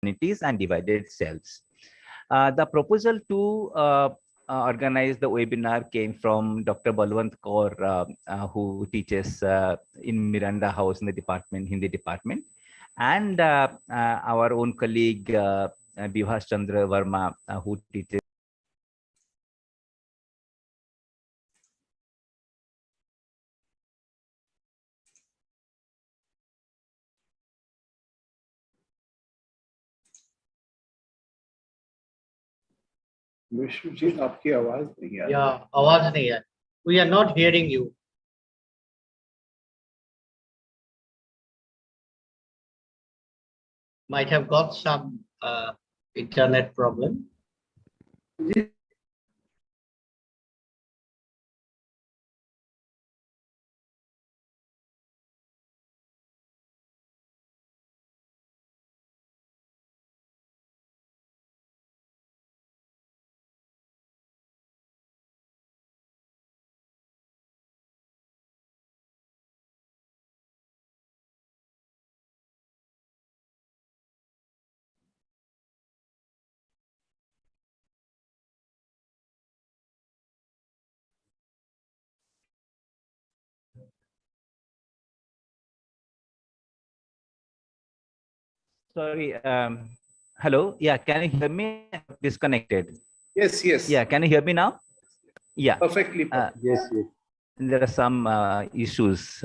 communities and divided selves. The proposal to organize the webinar came from Dr. Balwant Kaur, who teaches in Miranda House in the department, Hindi department, and our own colleague Bibhas Chandra Verma, who teaches. Vishwajeet, आपकी आवाज नहीं आ रही। Yeah, आवाज नहीं है. We are not hearing you. Might have got some internet problem. Sorry. Hello. Yeah. Can you hear me? Disconnected. Yes, yes. Yeah. Can you hear me now? Yeah. Perfectly. Yes, yes. There are some issues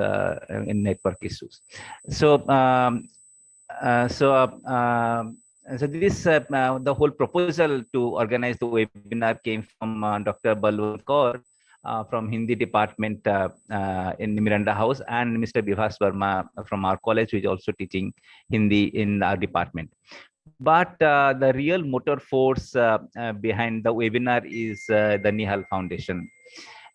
in network issues. So, so this the whole proposal to organize the webinar came from Dr. Balwant Kaur from Hindi department in Miranda House, and Mr. Bibhas Verma from our college, who is also teaching Hindi in our department. But the real motor force behind the webinar is the Nihal Foundation.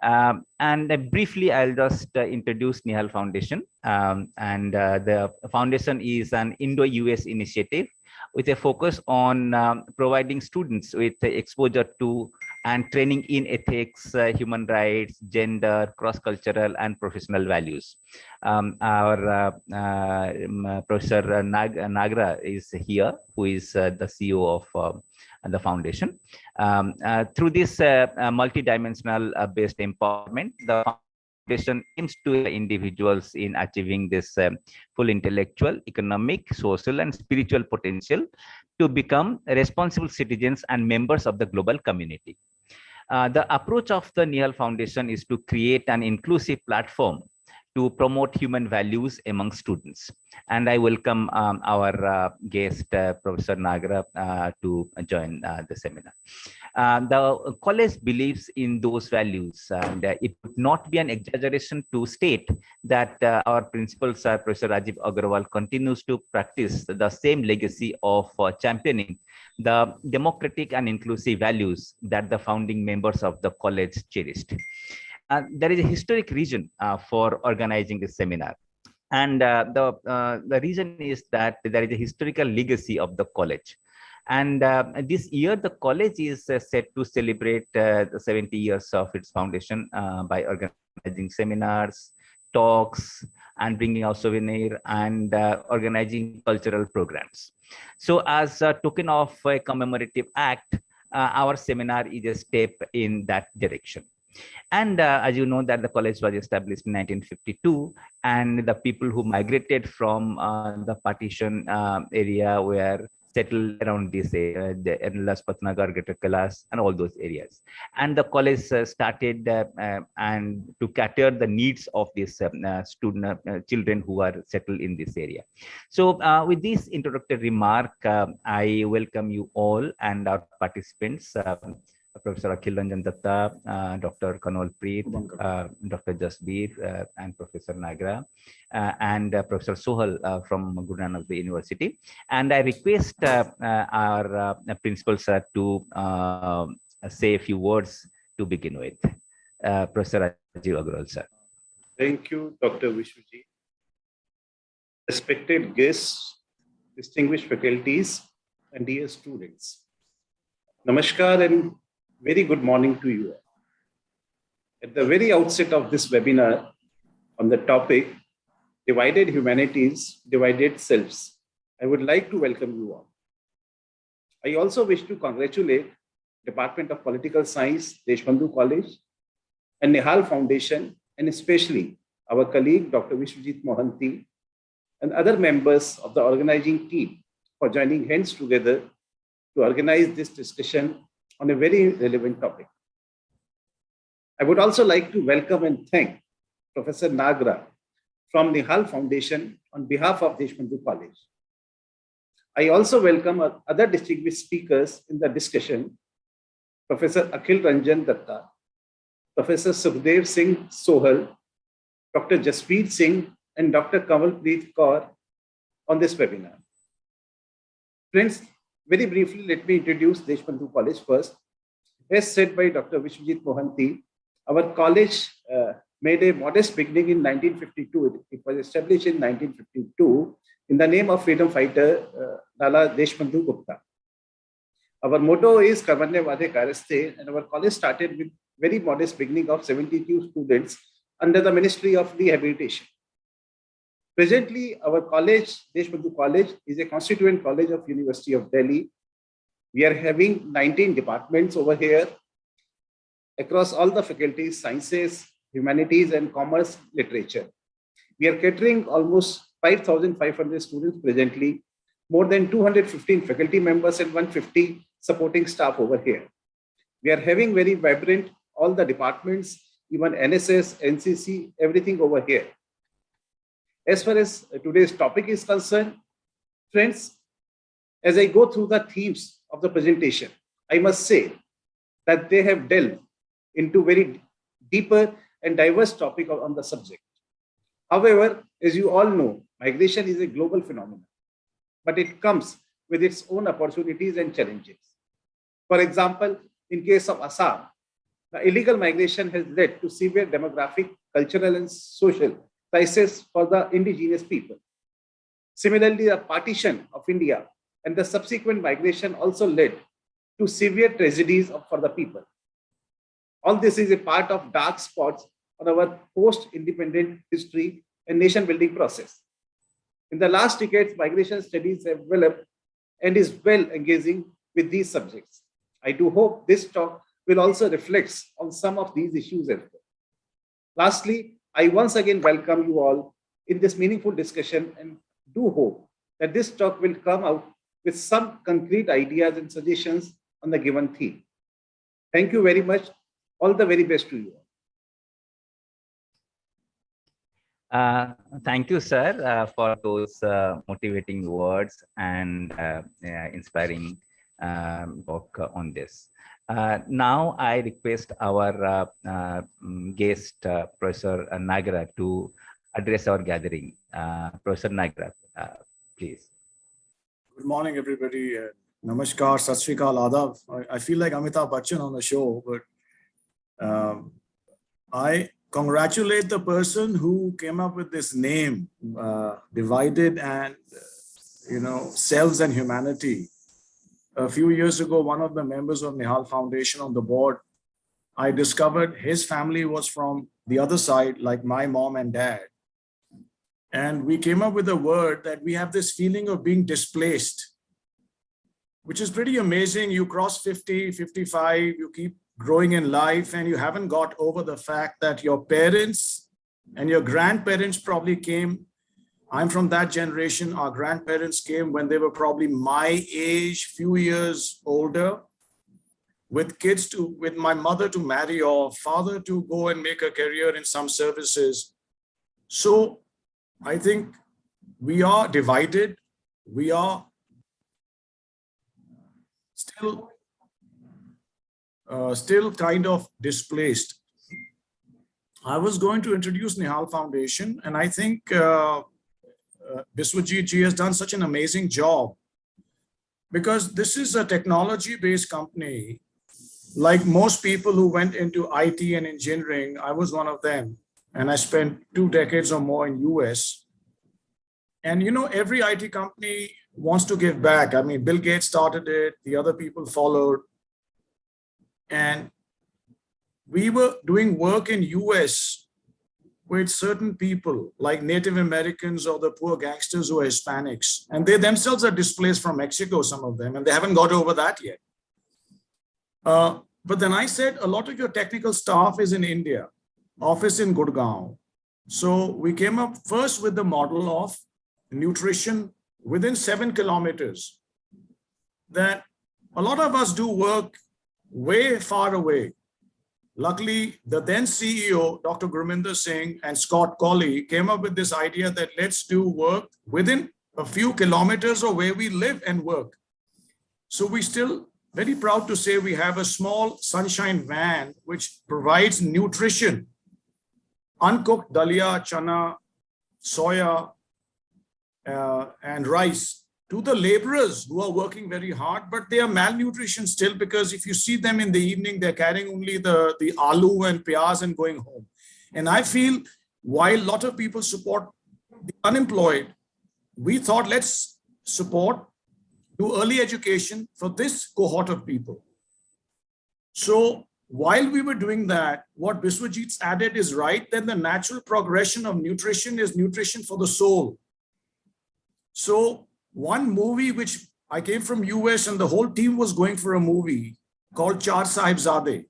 And briefly, I'll just introduce Nihal Foundation. And the foundation is an Indo-US initiative with a focus on providing students with exposure to and training in ethics, human rights, gender, cross-cultural, and professional values. Our Professor Nagra is here, who is the CEO of the foundation. Through this multidimensional based empowerment, the foundation aims to individuals in achieving this full intellectual, economic, social, and spiritual potential to become responsible citizens and members of the global community. The approach of the Nihal Foundation is to create an inclusive platform to promote human values among students. And I welcome our guest, Professor Nagra, to join the seminar. The college believes in those values, and it would not be an exaggeration to state that our principal, Sir Professor Rajiv Agarwal, continues to practice the same legacy of championing the democratic and inclusive values that the founding members of the college cherished. There is a historic reason for organizing this seminar. And the reason is that there is a historical legacy of the college. And this year, the college is set to celebrate the 70 years of its foundation by organizing seminars, talks, and bringing out souvenir and organizing cultural programs. So as a token of a commemorative act, our seminar is a step in that direction. And as you know, that the college was established in 1952, and the people who migrated from the partition area were settled around this area, the Lajpat Greater Kailash, and all those areas. And the college started and to cater the needs of these children who are settled in this area. So with this introductory remark, I welcome you all and our participants, Professor Akhil Ranjan Datta, Dr. Kanwal Preet, Dr. Jasbir, and Professor Nagra, and Professor Sohal from Guru Nanak Dev University. And I request our principal sir to say a few words to begin with. Professor Rajiv Agarwal, sir. Thank you, Dr. Vishwajit. Respected guests, distinguished faculties, and dear students. Namaskar and very good morning to you all. At the very outset of this webinar on the topic, Divided Humanities, Divided Selves, I would like to welcome you all. I also wish to congratulate Department of Political Science, Deshbandhu College, and Nihal Foundation, and especially our colleague, Dr. Vishwajit Mohanty, and other members of the organizing team for joining hands together to organize this discussion on a very relevant topic. I would also like to welcome and thank Professor Nagra from Nihal Foundation on behalf of Deshbandhu College. I also welcome other distinguished speakers in the discussion, Professor Akhil Ranjan Datta, Professor Sukhdev Singh Sohal, Dr. Jaspreet Singh, and Dr. Kamalpreet Kaur on this webinar. Friends, very briefly, let me introduce Deshbandhu College first. As said by Dr. Vishwajit Mohanty, our college made a modest beginning in 1952. It was established in 1952 in the name of freedom fighter Lala Deshbandhu Gupta. Our motto is Karmanya Vade Karaste, and our college started with very modest beginning of 72 students under the Ministry of Rehabilitation. Presently, our college, Deshbandhu College, is a constituent college of University of Delhi. We are having 19 departments over here across all the faculties, sciences, humanities, and commerce, literature. We are catering almost 5,500 students presently, more than 215 faculty members and 150 supporting staff over here. We are having very vibrant, all the departments, even NSS, NCC, everything over here. As far as today's topic is concerned, friends, as I go through the themes of the presentation, I must say that they have delved into very deeper and diverse topic on the subject. However, as you all know, migration is a global phenomenon, but it comes with its own opportunities and challenges. For example, in case of Assam, the illegal migration has led to severe demographic, cultural, and social crisis for the indigenous people. Similarly, the partition of India and the subsequent migration also led to severe tragedies for the people. All this is a part of dark spots on our post-independent history and nation-building process. In the last decades, migration studies have developed and is well engaging with these subjects. I do hope this talk will also reflect on some of these issues as well. Lastly, I once again welcome you all in this meaningful discussion and do hope that this talk will come out with some concrete ideas and suggestions on the given theme. Thank you very much. All the very best to you all. Thank you, sir, for those motivating words and inspiring talk on this. Now I request our guest, Professor Nagra, to address our gathering. Professor Nagra, please. Good morning, everybody. Namaskar, Sat Sri Akal, Adab. I feel like Amitabh Bachchan on the show, but I congratulate the person who came up with this name, divided and, selves and humanity. A few years ago, one of the members of Nihal Foundation on the board, I discovered his family was from the other side, like my mom and dad. And we came up with a word that we have this feeling of being displaced, which is pretty amazing. You cross 50, 55, you keep growing in life, and you haven't got over the fact that your parents and your grandparents probably came. I'm from that generation. Our grandparents came when they were probably my age, few years older, with kids with my mother to marry or father to go and make a career in some services. So I think we are divided. We are still kind of displaced. I was going to introduce Nihal Foundation, and I think Biswajit ji has done such an amazing job, because this is a technology-based company. Like most people who went into IT and engineering, I was one of them, and I spent 2 decades or more in US. And every IT company wants to give back. I mean, Bill Gates started it, the other people followed. And we were doing work in US with certain people like Native Americans or the poor gangsters who are Hispanics, and they themselves are displaced from Mexico, some of them, and they haven't got over that yet. But then I said, a lot of your technical staff is in India, office in Gurgaon. So we came up first with the model of nutrition within 7 kilometers, that a lot of us do work way far away. Luckily, the then CEO, Dr. Gurminder Singh and Scott Colley came up with this idea that let's do work within a few kilometers of where we live and work. So we still very proud to say we have a small sunshine van which provides nutrition, uncooked dalia, chana, soya, and rice to the laborers who are working very hard, but they are malnutrition still, because if you see them in the evening, they're carrying only the aloo and piyaz and going home. And I feel while a lot of people support the unemployed, we thought let's support, do early education for this cohort of people. So while we were doing that, what Biswajit's added is right, then the natural progression of nutrition is nutrition for the soul. So one movie which I came from US and the whole team was going for a movie called Char Sahibzade.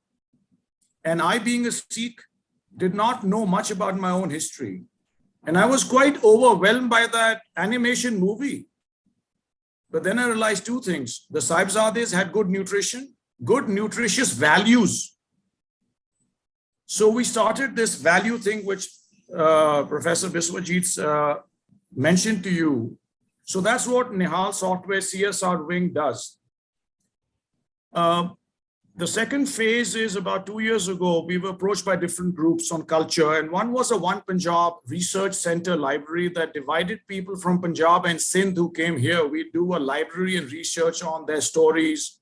And I, being a Sikh, did not know much about my own history. And I was quite overwhelmed by that animation movie. But then I realized two things. The Sahibzades had good nutrition, good nutritious values. So we started this value thing, which Professor Biswajit mentioned to you. So that's what Nihal Software CSR Wing does. The second phase is about 2 years ago, we were approached by different groups on culture. And one was a One Punjab Research Center library that divided people from Punjab and Sindh who came here. We do a library and research on their stories.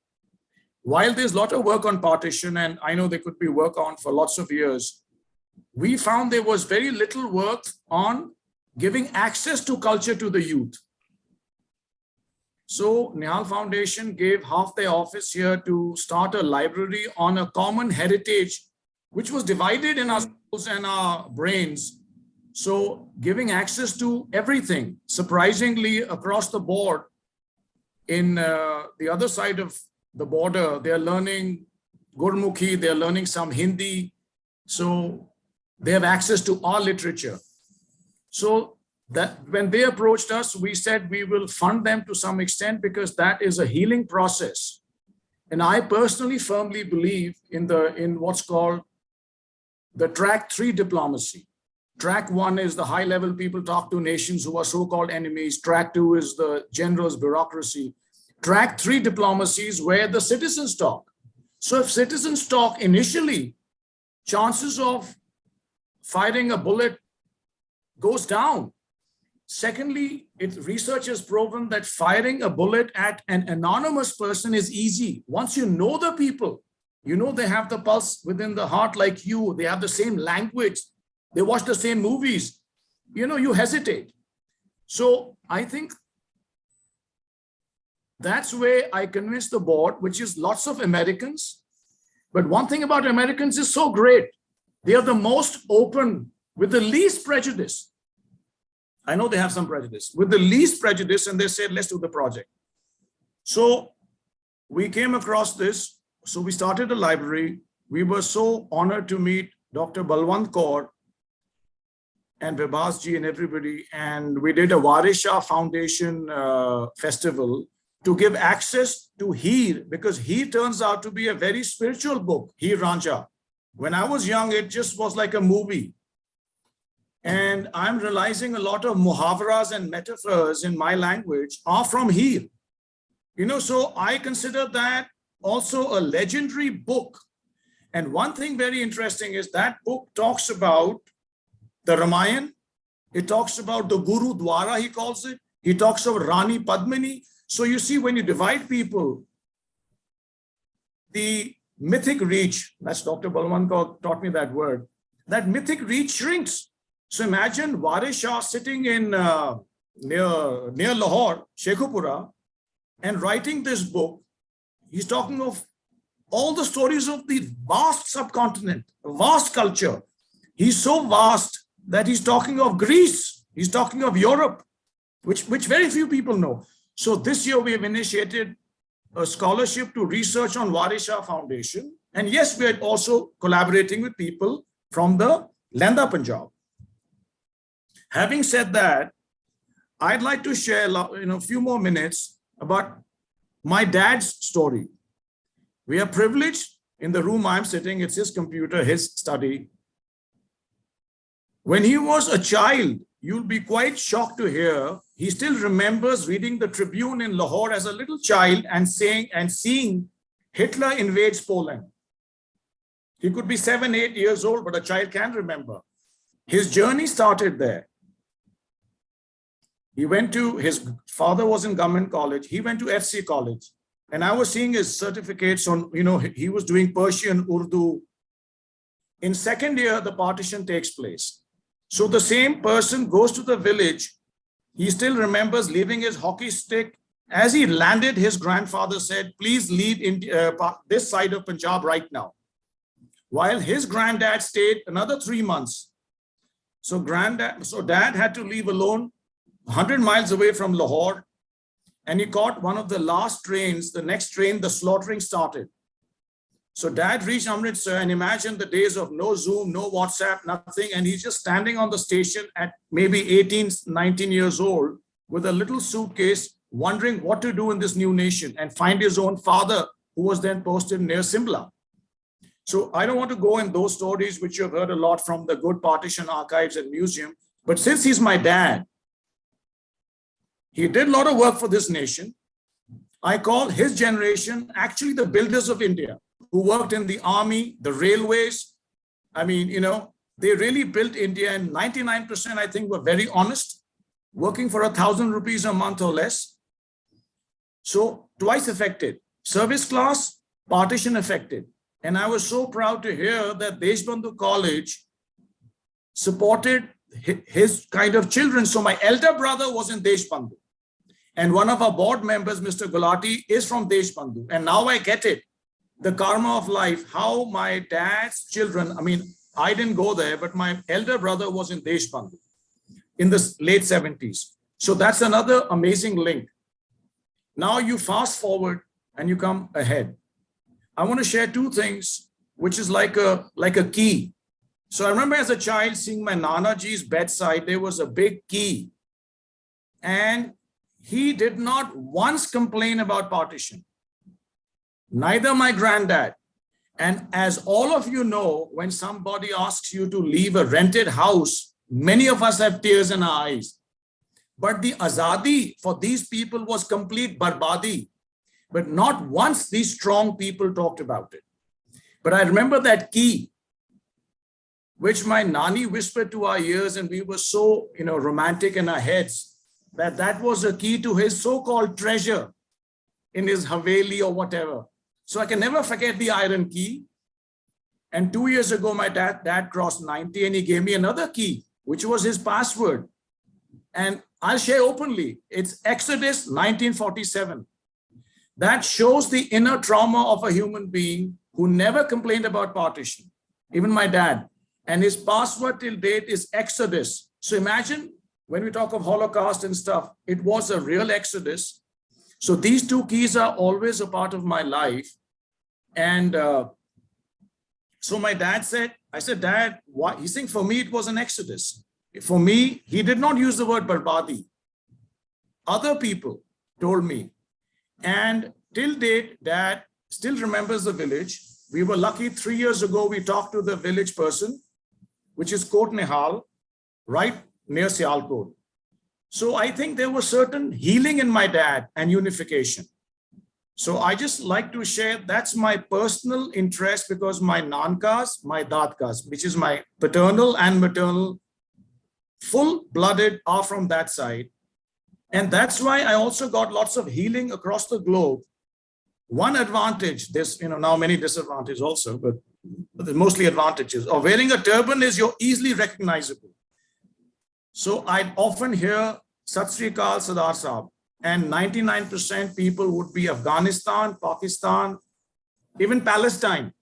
While there's a lot of work on partition, and I know there could be work on for lots of years, we found there was very little work on giving access to culture to the youth. So Nihal Foundation gave half their office here to start a library on a common heritage, which was divided in our schools and our brains. So giving access to everything, surprisingly across the board, in the other side of the border, they're learning Gurmukhi, they're learning some Hindi. So they have access to our literature. So that when they approached us, we said we will fund them to some extent because that is a healing process. And I personally firmly believe in what's called the track 3 diplomacy. Track 1 is the high level people talk to nations who are so-called enemies. Track 2 is the generals, bureaucracy. Track 3 diplomacy is where the citizens talk. So if citizens talk initially, chances of firing a bullet goes down. Secondly, research has proven that firing a bullet at an anonymous person is easy. Once you know the people, you know they have the pulse within the heart like you, they have the same language, they watch the same movies, you hesitate. So I think that's where I convinced the board, which is lots of Americans. But one thing about Americans is so great. They are the most open with the least prejudice. I know they have some prejudice, with the least prejudice, and they said, let's do the project. So we came across this. So we started a library. We were so honored to meet Dr. Balwant Kaur and Vibhas ji and everybody. And we did a Varisha Foundation festival to give access to Heer, because Heer turns out to be a very spiritual book, Heer Ranjha. When I was young, it just was like a movie. And I'm realizing a lot of muhavras and metaphors in my language are from Heer. So I consider that also a legendary book. And one thing very interesting is that book talks about the Ramayana. It talks about the Guru Dwara, he calls it. He talks of Rani Padmini. So you see, when you divide people, the mythic reach, that's Dr. Balwant Kaur taught me that word, that mythic reach shrinks. So imagine Waris Shah sitting in near Lahore, Sheikhupura, and writing this book. He's talking of all the stories of the vast subcontinent, vast culture. He's so vast that he's talking of Greece. He's talking of Europe, which very few people know. So this year we have initiated a scholarship to research on Nihal Foundation. And yes, we are also collaborating with people from the Lenda Punjab. Having said that, I'd like to share a few more minutes about my dad's story. We are privileged in the room I'm sitting, it's his computer, his study. When he was a child, you'll be quite shocked to hear, he still remembers reading the Tribune in Lahore as a little child and seeing Hitler invades Poland. He could be 7, 8 years old, but a child can remember. His journey started there. His father was in government college. He went to FC college. And I was seeing his certificates on, he was doing Persian, Urdu. In second year, the partition takes place. So the same person goes to the village. He still remembers leaving his hockey stick. As he landed, his grandfather said, please leave this side of Punjab right now. While his granddad stayed another 3 months. So dad had to leave alone 100 miles away from Lahore. And he caught one of the last trains. The next train, the slaughtering started. So dad reached Amritsar, and imagine the days of no Zoom, no WhatsApp, nothing. And he's just standing on the station at maybe 18, 19 years old with a little suitcase, wondering what to do in this new nation and find his own father, who was then posted near Simla. So I don't want to go in those stories, which you've heard a lot from the good Partition archives and museum. But since he's my dad, he did a lot of work for this nation. I call his generation actually the builders of India, who worked in the army, the railways. I mean, they really built India, and 99%, I think, were very honest, working for 1,000 rupees a month or less. So twice affected, service class, partition affected. And I was so proud to hear that Deshbandhu College supported his kind of children. So my elder brother was in Deshbandhu. And one of our board members, Mr. Gulati, is from Deshbandhu. And now I get it. The karma of life, how my dad's children, I mean, I didn't go there, but my elder brother was in Deshbandhu in the late 70s. So that's another amazing link. Now you fast forward and you come ahead. I want to share two things, which is like a key. So I remember as a child seeing my Nanaji's bedside, there was a big key. And he did not once complain about partition. Neither my granddad. And as all of you know, when somebody asks you to leave a rented house, many of us have tears in our eyes. But the azadi for these people was complete barbadi. But not once these strong people talked about it. But I remember that key, which my Nani whispered to our ears, and we were so romantic in our heads, that was a key to his so-called treasure in his Haveli or whatever. So I can never forget the iron key. And 2 years ago, my dad crossed 90 and he gave me another key, which was his password. And I'll share openly, it's Exodus 1947. That shows the inner trauma of a human being who never complained about partition, even my dad. And his password till date is Exodus. So imagine when we talk of Holocaust and stuff, it was a real Exodus. So these two keys are always a part of my life. And so my dad said, I said, Dad, why? He's saying, for me, it was an Exodus. For me, he did not use the word barbadi. Other people told me. And till date, Dad still remembers the village. We were lucky 3 years ago, we talked to the village person, which is Kot Nihal, right near Sialkot. So I think there was certain healing in my dad and unification. So I just like to share, that's my personal interest, because my nankas, my dadkas, which is my paternal and maternal, full-blooded are from that side. And that's why I also got lots of healing across the globe. One advantage, there's now many disadvantages also, but mostly advantages of wearing a turban is you're easily recognizable. So I often hear Sat Sri Akal Sardar Sahab, and 99% people would be Afghanistan, Pakistan, even Palestine.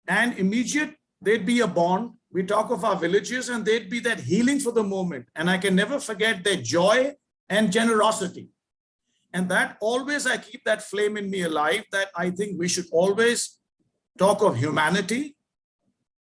And immediate, there'd be a bond. We talk of our villages and they'd be that healing for the moment. And I can never forget their joy and generosity. And that always, I keep that flame in me alive, that I think we should always talk of humanity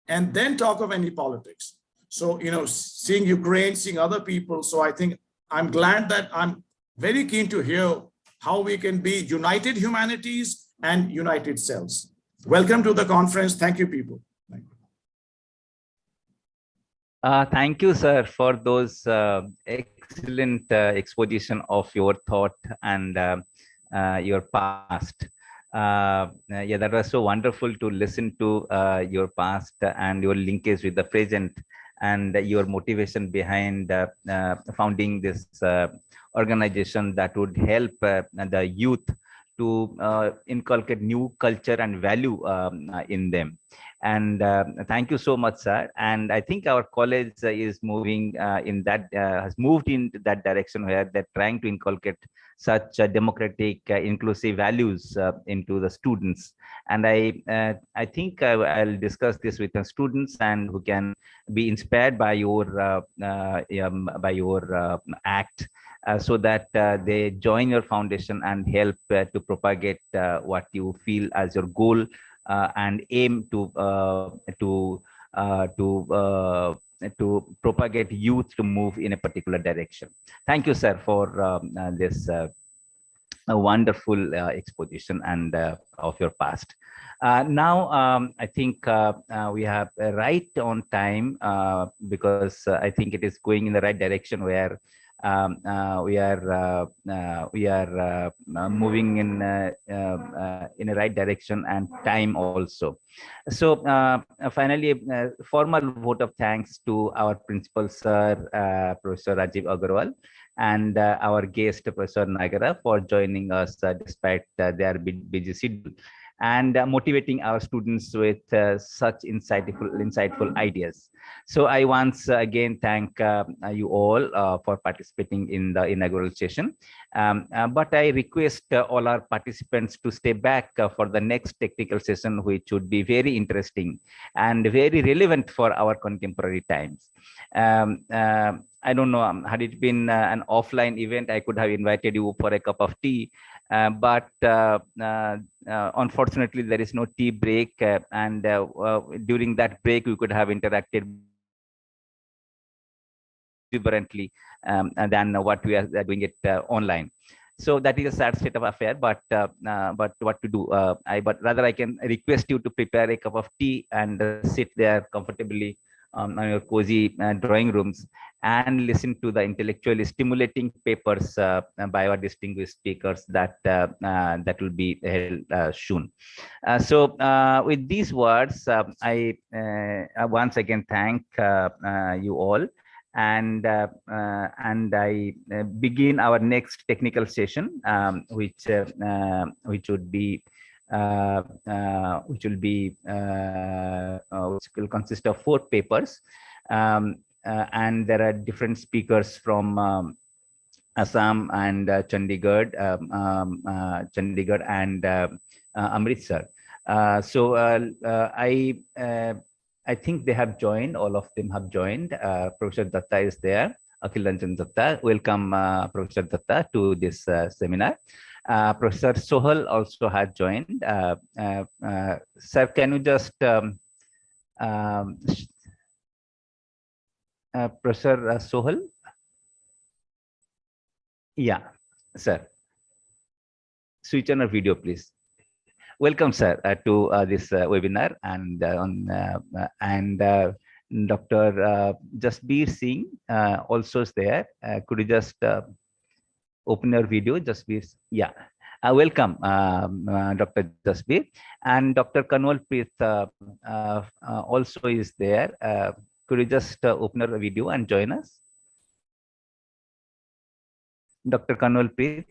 and then talk of any politics. So, seeing Ukraine, seeing other people. So I think I'm glad that I'm very keen to hear how we can be united humanities and united selves. Welcome to the conference. Thank you, people. Thank you, sir, for those excellent exposition of your thought and your past. Yeah, that was so wonderful to listen to your past and your linkage with the present and your motivation behind founding this organization that would help the youth to inculcate new culture and value in them. And thank you so much, sir. And I think our college is moving in that, has moved in that direction where they're trying to inculcate such democratic, inclusive values into the students. And I think I'll discuss this with the students and who can be inspired by your act. So that they join your foundation and help to propagate what you feel as your goal and aim to propagate youth to move in a particular direction. Thank you, sir, for this a wonderful exposition and of your past. Now, I think we have right on time because I think it is going in the right direction where we are moving in a right direction and time also. So finally, a formal vote of thanks to our principal sir, Professor Rajiv Agarwal, and our guest, Professor Nagara, for joining us despite their busy schedule and motivating our students with such insightful ideas. So I once again thank you all for participating in the inaugural session. But I request all our participants to stay back for the next technical session, which would be very interesting and very relevant for our contemporary times. I don't know, had it been an offline event, I could have invited you for a cup of tea. But unfortunately, there is no tea break, and during that break, we could have interacted differently than what we are doing it online. So that is a sad state of affair. But what to do? But rather, I can request you to prepare a cup of tea and sit there comfortably on your cozy drawing rooms and listen to the intellectually stimulating papers by our distinguished speakers that will be held soon. So with these words, I once again thank you all, and I begin our next technical session, which will consist of 4 papers. And there are different speakers from Assam and Chandigarh and Amritsar. So I think they have joined. All of them have joined. Professor Datta is there. Akhil Ranjan Datta. Welcome, Professor Datta, to this seminar. Professor Sohal also has joined. Sir, can you just Professor Sohal? Yeah, sir. Switch on a video, please. Welcome, sir, to this webinar, and Dr. Jasbir Singh also is there. Could you just open your video, Jasbir? Yeah. Welcome, Dr. Jasbir, and Dr. Kanwal Preet also is there. Could you just open your video and join us? Dr. Kanwal Preet.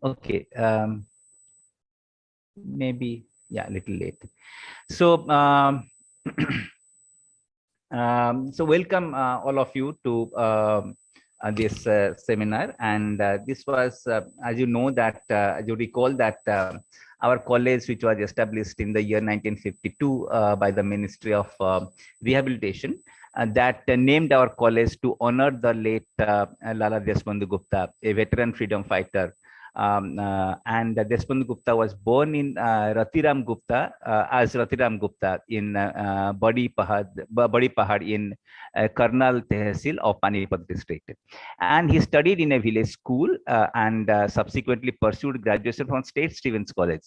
Okay. Maybe, yeah, a little late. So, so welcome all of you to this seminar. And this was, as you know, that as you recall that our college, which was established in the year 1952 by the Ministry of Rehabilitation, that named our college to honor the late Lala Deshbandhu Gupta, a veteran freedom fighter. And Deshbandhu Gupta was born in Ratiram Gupta as Ratiram Gupta in Badi Pahad in Karnal Tehsil of Panipat district. And he studied in a village school and subsequently pursued graduation from St. Stephen's College.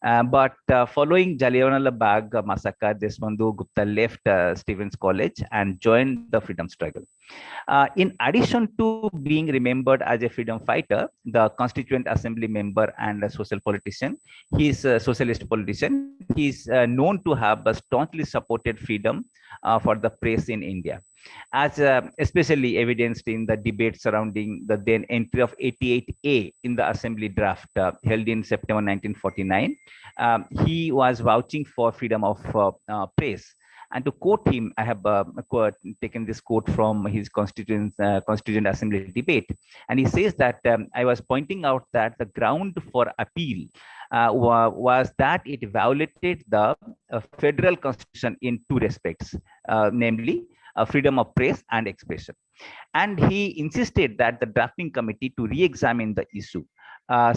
But following Jallianwala Bagh massacre, Deshbandhu Gupta left Stephen's College and joined the freedom struggle. In addition to being remembered as a freedom fighter, the Constituent Assembly member and a social politician, he's a socialist politician. He's known to have staunchly supported freedom for the press in India, as especially evidenced in the debate surrounding the then entry of 88A in the Assembly draft held in September 1949. He was vouching for freedom of press. And to quote him, I have taken this quote from his Constituent Assembly debate. And he says that I was pointing out that the ground for appeal was that it violated the federal constitution in two respects, namely freedom of press and expression. And he insisted that the drafting committee to re-examine the issue.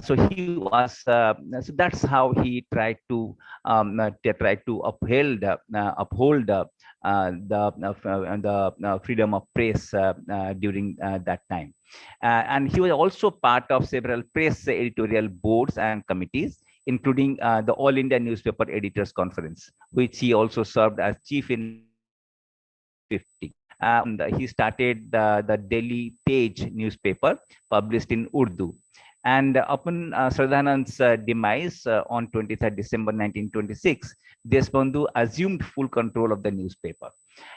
So he was. So that's how he tried to uphold the freedom of press during that time. And he was also part of several press editorial boards and committees, including the All India Newspaper Editors Conference, which he also served as chief in 50. He started the Delhi Tej newspaper, published in Urdu. And upon Sardhanand's demise on 23rd December 1926, Deshbandhu assumed full control of the newspaper.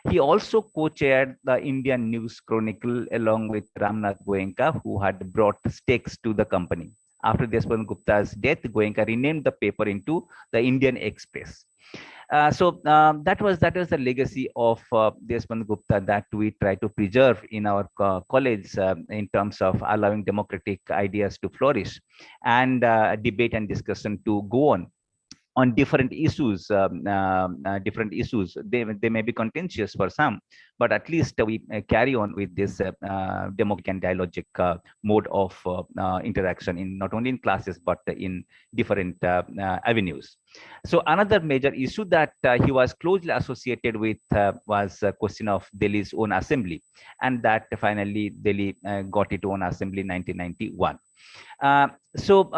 He also co-chaired the Indian News Chronicle along with Ramnath Goenka, who had brought stakes to the company. After Deshbandhu Gupta's death, Goenka renamed the paper into the Indian Express. So that was the legacy of Deshbandhu Gupta that we try to preserve in our college in terms of allowing democratic ideas to flourish and debate and discussion to go on different issues. They may be contentious for some, but at least we carry on with this democratic and dialogic mode of interaction in not only in classes but in different avenues. So another major issue that he was closely associated with was a question of Delhi's own assembly, and that finally Delhi got its own assembly in 1991. So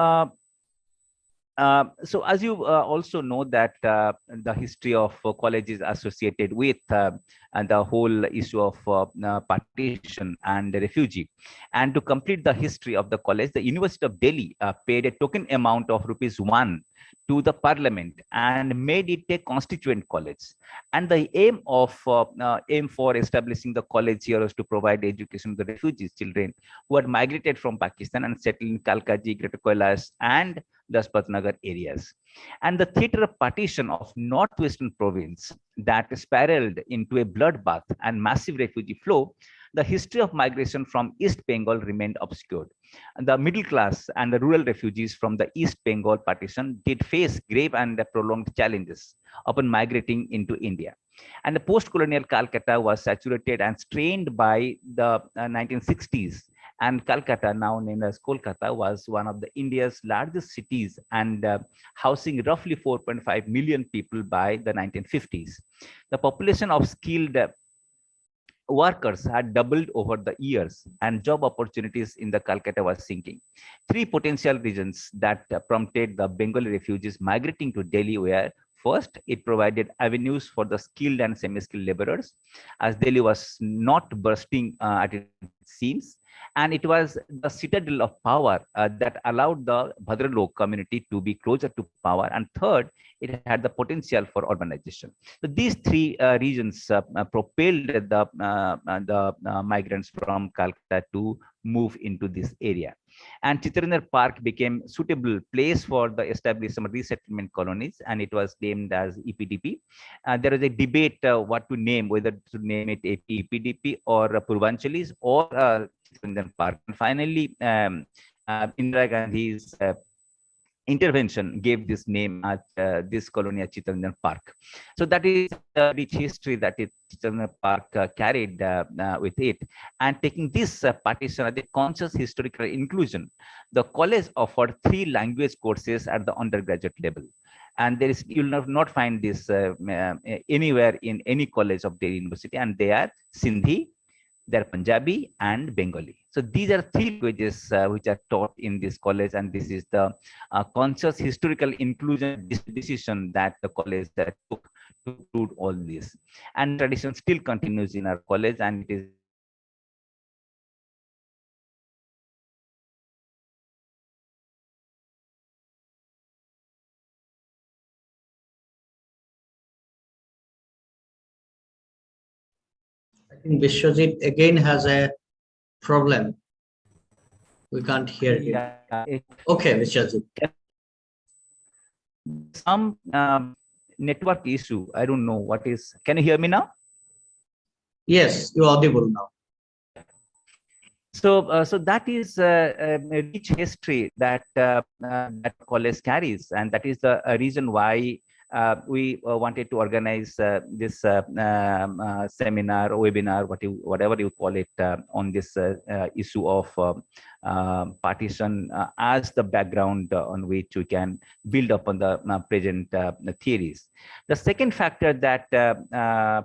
as you also know that the history of college is associated with and the whole issue of partition and the refugee. And to complete the history of the college, the University of Delhi paid a token amount of ₹1 to the parliament and made it a constituent college. And the aim for establishing the college here was to provide education to the refugees children who had migrated from Pakistan and settled in Kalkaji, Greater Kailash, and Lajpat Nagar areas. And the theater of partition of northwestern province that spiraled into a bloodbath and massive refugee flow, the history of migration from East Bengal remained obscured. And the middle class and the rural refugees from the East Bengal partition did face grave and prolonged challenges upon migrating into India. And the post-colonial Calcutta was saturated and strained by the 1960s. And Calcutta, now named as Kolkata, was one of the India's largest cities and housing roughly 4.5 million people by the 1950s. The population of skilled workers had doubled over the years, and job opportunities in the Calcutta was sinking. Three potential reasons that prompted the Bengali refugees migrating to Delhi were: first, it provided avenues for the skilled and semi-skilled laborers, as Delhi was not bursting at its seams, and it was the citadel of power that allowed the Bhadralok community to be closer to power. And third, it had the potential for urbanization. So these three reasons propelled the migrants from Calcutta to move into this area. And Chitrendra Park became suitable place for the establishment of resettlement colonies, and it was named as EPDP. There was a debate what to name, whether to name it EPDP or Purvanchalis or Chitrendra Park. And finally, Indira Gandhi's intervention gave this name at this colony at Chittaranjan Park. So that is the rich history that Chittaranjan Park carried with it. And taking this partition as a conscious historical inclusion, the college offered 3 language courses at the undergraduate level. And there is, you'll not find this anywhere in any college of Delhi University, and they are Sindhi, they're Punjabi and Bengali. So these are 3 languages which are taught in this college, and this is the conscious historical inclusion decision that the college took to include all this. And tradition still continues in our college, and it is I think Vishwajit again has a problem. We can't hear him. Okay, Vishwajit. Some network issue. I don't know what is. Can you hear me now? Yes, you're audible now. So, so that is a rich history that that college carries, and that is the reason why we wanted to organize this seminar or webinar, whatever you call it, on this issue of partition as the background on which we can build upon the present theories. The second factor that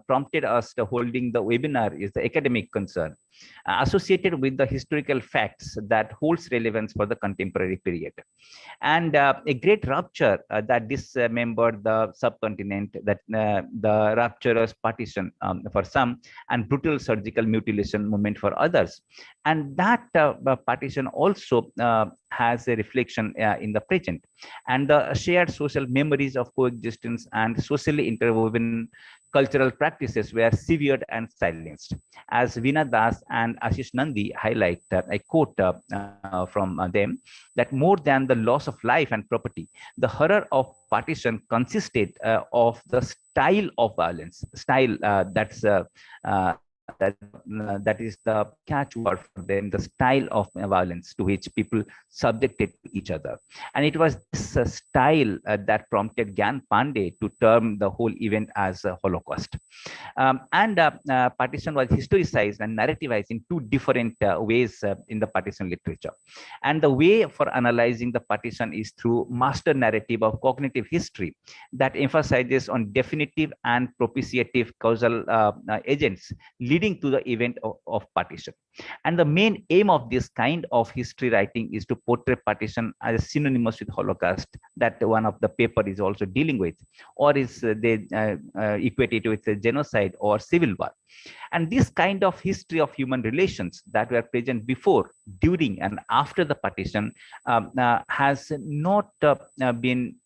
prompted us to holding the webinar is the academic concern associated with the historical facts that holds relevance for the contemporary period. And a great rupture that dismembered the subcontinent, that the rapturous partition for some, and brutal surgical mutilation movement for others. And that partition also has a reflection in the present. And the shared social memories of coexistence and socially interwoven cultural practices were severed and silenced. As Veena Das and Ashish Nandi highlight, I quote from them, that more than the loss of life and property, the horror of partition consisted of the style of violence, that is the catchword for them, the style of violence to which people subjected each other. And it was this style that prompted Gyan Pandey to term the whole event as a Holocaust. Partition was historicized and narrativized in 2 different ways in the partition literature. And the way for analyzing the partition is through master narrative of cognitive history that emphasizes on definitive and propitiative causal agents leading to the event of partition. And the main aim of this kind of history writing is to portray partition as synonymous with Holocaust, that one of the paper is also dealing with, or is they equate it with genocide or civil war. And this kind of history of human relations that were present before, during, and after the partition has not been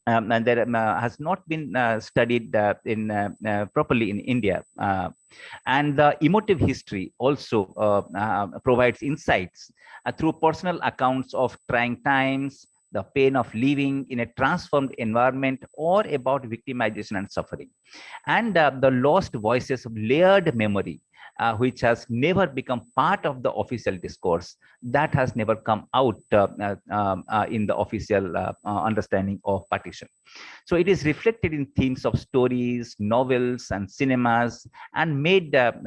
and there has not been studied properly in India. And the emotive history also provides insights through personal accounts of trying times, the pain of living in a transformed environment, or about victimization and suffering. And the lost voices of layered memory, which has never become part of the official discourse, that has never come out in the official understanding of partition. So it is reflected in themes of stories, novels, and cinemas, and made after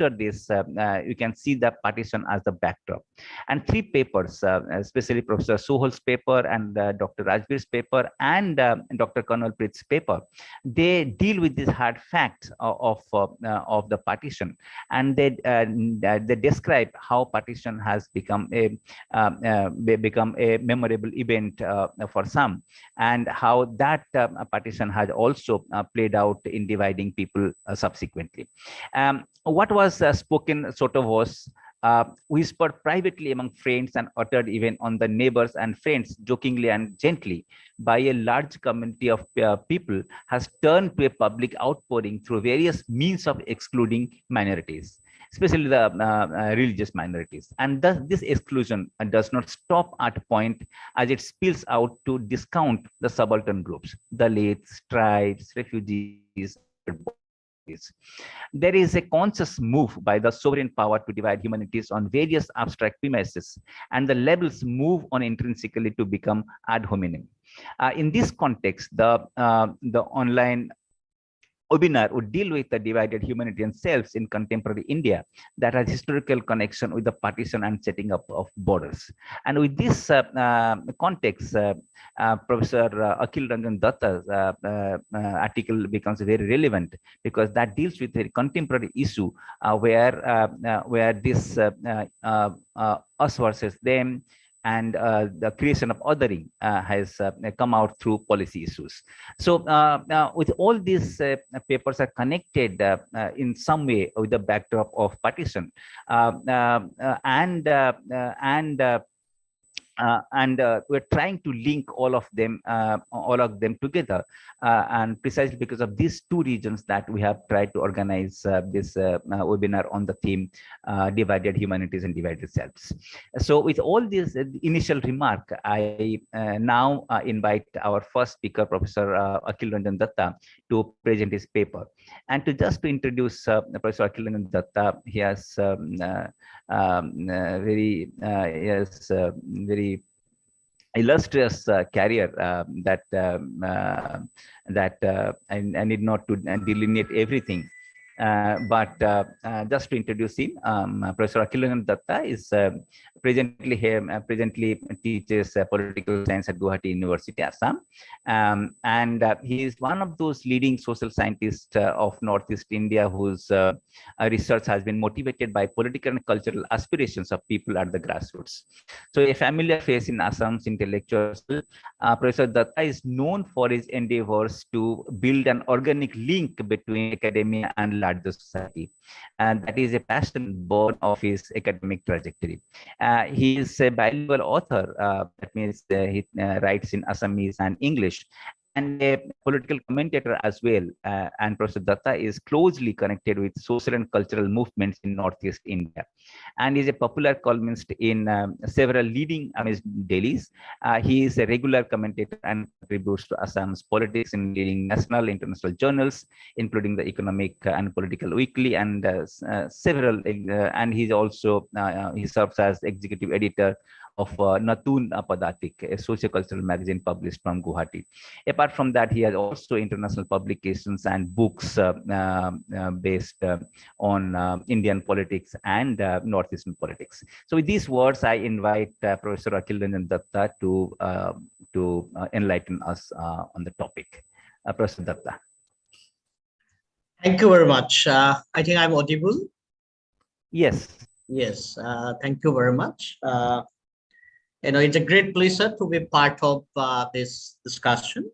this. You can see the partition as the backdrop. And 3 papers, especially Professor Sohal's paper and Dr. Rajbir's paper and Dr. Kanwalpreet's paper, they deal with these hard facts of the partition, and they describe how partition has become a memorable event for some, and how that partition has also played out in dividing people subsequently. What was spoken sort of was whispered privately among friends and uttered even on the neighbors and friends, jokingly and gently, by a large community of people, has turned to a public outpouring through various means of excluding minorities, especially the religious minorities. And thus, this exclusion does not stop at a point, as it spills out to discount the subaltern groups, Dalits, tribes, refugees, humanities. There is a conscious move by the sovereign power to divide humanities on various abstract premises, and the labels move on intrinsically to become ad hominem. In this context, the online webinar would deal with the divided humanitarian selves in contemporary India that has historical connection with the partition and setting up of borders. And with this context, Professor Akhil Ranjan Datta's article becomes very relevant, because that deals with a contemporary issue where this us versus them and the creation of othering has come out through policy issues. So with all these papers are connected in some way with the backdrop of partition, and we're trying to link all of them together, and precisely because of these two regions that we have tried to organize this webinar on the theme divided humanities and divided selves. So with all this initial remark, I now invite our first speaker, Professor Akhil Ranjan Datta, to present his paper. And to introduce Professor Akhil Ranjan Datta, he has very illustrious career that I need not to delineate everything. But just to introduce him, Professor Akhil Ranjan Datta is presently teaches political science at Guwahati University, Assam, and he is one of those leading social scientists of Northeast India whose research has been motivated by political and cultural aspirations of people at the grassroots. So a familiar face in Assam's intellectuals, Professor Datta is known for his endeavors to build an organic link between academia and larger society, and that is a passion born of his academic trajectory. He is a bilingual author, that means he writes in Assamese and English, and a political commentator as well. And Professor Datta is closely connected with social and cultural movements in Northeast India, and is a popular columnist in several leading dailies. He is a regular commentator and contributes to Assam's politics in leading national, international journals, including the Economic and Political Weekly, and several. And he's also he serves as executive editor of Natun Padatik, a sociocultural magazine published from Guwahati. Apart from that, he has also international publications and books based on Indian politics and Northeastern politics. So with these words, I invite Professor Akhil Ranjan Datta to enlighten us on the topic. Professor Datta. Thank you very much. I think I'm audible. Yes. Yes. Thank you very much. It's a great pleasure to be part of this discussion.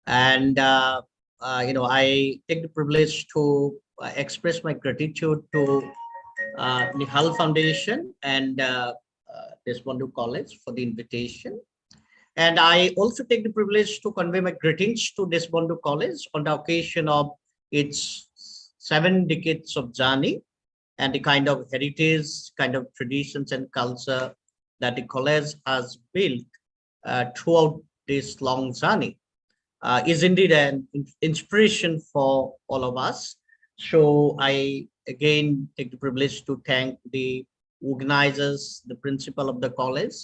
And, I take the privilege to express my gratitude to Nihal Foundation and Desbandhu College for the invitation. And I also take the privilege to convey my greetings to Desbandhu College on the occasion of its 7 decades of journey and the kind of heritage, kind of traditions and culture that the college has built throughout this long journey is indeed an inspiration for all of us. So I again take the privilege to thank the organizers, the principal of the college,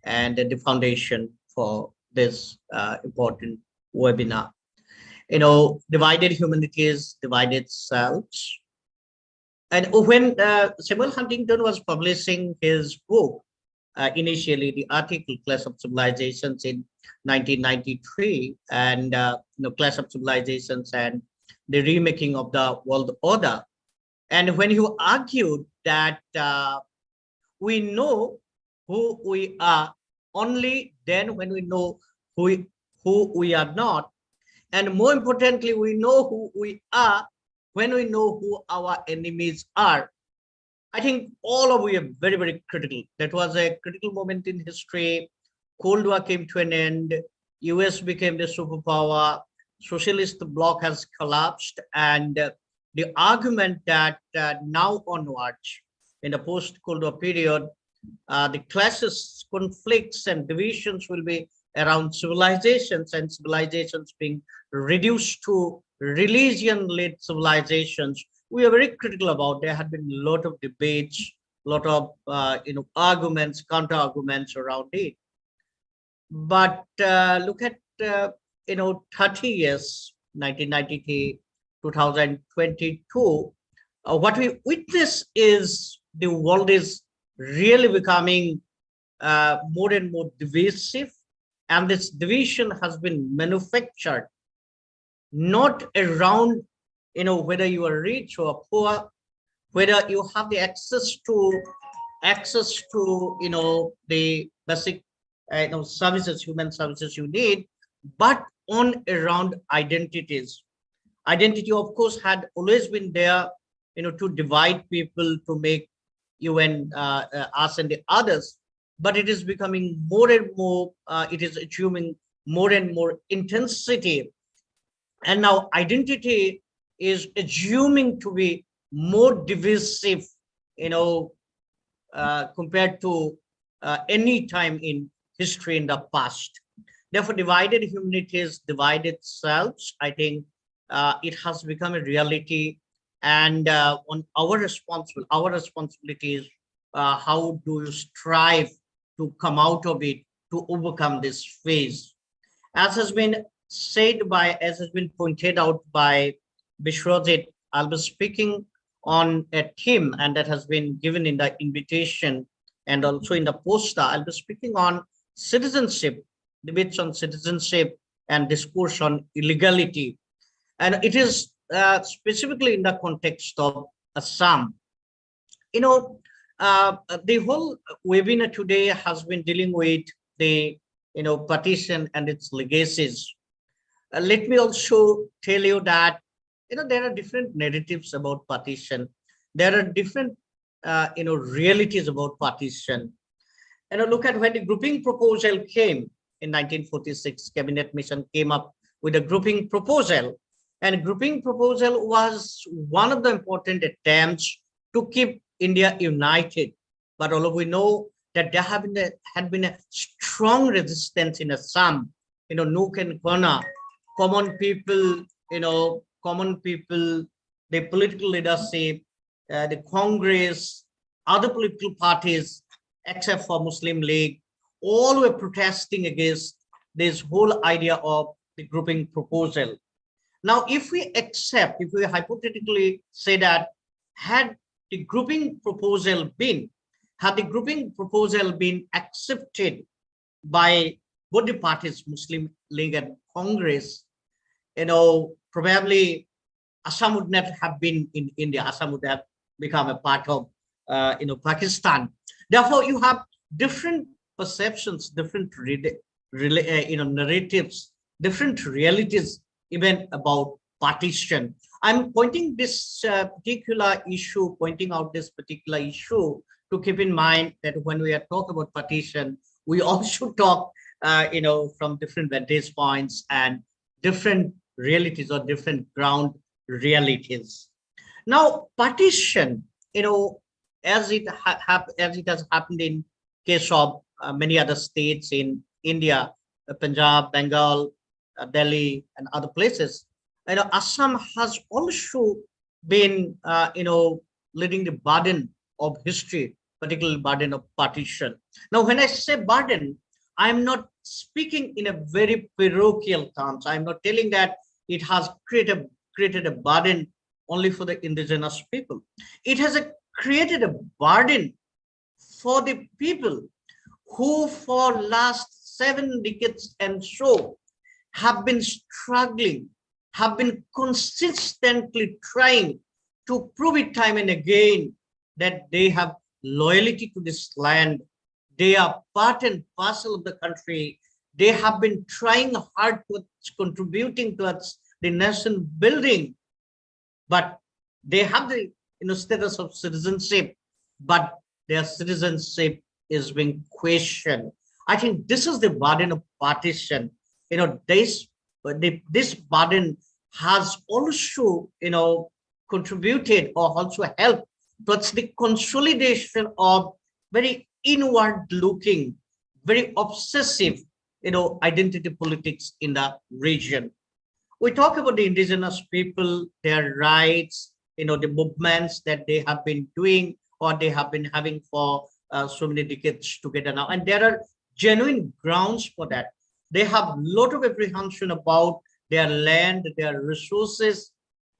and the foundation for this important webinar. Divided humanities, divided selves. And when Samuel Huntington was publishing his book, initially the article Clash of Civilizations in 1993, and Clash of Civilizations and the remaking of the world order. And when he argued that we know who we are only then when we know who we are not, and more importantly, we know who we are when we know who our enemies are. I think all of we are very, very critical. That was a critical moment in history. Cold War came to an end. US became the superpower. Socialist bloc has collapsed. And the argument that now onwards, in the post-Cold War period, the clashes, conflicts, and divisions will be around civilizations, and civilizations being reduced to religion-led civilizations, we are very critical about. There had been a lot of debates, a lot of arguments, counter-arguments around it. But look at 30 years, 1993, 2022. What we witness is the world is really becoming more and more divisive, and this division has been manufactured not around whether you are rich or poor, whether you have the access to the basic services, human services you need, but on around identities. Identity, of course, had always been there, to divide people, to make you and us and the others, but it is becoming more and more, it is assuming more and more intensity. And now identity is assuming to be more divisive, compared to any time in history in the past. Therefore, divided humanities, divided selves, I think it has become a reality. And on our responsibility is how do you strive to come out of it, to overcome this phase. As has been pointed out by Bishrojit, I'll be speaking on a theme, and that has been given in the invitation and also in the poster. I'll be speaking on citizenship, debates on citizenship and discourse on illegality. And it is specifically in the context of Assam. The whole webinar today has been dealing with the partition and its legacies. Let me also tell you that there are different narratives about partition. There are different realities about partition. Look at when the grouping proposal came in 1946. Cabinet Mission came up with a grouping proposal, and grouping proposal was one of the important attempts to keep India united. But all of we know that there had been a strong resistance in Assam, nook and corner, common people, the political leadership, the Congress, other political parties, except for Muslim League, all were protesting against this whole idea of the grouping proposal. Now, if we hypothetically say that had the grouping proposal been accepted by both the parties, Muslim League and Congress, probably Assam would not have been in India. Assam would have become a part of, Pakistan. Therefore, you have different perceptions, different, narratives, different realities, even about partition. I'm pointing out this particular issue to keep in mind that when we are talking about partition, we also talk, from different vantage points and different realities or different ground realities. Now, partition, as it has happened in case of many other states in India, Punjab, Bengal, Delhi, and other places, Assam has also been, leading the burden of history, particularly burden of partition. Now, when I say burden, I'm not speaking in a very parochial terms. I'm not telling that it has created a burden only for the indigenous people. It has created a burden for the people who for last 7 decades and so have been struggling, have been consistently trying to prove it time and again that they have loyalty to this land. They are part and parcel of the country. They have been trying hard towards contributing towards the nation building, but they have the status of citizenship, but their citizenship is being questioned. I think this is the burden of partition. This burden has also, contributed or also helped towards the consolidation of very inward-looking, very obsessive, identity politics in the region. we talk about the indigenous people, their rights, the movements that they have been doing or they have been having for so many decades together now. And there are genuine grounds for that. They have a lot of apprehension about their land, their resources,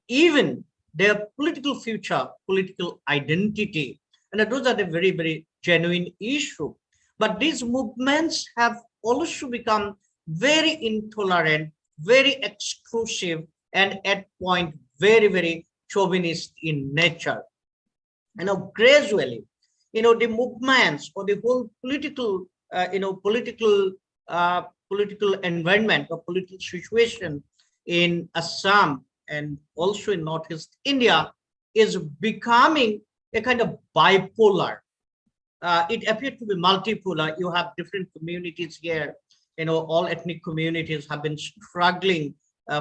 even their political future, political identity. And those are the very, very genuine issue. But these movements have also become very intolerant, very exclusive, and at point very, very chauvinist in nature. Gradually, the movements or the whole political, political environment or political situation in Assam and also in Northeast India is becoming a kind of bipolar. It appeared to be multipolar. You have different communities here. All ethnic communities have been struggling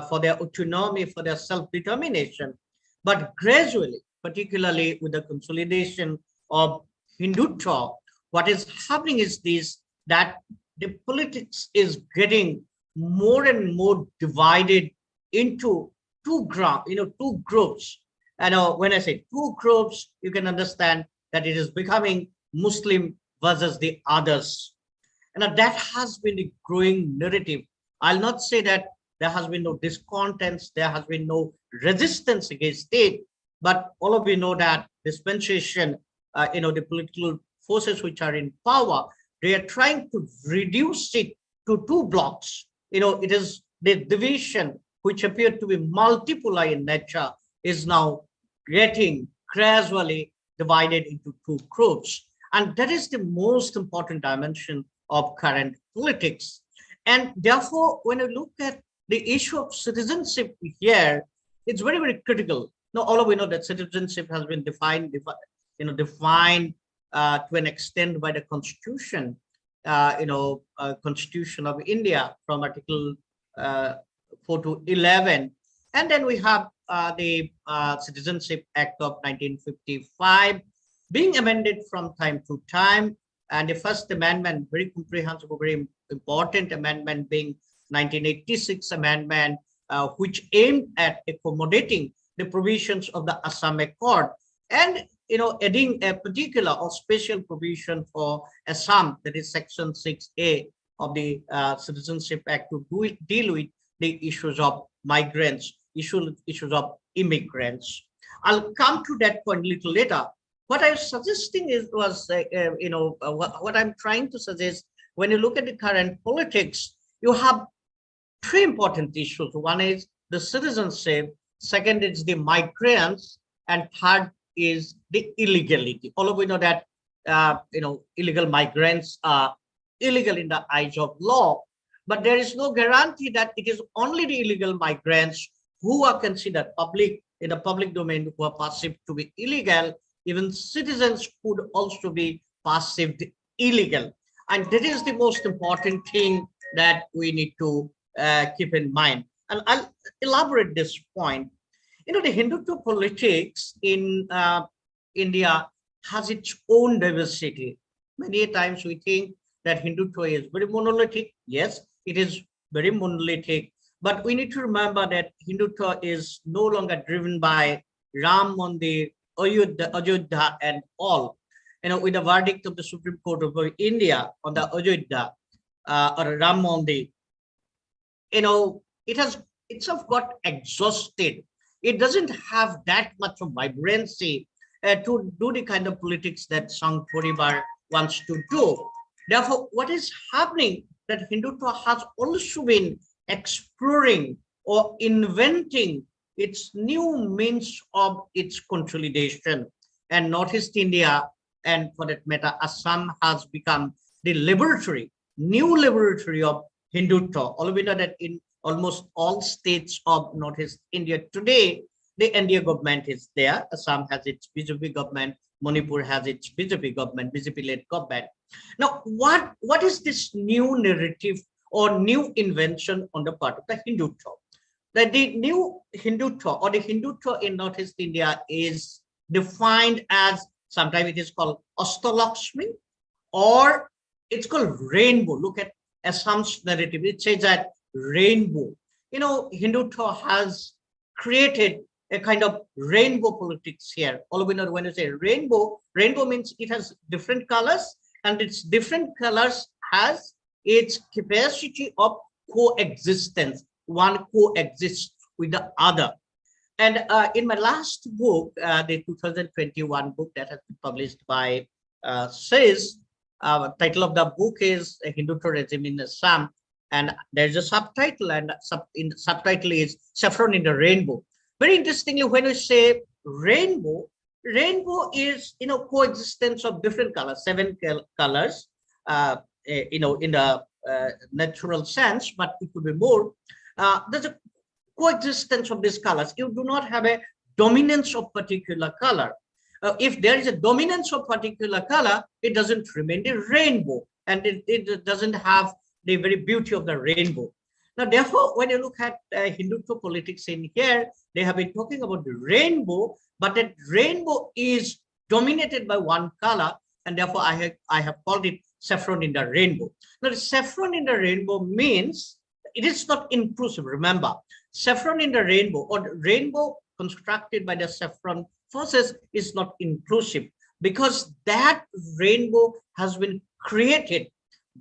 for their autonomy, for their self-determination. But gradually, particularly with the consolidation of Hindutva, what is happening is this, that the politics is getting more and more divided into two groups. And when I say two groups, you can understand that it is becoming Muslim versus the others. And that has been the growing narrative. I'll not say that there has been no discontents, there has been no resistance against it, but all of you know that dispensation, the political forces which are in power, they are trying to reduce it to two blocks. It is the division which appeared to be multipolar in nature is now getting gradually divided into two groups. And that is the most important dimension of current politics. And therefore, when you look at the issue of citizenship here, it's very, very critical. Now, all of you know that citizenship has been defined to an extent by the Constitution, Constitution of India from Article 4 to 11. And then we have the Citizenship Act of 1955 being amended from time to time. And the first amendment, very comprehensive, very important amendment being 1986 amendment, which aimed at accommodating the provisions of the Assam Accord and adding a particular or special provision for Assam, that is Section 6A of the Citizenship Act, to deal with the issues of migrants, issues of immigrants. I'll come to that point a little later. What I was suggesting what I'm trying to suggest, when you look at the current politics, you have three important issues. One is the citizenship, second is the migrants, and third is the illegality. All of you know that illegal migrants are illegal in the eyes of law, but there is no guarantee that it is only the illegal migrants who are considered in the public domain who are perceived to be illegal. Even citizens could also be perceived illegal. And that is the most important thing that we need to keep in mind. And I'll elaborate this point. The Hindutva politics in India has its own diversity. Many times we think that Hindutva is very monolithic. Yes, it is very monolithic. But we need to remember that Hindutva is no longer driven by Ram Mandir, Ayodhya and all. With the verdict of the Supreme Court of India on the Ayodhya or Ram Mandir, it has itself got exhausted. It doesn't have that much of vibrancy to do the kind of politics that Sangh Parivar wants to do. Therefore, what is happening that Hindutva has also been exploring or inventing its new means of its consolidation. And Northeast India, and for that matter, Assam, has become the new laboratory of Hindutva. All of you know that in almost all states of Northeast India today, the NDA government is there. Assam has its BJP government. Manipur has its BJP government, BJP-led government. Now, what is this new narrative or new invention on the part of the Hindutva? That the new Hindutva or the Hindutva in Northeast India is defined as, sometimes it is called Astalakshmi, or it's called rainbow. Look at Assam's narrative. It says that rainbow. Hindutva has created a kind of rainbow politics here. All we know when you say rainbow, rainbow means it has different colors, and its different colors has its capacity of coexistence. One coexists with the other. And in my last book, the 2021 book that has been published by says, title of the book is Hindutva Regime in Assam, and there's a subtitle, and in the subtitle is Saffron in the Rainbow. Very interestingly, when we say rainbow, rainbow is coexistence of different colors, 7 colors, in the natural sense, but it could be more. There's a coexistence of these colors. You do not have a dominance of particular color. If there is a dominance of particular color, it doesn't remain the rainbow, and it doesn't have the very beauty of the rainbow. Now, therefore, when you look at Hindutva politics in here, they have been talking about the rainbow, but that rainbow is dominated by one color, and therefore I have called it saffron in the rainbow. Now, the saffron in the rainbow means it is not inclusive. Remember, saffron in the rainbow, or the rainbow constructed by the saffron forces, is not inclusive, because that rainbow has been created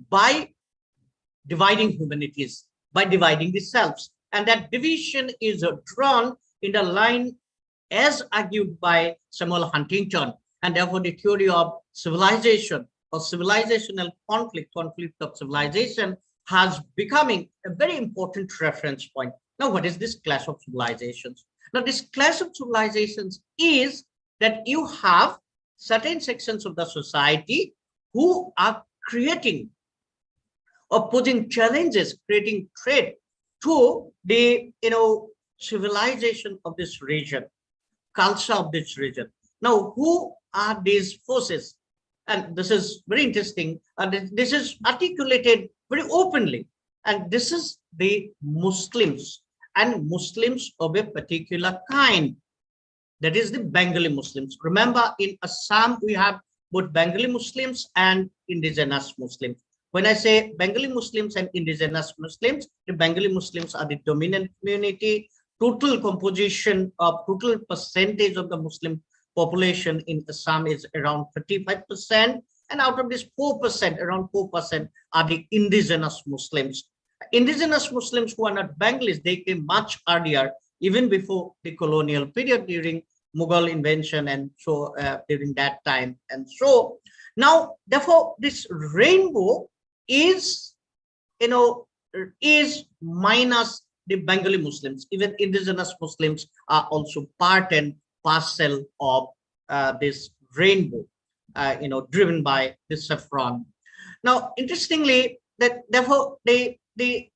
by dividing humanities, by dividing the selves. And that division is drawn in the line as argued by Samuel Huntington. And therefore, the theory of civilization or civilizational conflict of civilization, has becoming a very important reference point. Now, what is this clash of civilizations? Now, this clash of civilizations is that you have certain sections of the society who are creating or posing challenges, creating threat to the civilization of this region, culture of this region. Now, who are these forces? And this is very interesting. And this is articulated very openly. And this is the Muslims, and Muslims of a particular kind. That is the Bengali Muslims. Remember, in Assam, we have both Bengali Muslims and indigenous Muslims. When I say Bengali Muslims and indigenous Muslims, the Bengali Muslims are the dominant community. Total composition of total percentage of the Muslim population in Assam is around 35%. And out of this 4%, around 4% are the indigenous Muslims. Indigenous Muslims who are not Bengalis, they came much earlier, even before the colonial period, during Mughal invention, and so during that time. And so now, therefore, this rainbow is minus the Bengali Muslims. Even indigenous Muslims are also part and parcel of this rainbow, driven by this saffron. Now, interestingly, that therefore the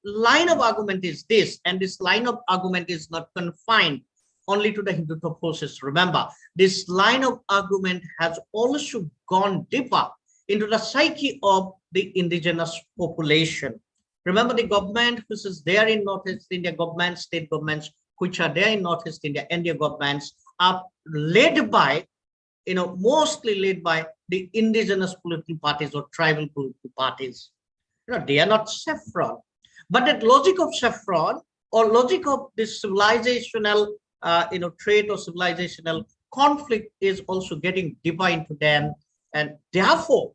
line of argument is this, and this line of argument is not confined only to the Hindutva forces. Remember, this line of argument has also gone deeper into the psyche of the indigenous population. Remember, the government which is there in Northeast India, government, state governments which are there in Northeast India, and their governments are led by, mostly led by the indigenous political parties or tribal political parties. They are not saffron. But that logic of saffron, or logic of this civilizational, trait or civilizational conflict, is also getting deeper into them. And therefore,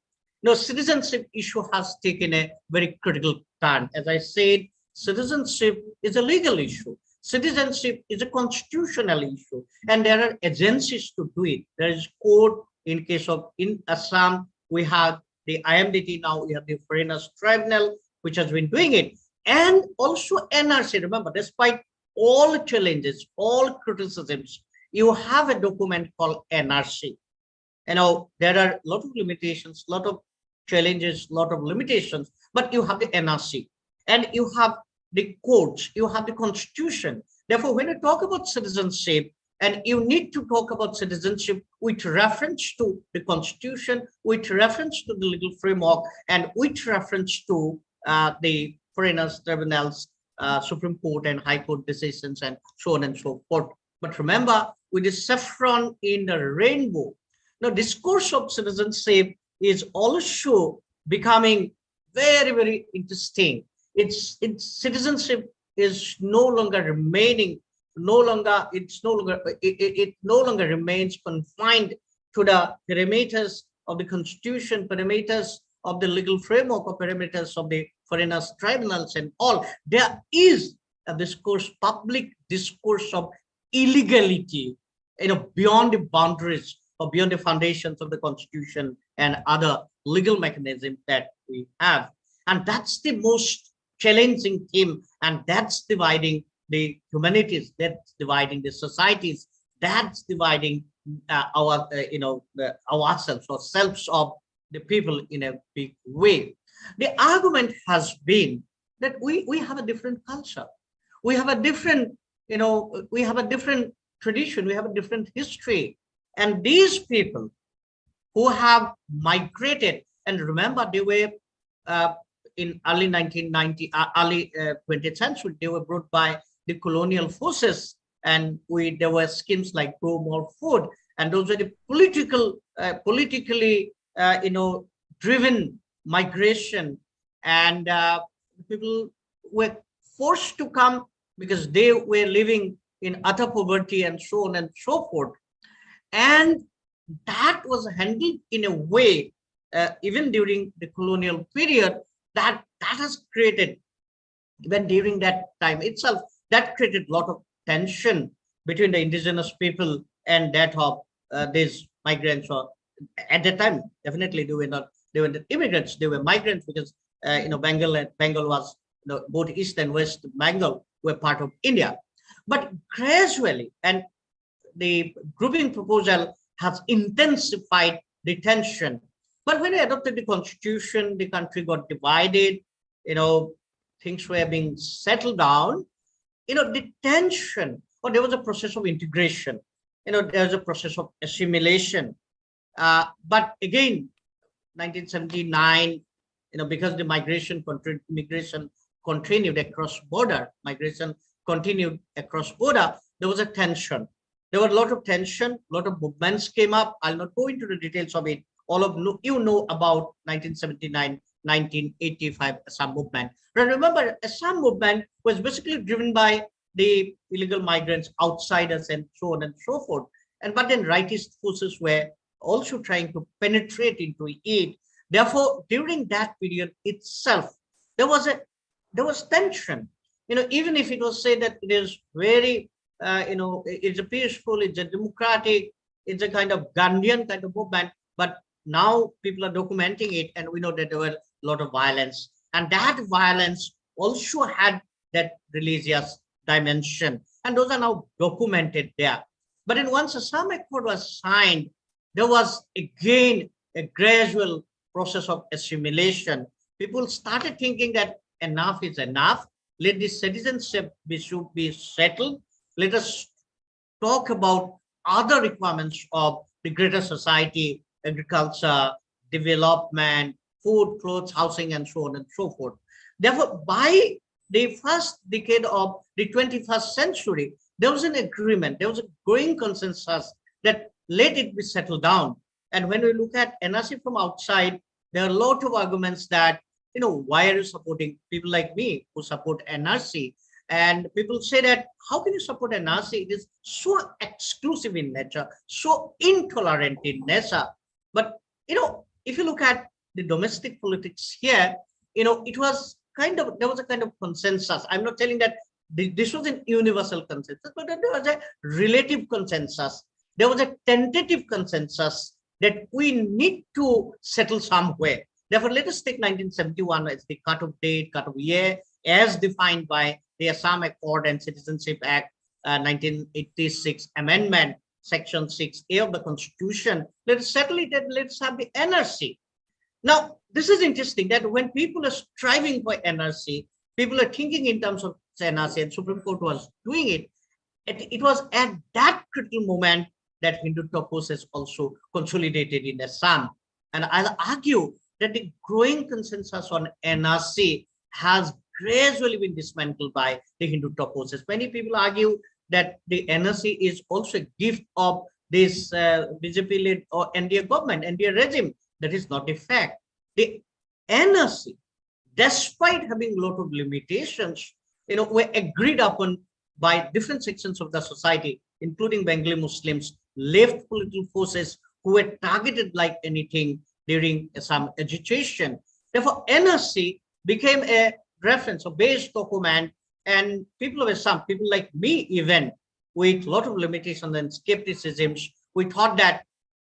citizenship issue has taken a very critical turn. As I said, citizenship is a legal issue. Citizenship is a constitutional issue, and there are agencies to do it. There is court. In case of in Assam, we have the IMDT. Now we have the Foreigners Tribunal, which has been doing it, and also NRC. Remember, despite all challenges, all criticisms, you have a document called NRC. There are a lot of limitations, a lot of challenges, a lot of limitations, but you have the NRC, and you have the courts, you have the constitution. Therefore, when you talk about citizenship, and you need to talk about citizenship with reference to the constitution, with reference to the legal framework, and with reference to the foreigners tribunals, Supreme Court and High Court decisions, and so on and so forth. But remember, with the saffron in the rainbow, now discourse of citizenship is also becoming very, very interesting. It's citizenship is no longer remaining, it no longer remains confined to the perimeters of the constitution, perimeters of the legal framework, or perimeters of the foreigners tribunals and all. There is a discourse, public discourse of illegality, beyond the boundaries or beyond the foundations of the constitution and other legal mechanisms that we have. And that's the most challenging theme, and that's dividing the humanities, that's dividing the societies, that's dividing ourselves or selves of the people in a big way. The argument has been that we have a different culture, we have a different, we have a different tradition, we have a different history, and these people who have migrated, and remember they were in early 1990, early 20th century, they were brought by the colonial forces, and there were schemes like grow more food, and those were the politically driven migration, and people were forced to come because they were living in utter poverty and so on and so forth. And that was handled in a way, even during the colonial period, that has created, even during that time itself, that created a lot of tension between the indigenous people and that of these migrants. Or at that time, definitely they were not immigrants, they were migrants, because Bengal was, both East and West Bengal were part of India. But gradually, and the grouping proposal has intensified the tension. But when they adopted the constitution, the country got divided, things were being settled down, the tension, or there was a process of integration, there was a process of assimilation. But again, 1979, because the migration continued across border, there was a tension. There were a lot of tension, a lot of movements came up. I'll not go into the details of it. All of you know about 1979, 1985 Assam movement. But remember, Assam movement was basically driven by the illegal migrants, outsiders, and so on and so forth. But then rightist forces were also trying to penetrate into it. Therefore, during that period itself, there was tension. Even if it was said that it is very, it's a peaceful, it's a democratic, it's a kind of Gandhian kind of movement, but now people are documenting it, and we know that there were a lot of violence, and that violence also had that religious dimension, and those are now documented there. But then once Assam Accord was signed, there was again a gradual process of assimilation. People started thinking that enough is enough. Let the citizenship should be settled. Let us talk about other requirements of the greater society, agriculture, development, food, clothes, housing, and so on and so forth. Therefore, by the first decade of the 21st century, there was an agreement, there was a growing consensus that let it be settled down. And when we look at NRC from outside, there are a lot of arguments that, why are you supporting people like me who support NRC? And people say that, how can you support NRC? It is so exclusive in nature, so intolerant in nature. But, if you look at the domestic politics here, it was there was a kind of consensus. I'm not telling that this was an universal consensus, but there was a relative consensus. There was a tentative consensus that we need to settle somewhere. Therefore, let us take 1971 as the cut-off date, cut-off year, as defined by the Assam Accord and Citizenship Act 1986 Amendment, Section 6A of the Constitution. Let us settle it and let's have the NRC. Now, this is interesting that when people are striving for NRC, people are thinking in terms of NRC, and Supreme Court was doing it. It was at that critical moment that Hindutva process also consolidated in Assam. And I'll argue that the growing consensus on NRC has gradually been dismantled by the Hindutva process. Many people argue that the NRC is also a gift of this BJP-led or NDA government, NDA regime. That is not a fact. The NRC, despite having a lot of limitations, were agreed upon by different sections of the society, including Bengali Muslims, left political forces who were targeted like anything during some agitation. Therefore, NRC became a reference, a base document, and people of Assam, people like me even, with a lot of limitations and skepticisms, we thought that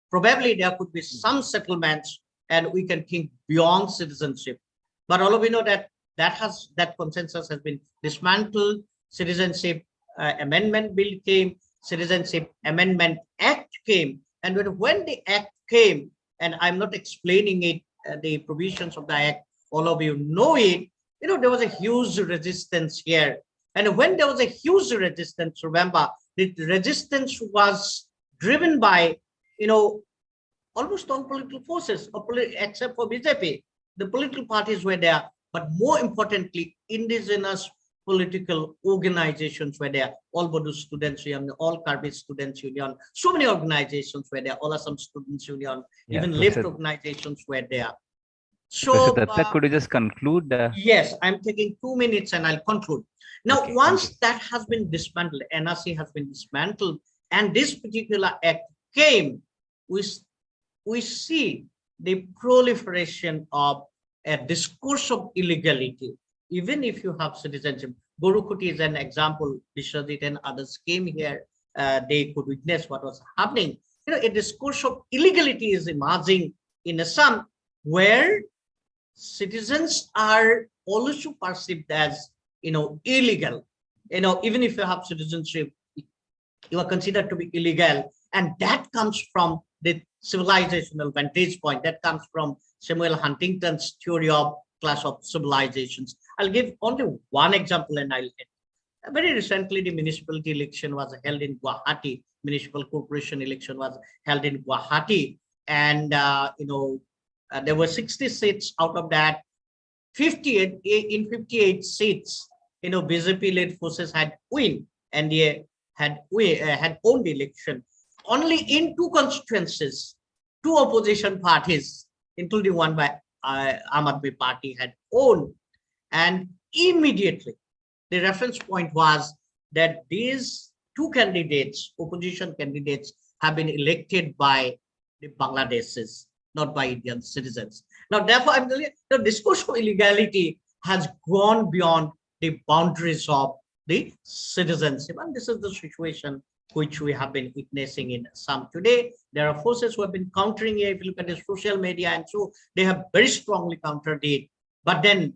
probably there could be some settlements and we can think beyond citizenship. But all of you know that that consensus has been dismantled. Citizenship Amendment Bill came, Citizenship Amendment Act came, and when the Act came, and I'm not explaining it, the provisions of the Act, all of you know it, there was a huge resistance here. And when there was a huge resistance, remember, the resistance was driven by, almost all political forces, except for BJP. The political parties were there, but more importantly, indigenous political organizations were there. All Bodo Students Union, all Karbi Students Union, so many organizations were there, all Assam Students Union, even left organizations were there. So, could you just conclude? Yes, I'm taking 2 minutes and I'll conclude. Now, okay, once that has been dismantled, NRC has been dismantled, and this particular act came, we see the proliferation of a discourse of illegality. Even if you have citizenship, Gorukuti is an example. Vishwajit and others came here. They could witness what was happening. A discourse of illegality is emerging in Assam, where citizens are also perceived as, illegal. Even if you have citizenship, you are considered to be illegal. And that comes from the civilizational vantage point. That comes from Samuel Huntington's theory of class of civilizations. I'll give only one example and I'll end. Very recently, the municipality election was held in Guwahati. Municipal corporation election was held in Guwahati. And, there were 60 seats. Out of that, 58 seats, BJP-led forces had won, and they had won the election. Only in 2 constituencies, 2 opposition parties, including one by Aam Aadmi Party, had won. And immediately, the reference point was that these 2 candidates, opposition candidates, have been elected by the Bangladeshis, not by Indian citizens. Now, therefore, I'm telling you, the discourse of illegality has gone beyond the boundaries of the citizenship. And this is the situation which we have been witnessing in Assam today. There are forces who have been countering it. If you look at the social media, and so they have very strongly countered it. But then,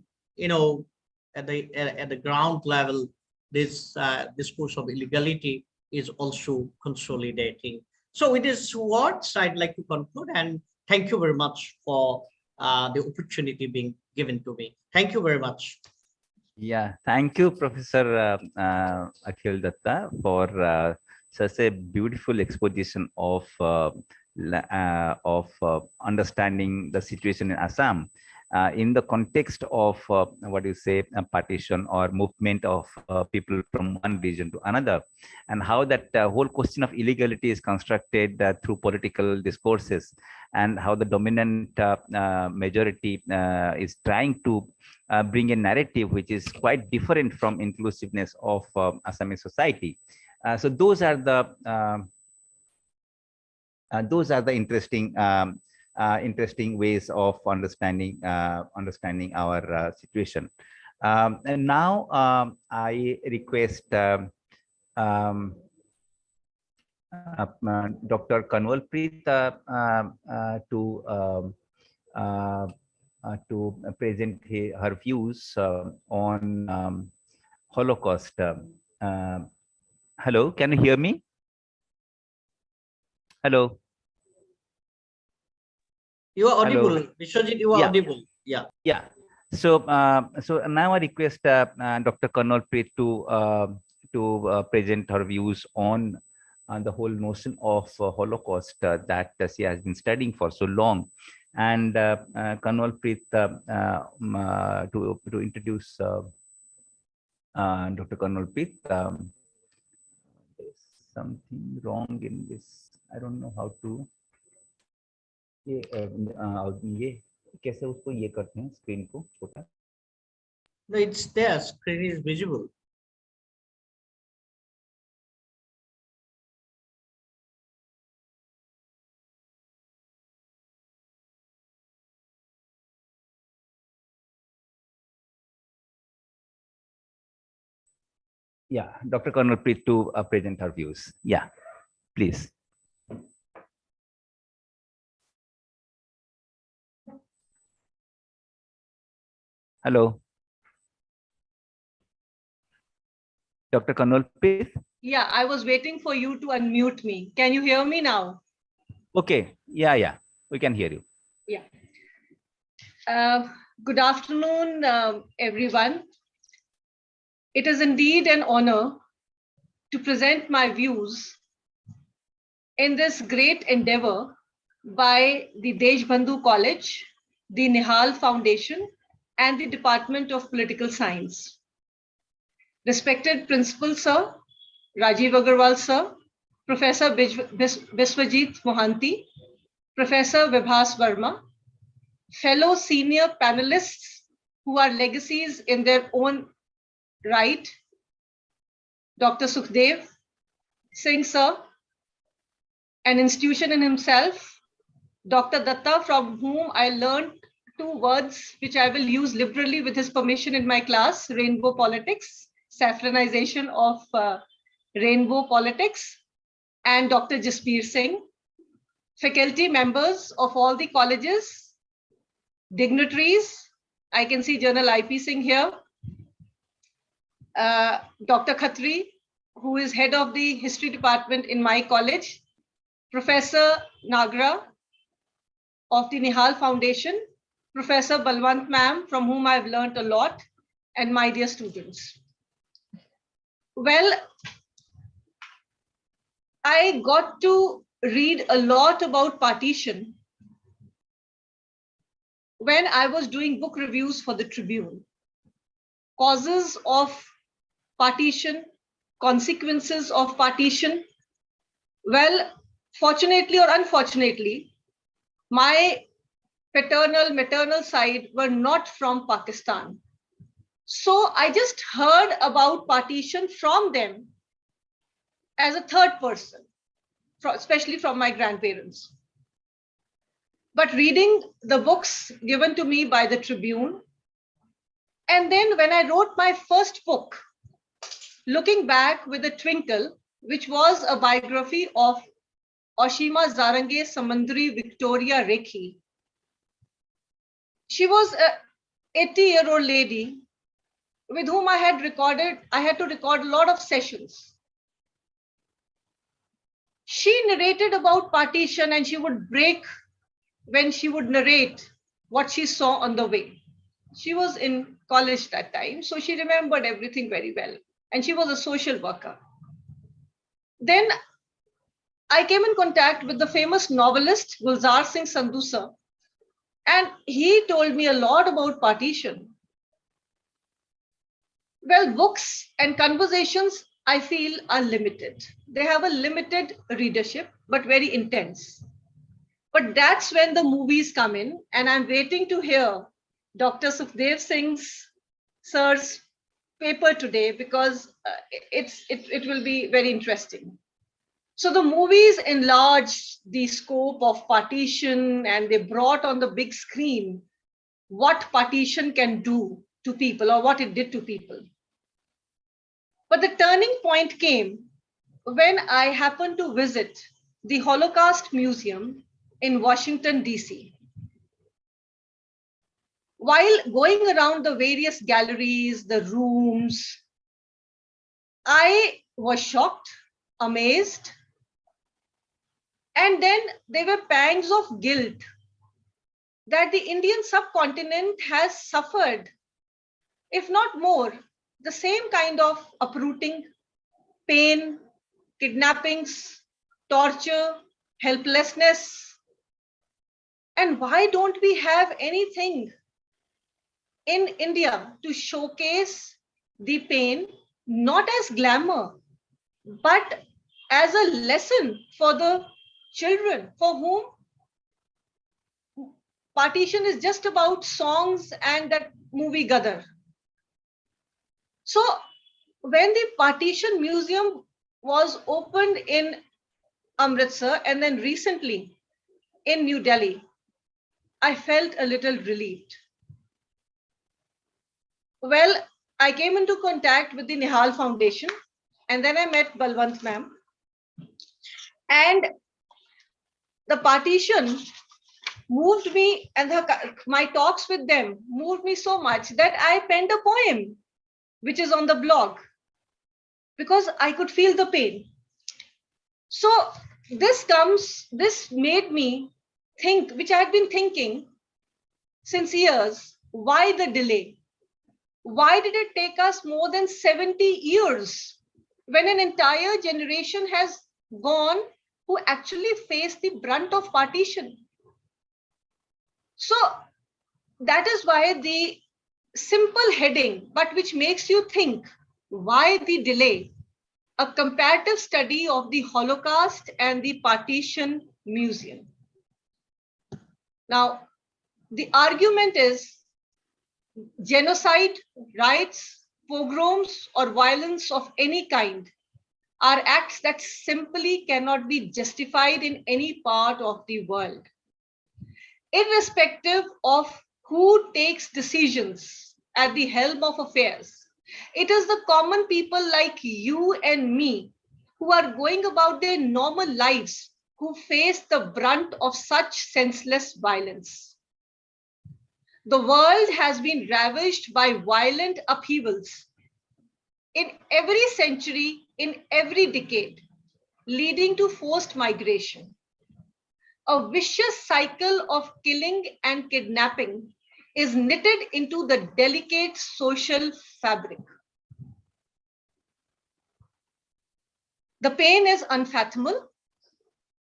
at the ground level, this discourse of illegality is also consolidating. So with these words, I'd like to conclude, and thank you very much for the opportunity being given to me. Thank you very much. Yeah, thank you, Professor Akhil Datta, for such a beautiful exposition of understanding the situation in Assam in the context of partition or movement of people from one region to another, and how that whole question of illegality is constructed through political discourses, and how the dominant majority is trying to bring a narrative which is quite different from inclusiveness of Assamese society. So those are the interesting ways of understanding our situation. And now I request Dr. Kanwalpreet to present her views on Holocaust. Hello, can you hear me? Hello. You are audible, Vishwajit. You are audible. Yeah. Yeah. So, so now I request Dr. Kanwalpreet to present her views on the whole notion of Holocaust that she has been studying for so long. And Kanwalpreet, to introduce Dr. Kanwalpreet, there's something wrong in this. I don't know how to. ये कैसे उसको ये करते हैं screen को छोटा No, it's there. Screen is visible. Yeah, Dr. Colonel Preet to present her views. Yeah, please. Hello. Dr. Colonel Preet? Yeah, I was waiting for you to unmute me. Can you hear me now? Okay. Yeah. We can hear you. Yeah. Good afternoon, everyone. It is indeed an honor to present my views in this great endeavor by the Deshbandhu College, the Nihal Foundation, and the Department of Political Science. Respected Principal Sir, Rajiv Agarwal Sir, Professor Biswajit Mohanty, Professor Vibhas Verma, fellow senior panelists who are legacies in their own right, Dr. Sukhdev Singh Sir, an institution in himself, Dr. Datta, from whom I learned 2 words which I will use liberally with his permission in my class, rainbow politics, saffronization of rainbow politics, and Dr. Jasbir Singh, faculty members of all the colleges, dignitaries. I can see Journal IP Singh here, Dr. Khatri, who is head of the history department in my college, Professor Nagra of the Nihal Foundation, Professor Balwant ma'am, from whom I've learned a lot, and my dear students. Well, I got to read a lot about partition when I was doing book reviews for the Tribune. Causes of partition, consequences of partition. Well, fortunately or unfortunately, my paternal, maternal side were not from Pakistan. So I just heard about partition from them as a third person, especially from my grandparents. But reading the books given to me by the Tribune, and then when I wrote my first book, Looking Back with a Twinkle, which was a biography of Oshima Zarange Samandri Victoria Rekhi. She was a 80-year-old lady with whom I had to record a lot of sessions. She narrated about partition, and she would break when she would narrate what she saw on the way. She was in college that time, so she remembered everything very well. And she was a social worker. Then I came in contact with the famous novelist Gulzar Singh Sandhu sir, and he told me a lot about partition. Well, books and conversations, I feel, are limited. They have a limited readership, but very intense. But that's when the movies come in, and I'm waiting to hear Dr. Sukhdev Singh's sir's paper today, because it will be very interesting. So the movies enlarged the scope of partition, and they brought on the big screen what partition can do to people, or what it did to people. But the turning point came when I happened to visit the Holocaust Museum in Washington, DC. While going around the various galleries, the rooms, I was shocked, amazed, and then there were pangs of guilt that the Indian subcontinent has suffered, if not more, the same kind of uprooting, pain, kidnappings, torture, helplessness. And why don't we have anything in India to showcase the pain, not as glamour, but as a lesson for the children for whom partition is just about songs and that movie Gadar? So when the Partition Museum was opened in Amritsar and then recently in New Delhi, I felt a little relieved. Well, I came into contact with the Nihal Foundation, and then I met Balwant ma'am. And the Partition moved me, and my talks with them moved me so much that I penned a poem, which is on the blog, because I could feel the pain. So this made me think, which I had been thinking since years, why the delay? Why did it take us more than 70 years when an entire generation has gone who actually faced the brunt of partition? So that is why the simple heading, but which makes you think, why the delay? A comparative study of the Holocaust and the Partition Museum. Now, the argument is genocide, riots, pogroms, or violence of any kind are acts that simply cannot be justified in any part of the world, irrespective of who takes decisions at the helm of affairs. It is the common people like you and me who are going about their normal lives who face the brunt of such senseless violence. The world has been ravaged by violent upheavals in every century, in every decade, leading to forced migration. A vicious cycle of killing and kidnapping is knitted into the delicate social fabric. The pain is unfathomable.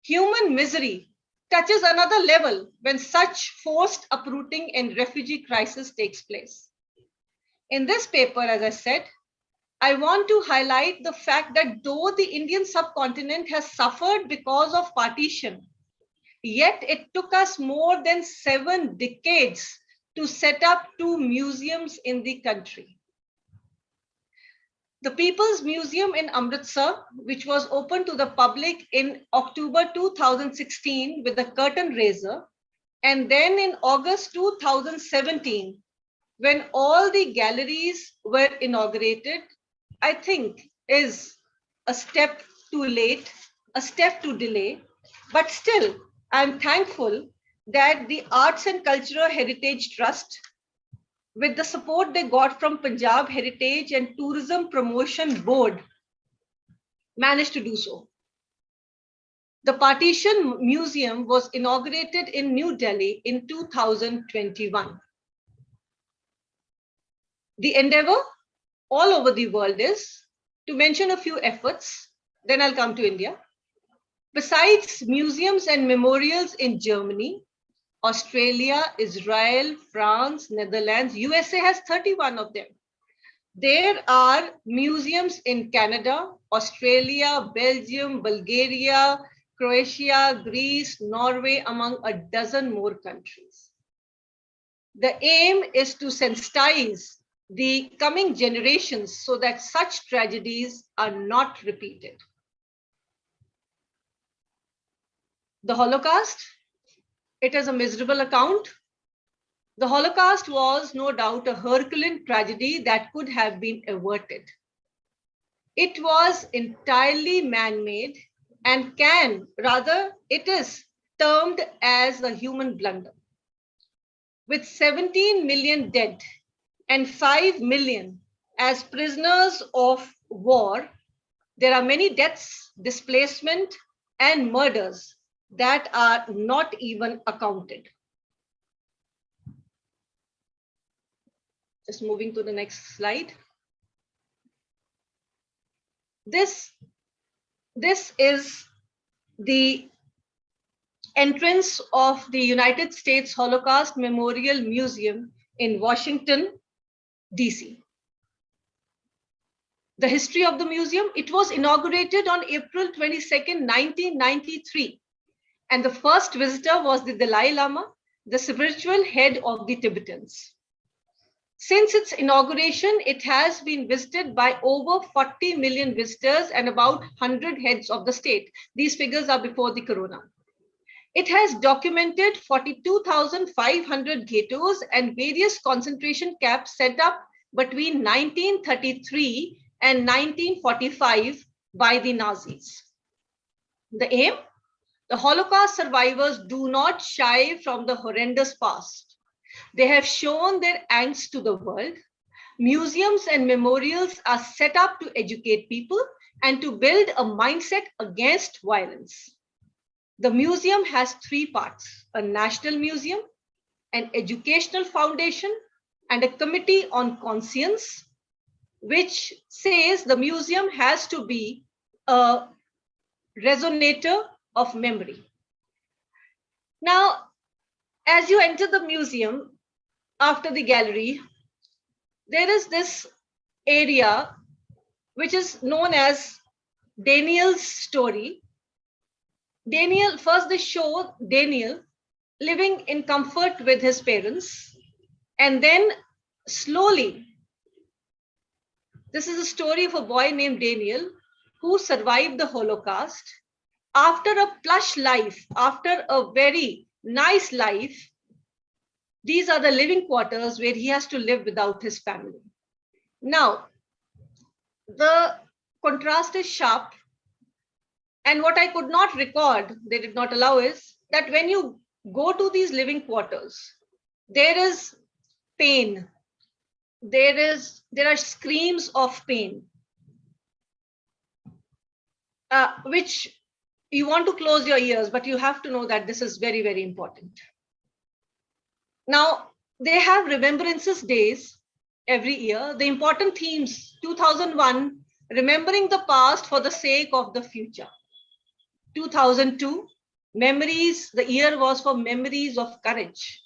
Human misery touches another level when such forced uprooting and refugee crisis takes place. In this paper, as I said, I want to highlight the fact that though the Indian subcontinent has suffered because of partition, yet it took us more than 7 decades to set up 2 museums in the country. The People's Museum in Amritsar, which was open to the public in October 2016 with a curtain raiser, and then in August 2017, when all the galleries were inaugurated, I think is a step too late, a step too delay, but still, I'm thankful that the Arts and Cultural Heritage Trust, with the support they got from Punjab Heritage and Tourism Promotion Board, managed to do so. The Partition Museum was inaugurated in New Delhi in 2021. The endeavor all over the world is to mention a few efforts, then I'll come to India. Besides museums and memorials in Germany, Australia, Israel, France, Netherlands, USA has 31 of them. There are museums in Canada, Australia, Belgium, Bulgaria, Croatia, Greece, Norway, among a dozen more countries. The aim is to sensitize the coming generations so that such tragedies are not repeated. The Holocaust, it is a miserable account. The Holocaust was no doubt a Herculean tragedy that could have been averted. It was entirely man-made and it is termed as a human blunder. With 17 million dead and 5 million as prisoners of war, there are many deaths, displacement, and murders that are not even accounted. Just moving to the next slide. This is the entrance of the United States Holocaust Memorial Museum in Washington, DC. The history of the museum, it was inaugurated on April 22nd, 1993. And the first visitor was the Dalai Lama, the spiritual head of the Tibetans. Since its inauguration, it has been visited by over 40 million visitors and about 100 heads of the state. These figures are before the corona. It has documented 42,500 ghettos and various concentration camps set up between 1933 and 1945 by the Nazis. The aim? The Holocaust survivors do not shy from the horrendous past. They have shown their angst to the world. Museums and memorials are set up to educate people and to build a mindset against violence. The museum has three parts: a national museum, an educational foundation, and a committee on conscience, which says the museum has to be a resonator of memory. Now, as you enter the museum, after the gallery, there is this area which is known as Daniel's story. Daniel, first they show Daniel living in comfort with his parents, and then slowly, this is a story of a boy named Daniel who survived the Holocaust. After a plush life, after a very nice life, these are the living quarters where he has to live without his family. Now, the contrast is sharp. And what I could not record, they did not allow, is that when you go to these living quarters, there is pain. There are screams of pain, which you want to close your ears, but you have to know that this is very, very important. Now, they have remembrances days every year. The important themes: 2001, remembering the past for the sake of the future. 2002, memories, the year was for memories of courage.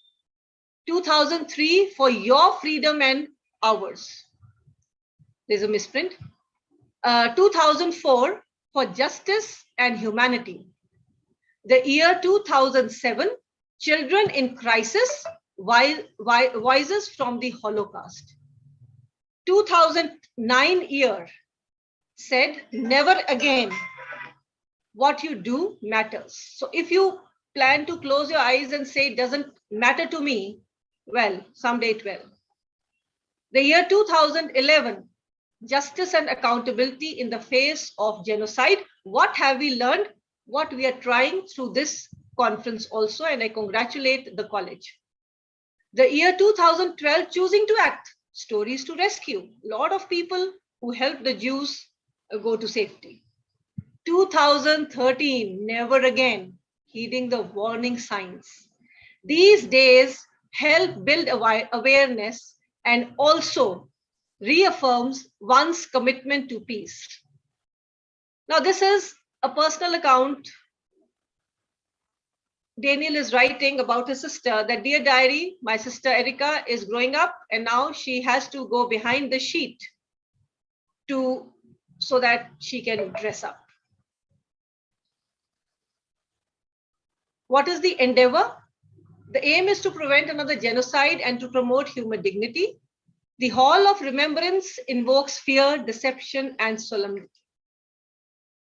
2003, for your freedom and ours. There's a misprint. 2004, for justice and humanity. The year 2007, children in crisis, voices from the Holocaust. 2009 year said, never again. What you do matters. So if you plan to close your eyes and say it doesn't matter to me, well, someday it will. The year 2011, justice and accountability in the face of genocide. What have we learned? What we are trying through this conference also, and I congratulate the college. The year 2012, choosing to act, stories to rescue. A lot of people who helped the Jews go to safety. 2013, never again, heeding the warning signs. These days help build awareness and also reaffirms one's commitment to peace. Now, this is a personal account. Daniel is writing about his sister, that, dear diary, my sister Erica is growing up and now she has to go behind the sheet so that she can dress up. What is the endeavor? The aim is to prevent another genocide and to promote human dignity. The Hall of Remembrance invokes fear, deception, and solemnity.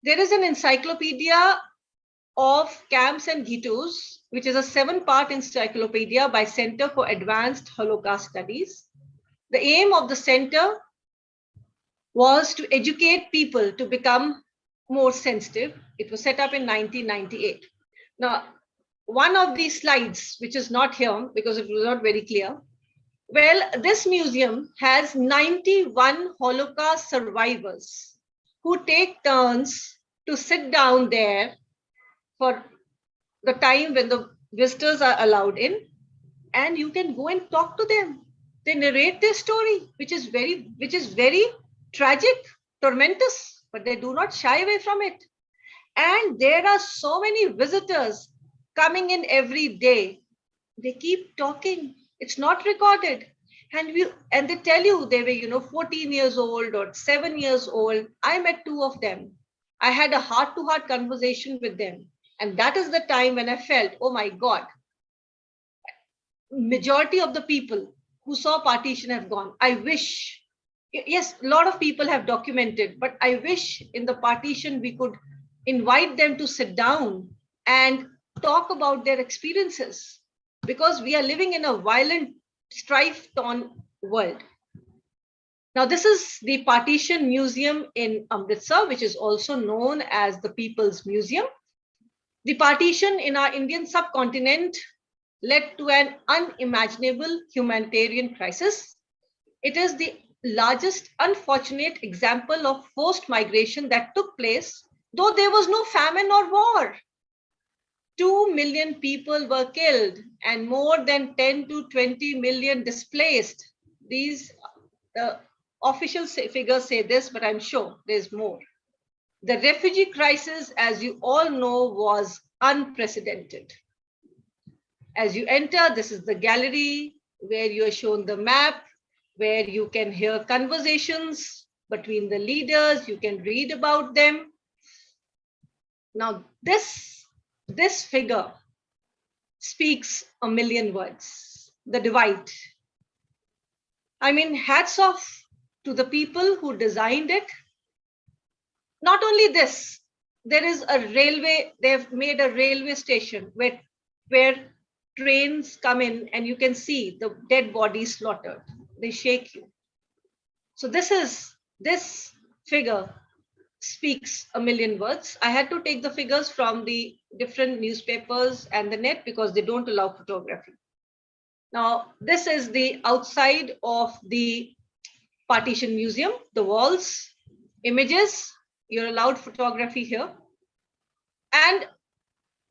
There is an Encyclopedia of Camps and Ghettos, which is a 7-part encyclopedia by Center for Advanced Holocaust Studies. The aim of the center was to educate people to become more sensitive. It was set up in 1998. Now, one of these slides, which is not here because it was not very clear. Well, this museum has 91 Holocaust survivors who take turns to sit down there for the time when the visitors are allowed in, and you can go and talk to them. They narrate their story, which is very tragic, tormentous, but they do not shy away from it. And there are so many visitors coming in every day. They keep talking. It's not recorded. And they tell you they were, 14 years old or 7 years old. I met 2 of them. I had a heart-to-heart conversation with them. And that is the time when I felt, oh my God, majority of the people who saw partition have gone. I wish, yes, a lot of people have documented, but I wish in the partition we could invite them to sit down and talk about their experiences, because we are living in a violent, strife-torn world. Now, this is the Partition Museum in Amritsar, which is also known as the People's Museum. The partition in our Indian subcontinent led to an unimaginable humanitarian crisis. It is the largest unfortunate example of forced migration that took place, though there was no famine or war. 2 million people were killed and more than 10 to 20 million displaced. These official figures say this, but I'm sure there's more. The refugee crisis, as you all know, was unprecedented. As you enter, this is the gallery where you are shown the map, where you can hear conversations between the leaders, you can read about them. Now, this figure speaks a million words, the divide. I mean, hats off to the people who designed it. Not only this, there is a railway, they've made a railway station where trains come in and you can see the dead bodies slaughtered. They shake you. So this figure speaks a million words. I had to take the figures from the different newspapers and the net because they don't allow photography. Now, this is the outside of the Partition Museum, the walls, images, you're allowed photography here. And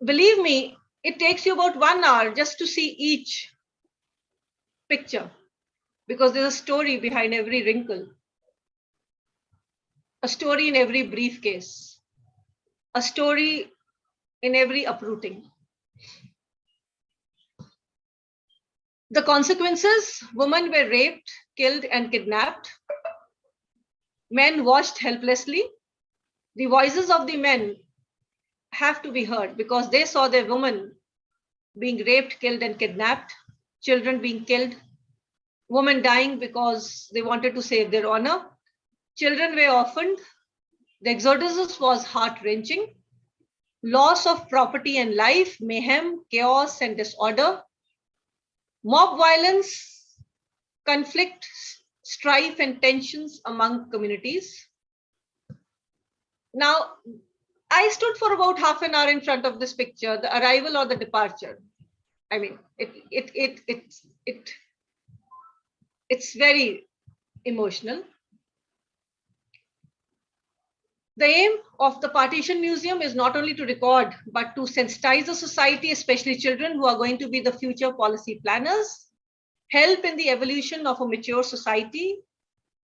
believe me, it takes you about 1 hour just to see each picture because there's a story behind every wrinkle, a story in every briefcase, a story in every uprooting. The consequences: women were raped, killed, and kidnapped. Men watched helplessly. The voices of the men have to be heard because they saw their women being raped, killed, and kidnapped, children being killed, women dying because they wanted to save their honor. Children were orphaned. The exodus was heart-wrenching. Loss of property and life, mayhem, chaos, and disorder. Mob violence, conflict, strife, and tensions among communities. Now, I stood for about half an hour in front of this picture, the arrival or the departure. I mean, it's very emotional. The aim of the Partition Museum is not only to record, but to sensitize the society, especially children who are going to be the future policy planners, help in the evolution of a mature society,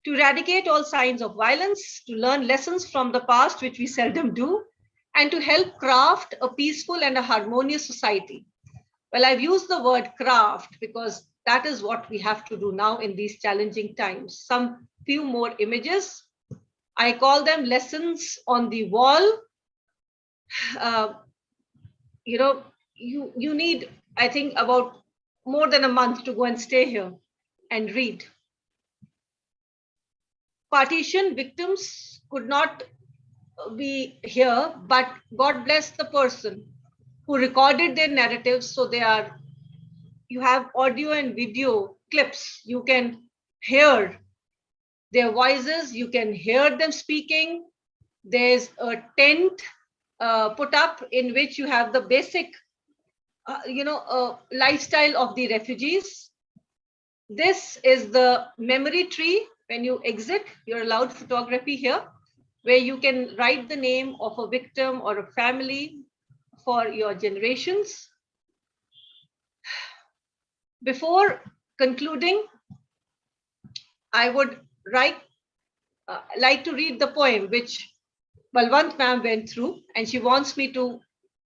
to eradicate all signs of violence, to learn lessons from the past, which we seldom do, and to help craft a peaceful and a harmonious society. Well, I've used the word craft because that is what we have to do now in these challenging times. Some few more images. I call them lessons on the wall. You need, I think, about more than a month to go and stay here and read. Partition victims could not be here, but God bless the person who recorded their narratives. So you have audio and video clips. You can hear their voices, you can hear them speaking. There's a tent put up in which you have the basic, lifestyle of the refugees. This is the memory tree. When you exit, you're allowed photography here, where you can write the name of a victim or a family for your generations. Before concluding, I would like to read the poem which Balwant ma'am went through, and she wants me to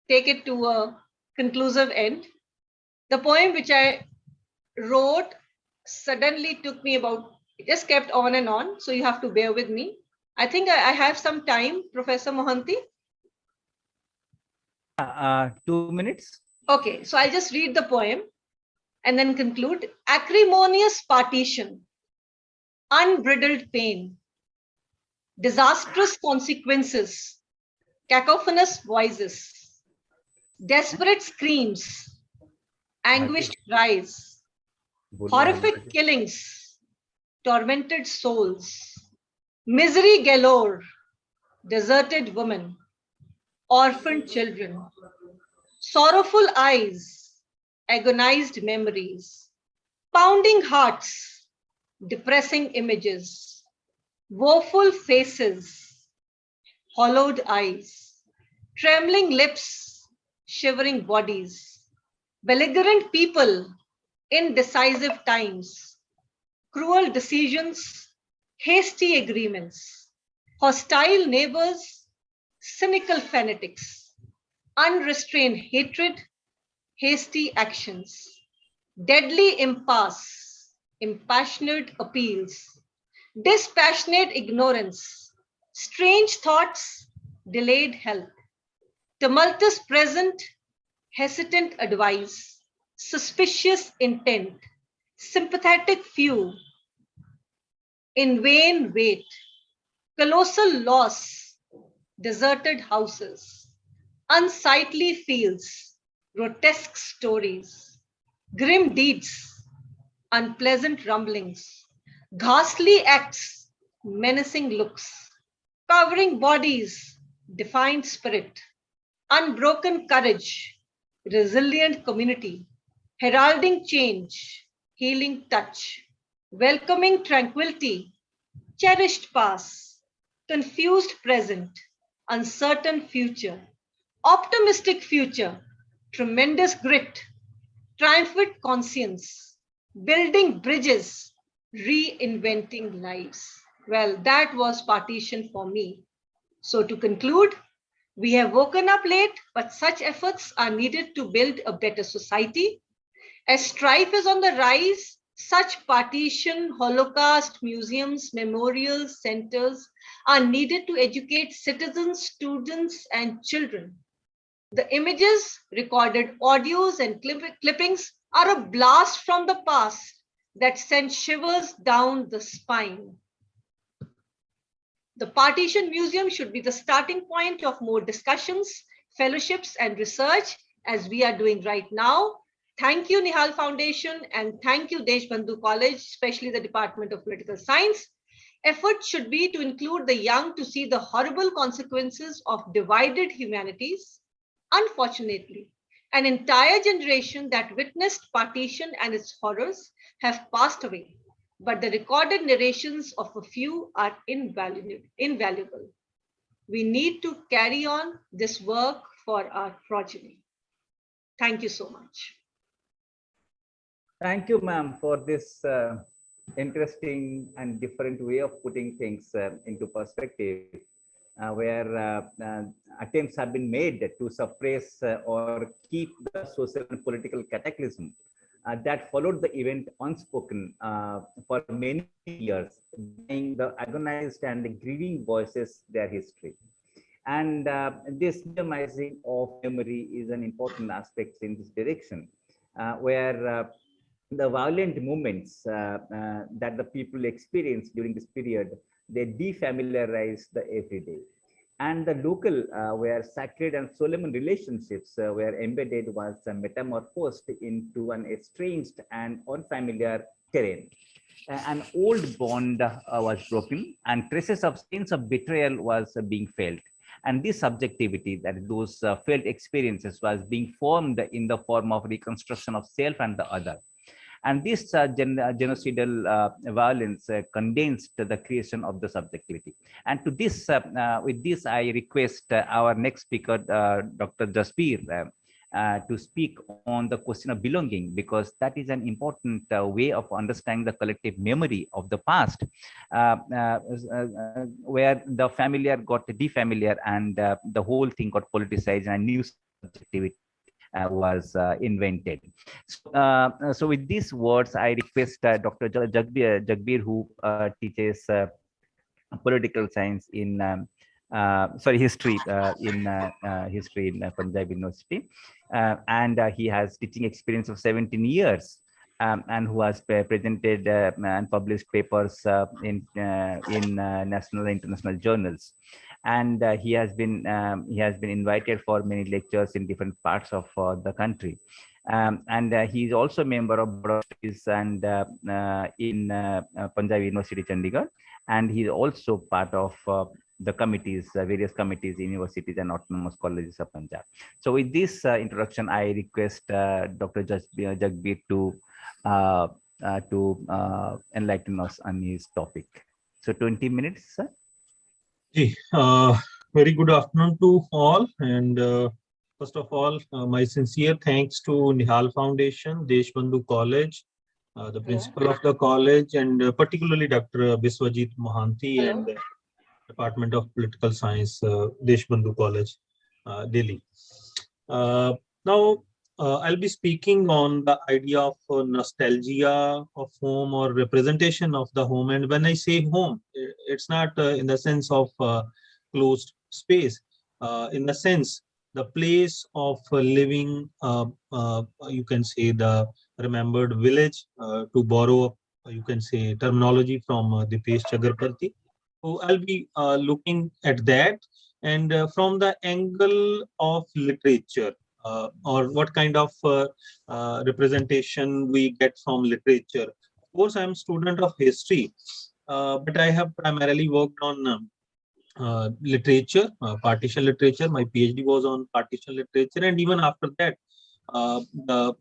take it to a conclusive end. The poem which I wrote suddenly took me about, it just kept on and on, so you have to bear with me. I think I have some time, Professor Mohanty. 2 minutes. Okay, so I'll just read the poem. and then conclude acrimonious partition, unbridled pain, disastrous consequences, cacophonous voices, desperate screams, anguished cries, horrific killings, tormented souls, misery galore, deserted women, orphaned children, sorrowful eyes, agonized memories, pounding hearts, depressing images, woeful faces, hollowed eyes, trembling lips, shivering bodies, belligerent people, indecisive times, cruel decisions, hasty agreements, hostile neighbors, cynical fanatics, unrestrained hatred, hasty actions, deadly impasse, impassioned appeals, dispassionate ignorance, strange thoughts, delayed help, tumultuous present, hesitant advice, suspicious intent, sympathetic few, in vain wait, colossal loss, deserted houses, unsightly fields, grotesque stories, grim deeds, unpleasant rumblings, ghastly acts, menacing looks, covering bodies, defiant spirit, unbroken courage, resilient community, heralding change, healing touch, welcoming tranquility, cherished past, confused present, uncertain future, optimistic future, tremendous grit, triumphant conscience, building bridges, reinventing lives. Well, that was partition for me. So to conclude, we have woken up late, but such efforts are needed to build a better society. As strife is on the rise, such partition, Holocaust, museums, memorials, centers are needed to educate citizens, students, and children. The images, recorded audios, and clippings are a blast from the past that send shivers down the spine. The Partition Museum should be the starting point of more discussions, fellowships, and research, as we are doing right now. Thank you, Nihal Foundation, and thank you, Deshbandhu College, especially the Department of Political Science. Effort should be to include the young to see the horrible consequences of divided humanities. Unfortunately, an entire generation that witnessed partition and its horrors have passed away, but the recorded narrations of a few are invaluable. We need to carry on this work for our progeny. Thank you so much. Thank you, ma'am, for this interesting and different way of putting things into perspective, where attempts have been made to suppress or keep the social and political cataclysm that followed the event unspoken for many years, denying the agonized and the grieving voices their history. And this minimizing of memory is an important aspect in this direction, where the violent movements that the people experienced during this period, they defamiliarize the everyday. And the local where sacred and solemn relationships were embedded was metamorphosed into an estranged and unfamiliar terrain. An old bond was broken, and traces of sense of betrayal was being felt. And this subjectivity, that those felt experiences, was being formed in the form of reconstruction of self and the other. And this genocidal violence condensed the creation of the subjectivity. And to this, with this, I request our next speaker, Dr. Jasbir, to speak on the question of belonging, because that is an important way of understanding the collective memory of the past, where the familiar got defamiliar and the whole thing got politicized and new subjectivity was invented. So with these words, I request Dr. Jagbir, who teaches political science in history in Punjab University, and he has teaching experience of 17 years and who has presented and published papers in national and international journals. And he has been invited for many lectures in different parts of the country. And he is also a member of Board of Studies and in Punjab University, Chandigarh, and he is also part of the committees, various committees, universities, and autonomous colleges of Punjab. So, with this introduction, I request Dr. Jagbir to enlighten us on his topic. So, 20 minutes, sir. Very good afternoon to all, and first of all, my sincere thanks to Nihal Foundation, Deshbandhu College, the principal of the college, and particularly Dr. Biswajit Mohanty and Department of Political Science, Deshbandhu College, Delhi. Now, I'll be speaking on the idea of nostalgia of home or representation of the home. And when I say home, it's not in the sense of closed space, in the sense the place of living, you can say the remembered village, to borrow, you can say, terminology from Dipesh Chakrabarty. So I'll be looking at that, and from the angle of literature, or what kind of representation we get from literature. Of course, I'm a student of history, but I have primarily worked on literature, partition literature. My PhD was on partition literature, and even after that,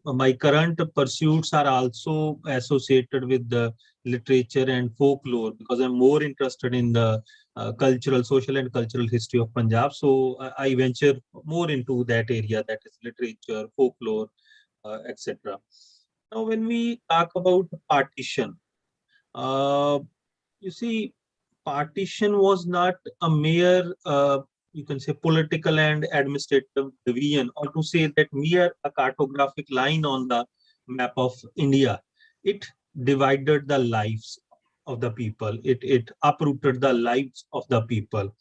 my current pursuits are also associated with the literature and folklore, because I'm more interested in the cultural, social and cultural history of Punjab. So I venture more into that area, that is literature, folklore, etc. Now, when we talk about partition, you see, partition was not a mere you can say political and administrative division, or to say that mere a cartographic line on the map of India. It divided the lives of the people. It uprooted the lives of the people.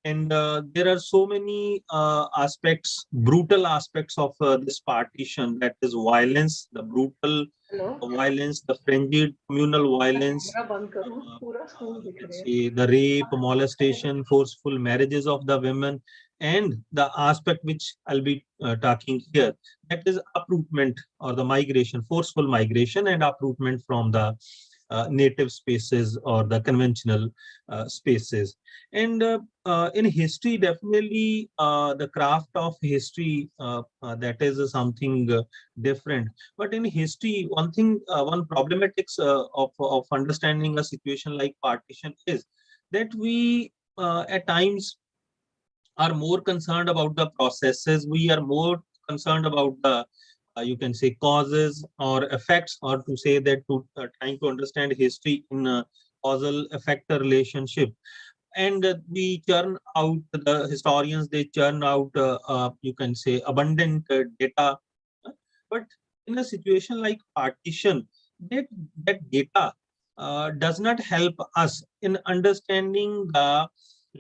And there are so many aspects, brutal aspects of this partition, that is violence, the brutal violence, the frenzied communal violence, the rape, molestation, forceful marriages of the women, and the aspect which I'll be talking here, that is uprootment or the migration, forceful migration and uprootment from the native spaces or the conventional spaces. And in history, definitely the craft of history, that is something different. But in history, one thing, one problematics of understanding a situation like partition is that we at times are more concerned about the processes. We are more concerned about the you can say causes or effects, or to say that to trying to understand history in a causal effect relationship. And we churn out, the historians, they churn out you can say abundant data. But in a situation like partition, that data does not help us in understanding the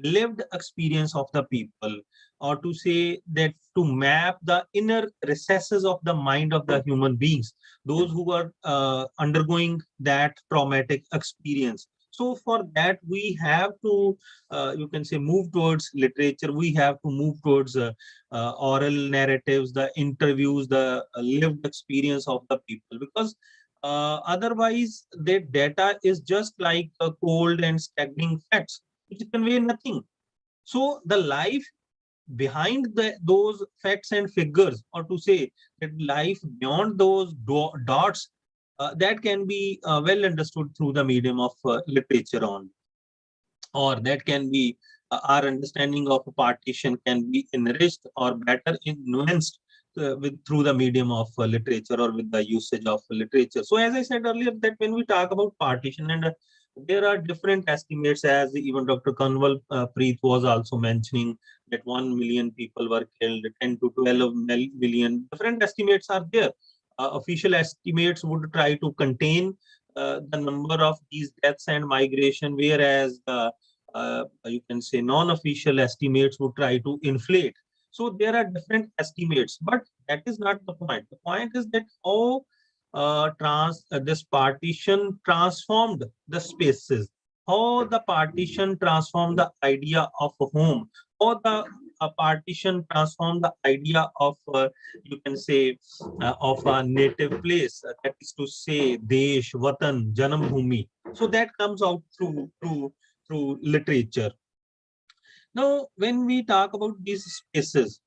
lived experience of the people, or to say that to map the inner recesses of the mind of the human beings, those who are undergoing that traumatic experience. So for that, we have to, you can say, move towards literature. We have to move towards oral narratives, the interviews, the lived experience of the people, because otherwise, their data is just like cold and staggering facts, which convey nothing. So the life behind those facts and figures, or to say that life beyond those dots, that can be well understood through the medium of literature on, or that can be our understanding of a partition can be enriched or better nuanced through the medium of literature, or with the usage of literature. So as I said earlier, that when we talk about partition, and there are different estimates, as even Dr. Kanwal Preet was also mentioning, that 1 million people were killed, 10 to 12 million. Different estimates are there. Official estimates would try to contain the number of these deaths and migration, whereas you can say non-official estimates would try to inflate. So there are different estimates, but that is not the point. The point is that how this partition transformed the spaces, how the partition transformed the idea of a home, how the partition transformed the idea of you can say of a native place, that is to say desh, vatan, janam bhumi. So that comes out through literature. Now when we talk about these spaces,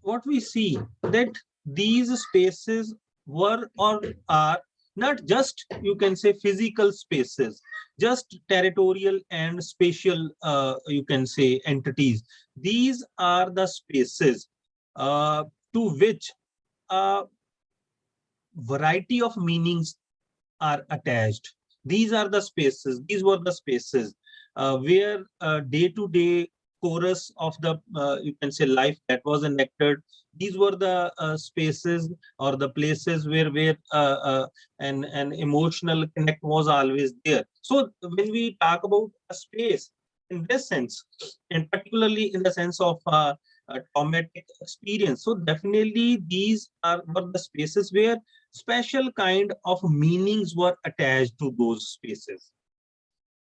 what we see that these spaces were or are not just, you can say, physical spaces, just territorial and spatial, you can say, entities. These are the spaces to which a variety of meanings are attached. These are the spaces, these were the spaces where day-to-day chorus of the, you can say, life that was enacted. These were the spaces or the places where an emotional connect was always there. So when we talk about a space in this sense, and particularly in the sense of a traumatic experience, so definitely these were the spaces where special kind of meanings were attached to those spaces.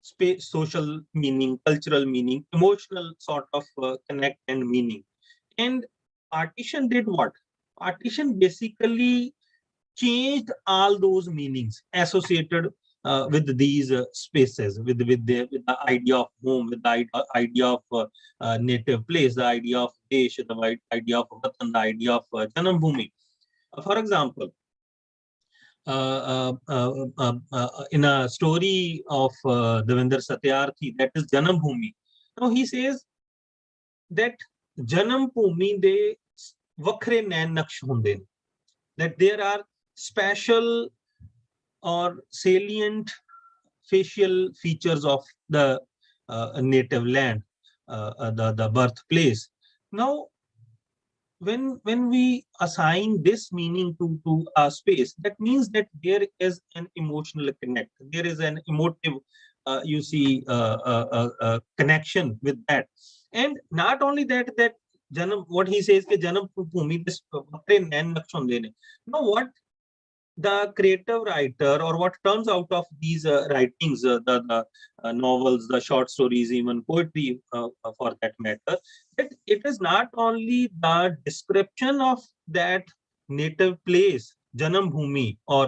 Space, social meaning, cultural meaning, emotional sort of connect and meaning. And partition did what? Partition basically changed all those meanings associated with these spaces, with the idea of home, with the idea of native place, the idea of desh, the idea of vatan, the idea of janam bhumi. For example, in a story of Devendra Satyarthi, that is Janam Bhumi. Now he says that Janam Bhumi de vakre nain naksh hunde, that there are special or salient facial features of the native land, the birthplace. Now, when we assign this meaning to a space, that means that there is an emotional connect, there is an emotive you see connection with that. And not only that, that janam, what he says ke janam bhumi this now what the creative writer, or what turns out of these writings, the novels, the short stories, even poetry for that matter, that it is not only the description of that native place, Janam Bhumi or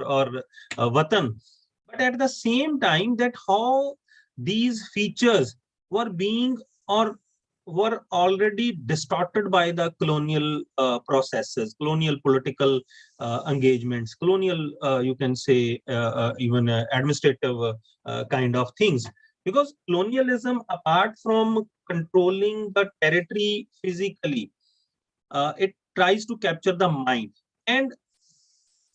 Vatan, but at the same time that how these features were being or were already distorted by the colonial processes, colonial political engagements, colonial, you can say, even administrative kind of things. Because colonialism, apart from controlling the territory physically, it tries to capture the mind, and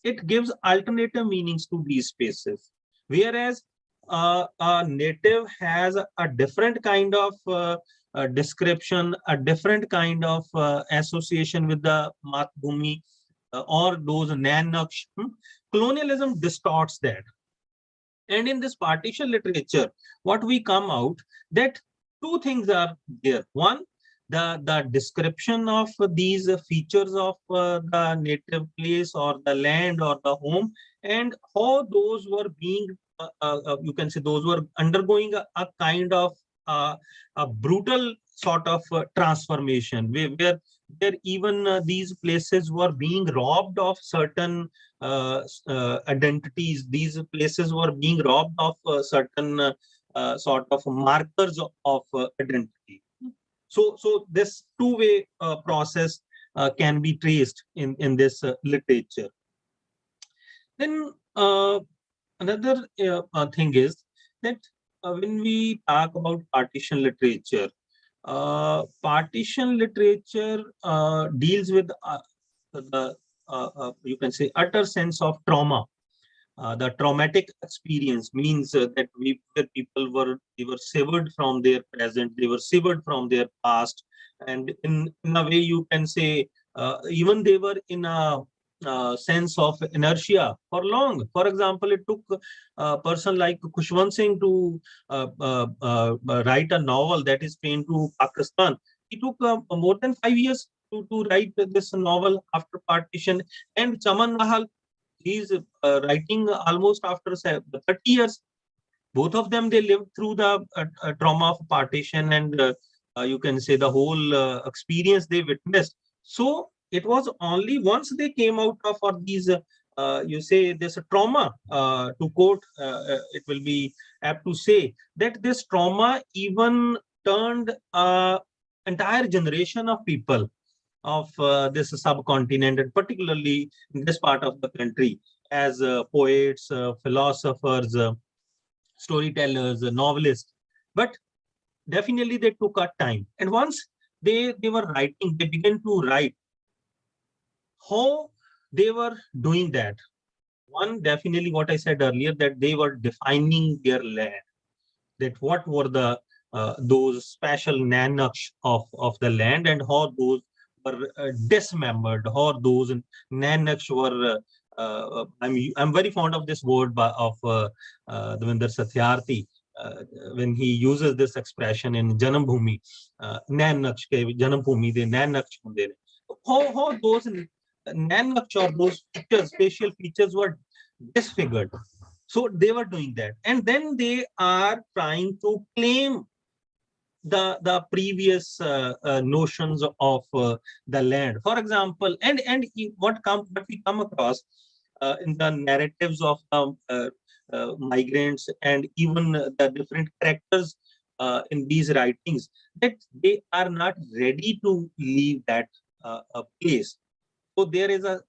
it gives alternative meanings to these spaces. Whereas a native has a different kind of description, a different kind of association with the Matbhumi or those Nan Naksh. Colonialism distorts that. And in this partition literature, what we come out that two things are there. One, the description of these features of the native place or the land or the home, and how those were being, you can say, those were undergoing a kind of a brutal sort of transformation, where even these places were being robbed of certain identities. These places were being robbed of certain sort of markers of identity. So this two-way process can be traced in this literature. Then another thing is that when we talk about partition literature deals with the you can say utter sense of trauma. The traumatic experience means that people were severed from their present, they were severed from their past, and in a way you can say even they were in a sense of inertia for long. For example, it took a person like Khushwant Singh to write a novel that is penned to Pakistan. It took more than 5 years to write this novel after partition. And Chaman Nahal, he's writing almost after 30 years. Both of them, they lived through the trauma of partition, and you can say the whole experience they witnessed. So it was only once they came out of these, you say this trauma, to quote, it will be apt to say that this trauma even turned entire generation of people of this subcontinent, and particularly in this part of the country, as poets, philosophers, storytellers, novelists. But definitely they took a time. And once they were writing, they began to write. How they were doing that? One, definitely what I said earlier, that they were defining their land, that what were the those special nanaks of the land, and how those were dismembered, how those nanaks were I'm very fond of this word of Devinder Satyarthi, when he uses this expression in Janam Bhumi, nanaksh ke Janam Bhumi de nanaksh hunde ne. How those nanaksh or those features, facial features, were disfigured. So they were doing that, and then they are trying to claim the previous notions of the land. For example, and what we come across in the narratives of migrants, and even the different characters in these writings, that they are not ready to leave that place. So there is a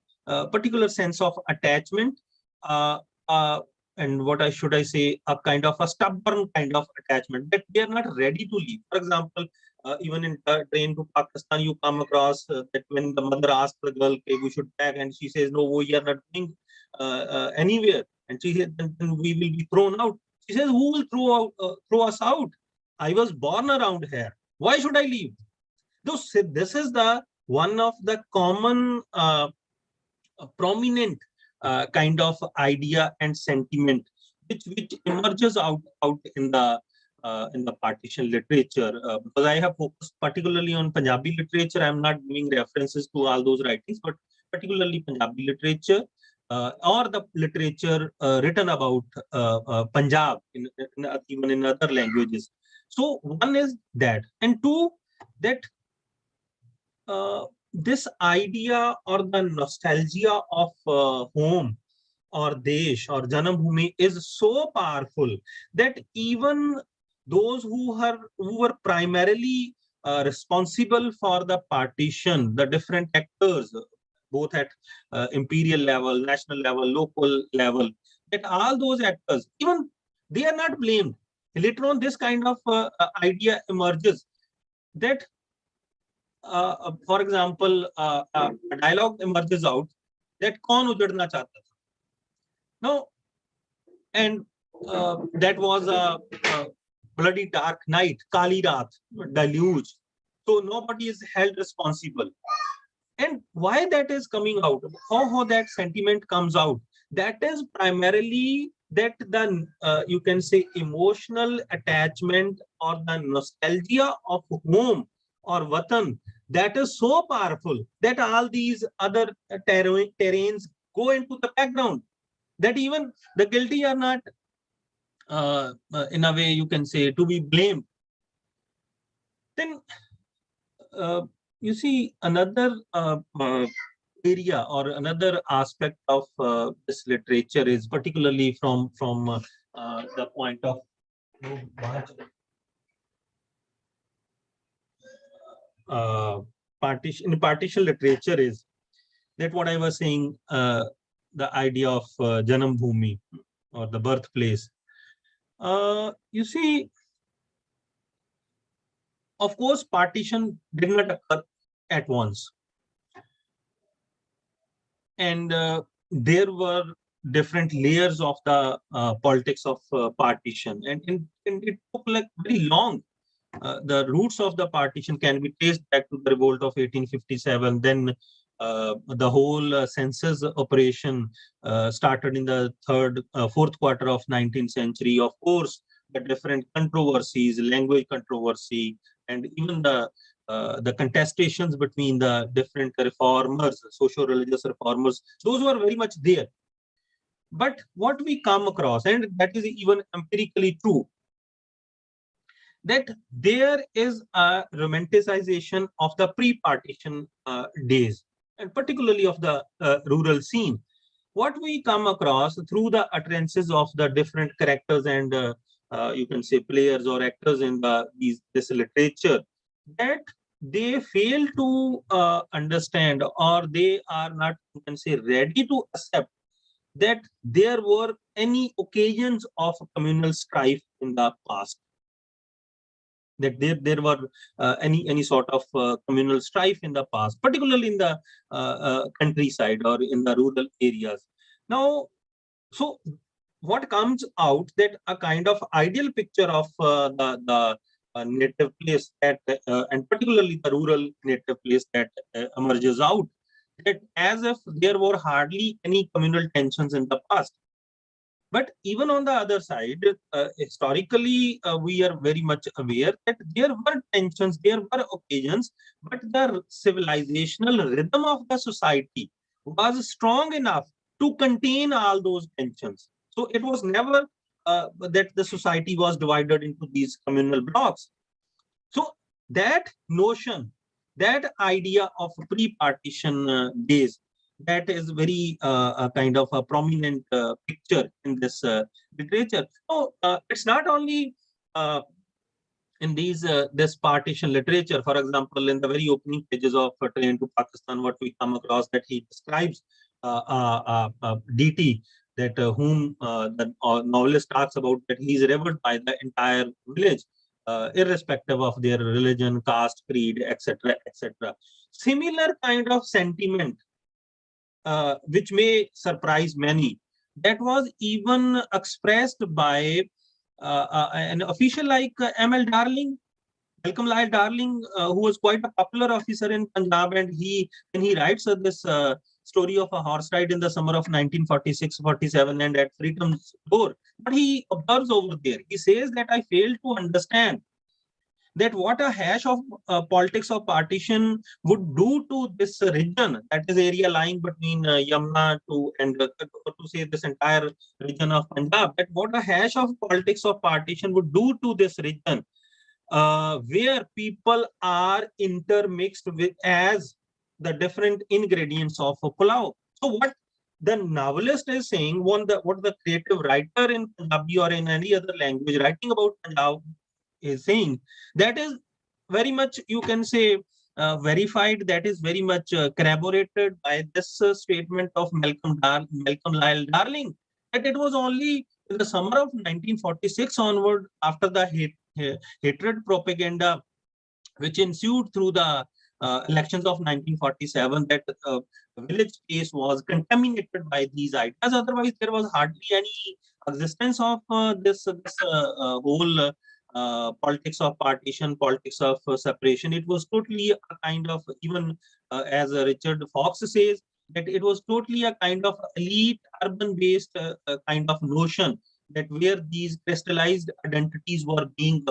particular sense of attachment, and what should I say, a kind of a stubborn kind of attachment, that they are not ready to leave. For example, even in train to Pakistan, you come across that when the mother asks the girl, okay, we should pack, and she says, no, we are not going anywhere. And she said, then we will be thrown out. She says, who will throw us out? I was born around here. Why should I leave? This is the one of the common prominent kind of idea and sentiment which emerges out in the partition literature. Because I have focused particularly on Punjabi literature, I am not giving references to all those writings, but particularly Punjabi literature, or the literature written about Punjab even in other languages. So one is that, and two, that this idea or the nostalgia of home or desh or Janam Bhumi is so powerful that even those who were primarily responsible for the partition, the different actors, both at imperial level, national level, local level, that all those actors, even they are not blamed. Later on, this kind of idea emerges that, for example, a dialogue emerges out that kaun ujadna chahta tha. Now, and that was a bloody dark night, Kali Raat, deluge. So nobody is held responsible. And why that is coming out, how that sentiment comes out, that is primarily that the, you can say, emotional attachment or the nostalgia of home or watan, that is so powerful that all these other terrains go into the background, that even the guilty are not, in a way, you can say, to be blamed. Then you see another area or another aspect of this literature is particularly from the point of partition literature is that what I was saying, the idea of Janam Bhumi or the birthplace. You see, of course, partition did not occur at once. And there were different layers of the politics of partition. And it took like very long. The roots of the partition can be traced back to the revolt of 1857. Then the whole census operation started in the fourth quarter of 19th century. Of course, the different controversies, language controversy, and even the contestations between the different reformers, socio-religious reformers, those were very much there. But what we come across, and that is even empirically true, that there is a romanticization of the pre-partition days, and particularly of the rural scene. What we come across through the utterances of the different characters and you can say players or actors in this literature, that they fail to understand, or they are not, you can say, ready to accept that there were any occasions of communal strife in the past, that there were any sort of communal strife in the past, particularly in the countryside or in the rural areas. Now, so what comes out, that a kind of ideal picture of the native place, that and particularly the rural native place, that emerges out, that as if there were hardly any communal tensions in the past. But even on the other side, historically, we are very much aware that there were tensions, there were occasions, but the civilizational rhythm of the society was strong enough to contain all those tensions. So it was never that the society was divided into these communal blocks. So that notion, that idea of pre-partition days, that is very a kind of a prominent picture in this literature. So it's not only in this partition literature. For example, in the very opening pages of Train to Pakistan, what we come across, that he describes DT, that whom the novelist talks about, that he is revered by the entire village, irrespective of their religion, caste, creed, etc., etc. Similar kind of sentiment, which may surprise many, that was even expressed by an official like M.L. Darling, Malcolm Lyle Darling, who was quite a popular officer in Punjab, and when he writes this story of a horse ride in the summer of 1946-47 and at Freedom's Door, but he observes over there, he says that I failed to understand that what a hash of politics of partition would do to this region, that is area lying between Yamuna to say this entire region of Punjab, that what a hash of politics of partition would do to this region, where people are intermixed with as the different ingredients of a pulao. So what the novelist is saying, what the creative writer in Punjabi or in any other language writing about Punjab is saying, that is very much, you can say, verified, that is very much corroborated by this statement of Malcolm Lyle Darling, that it was only in the summer of 1946 onward, after the hatred propaganda which ensued through the elections of 1947, that village space was contaminated by these ideas. Otherwise, there was hardly any existence of this whole politics of partition, politics of separation. It was totally a kind of, even as Richard Fox says, that it was totally a kind of elite urban-based kind of notion, that where these crystallized identities were being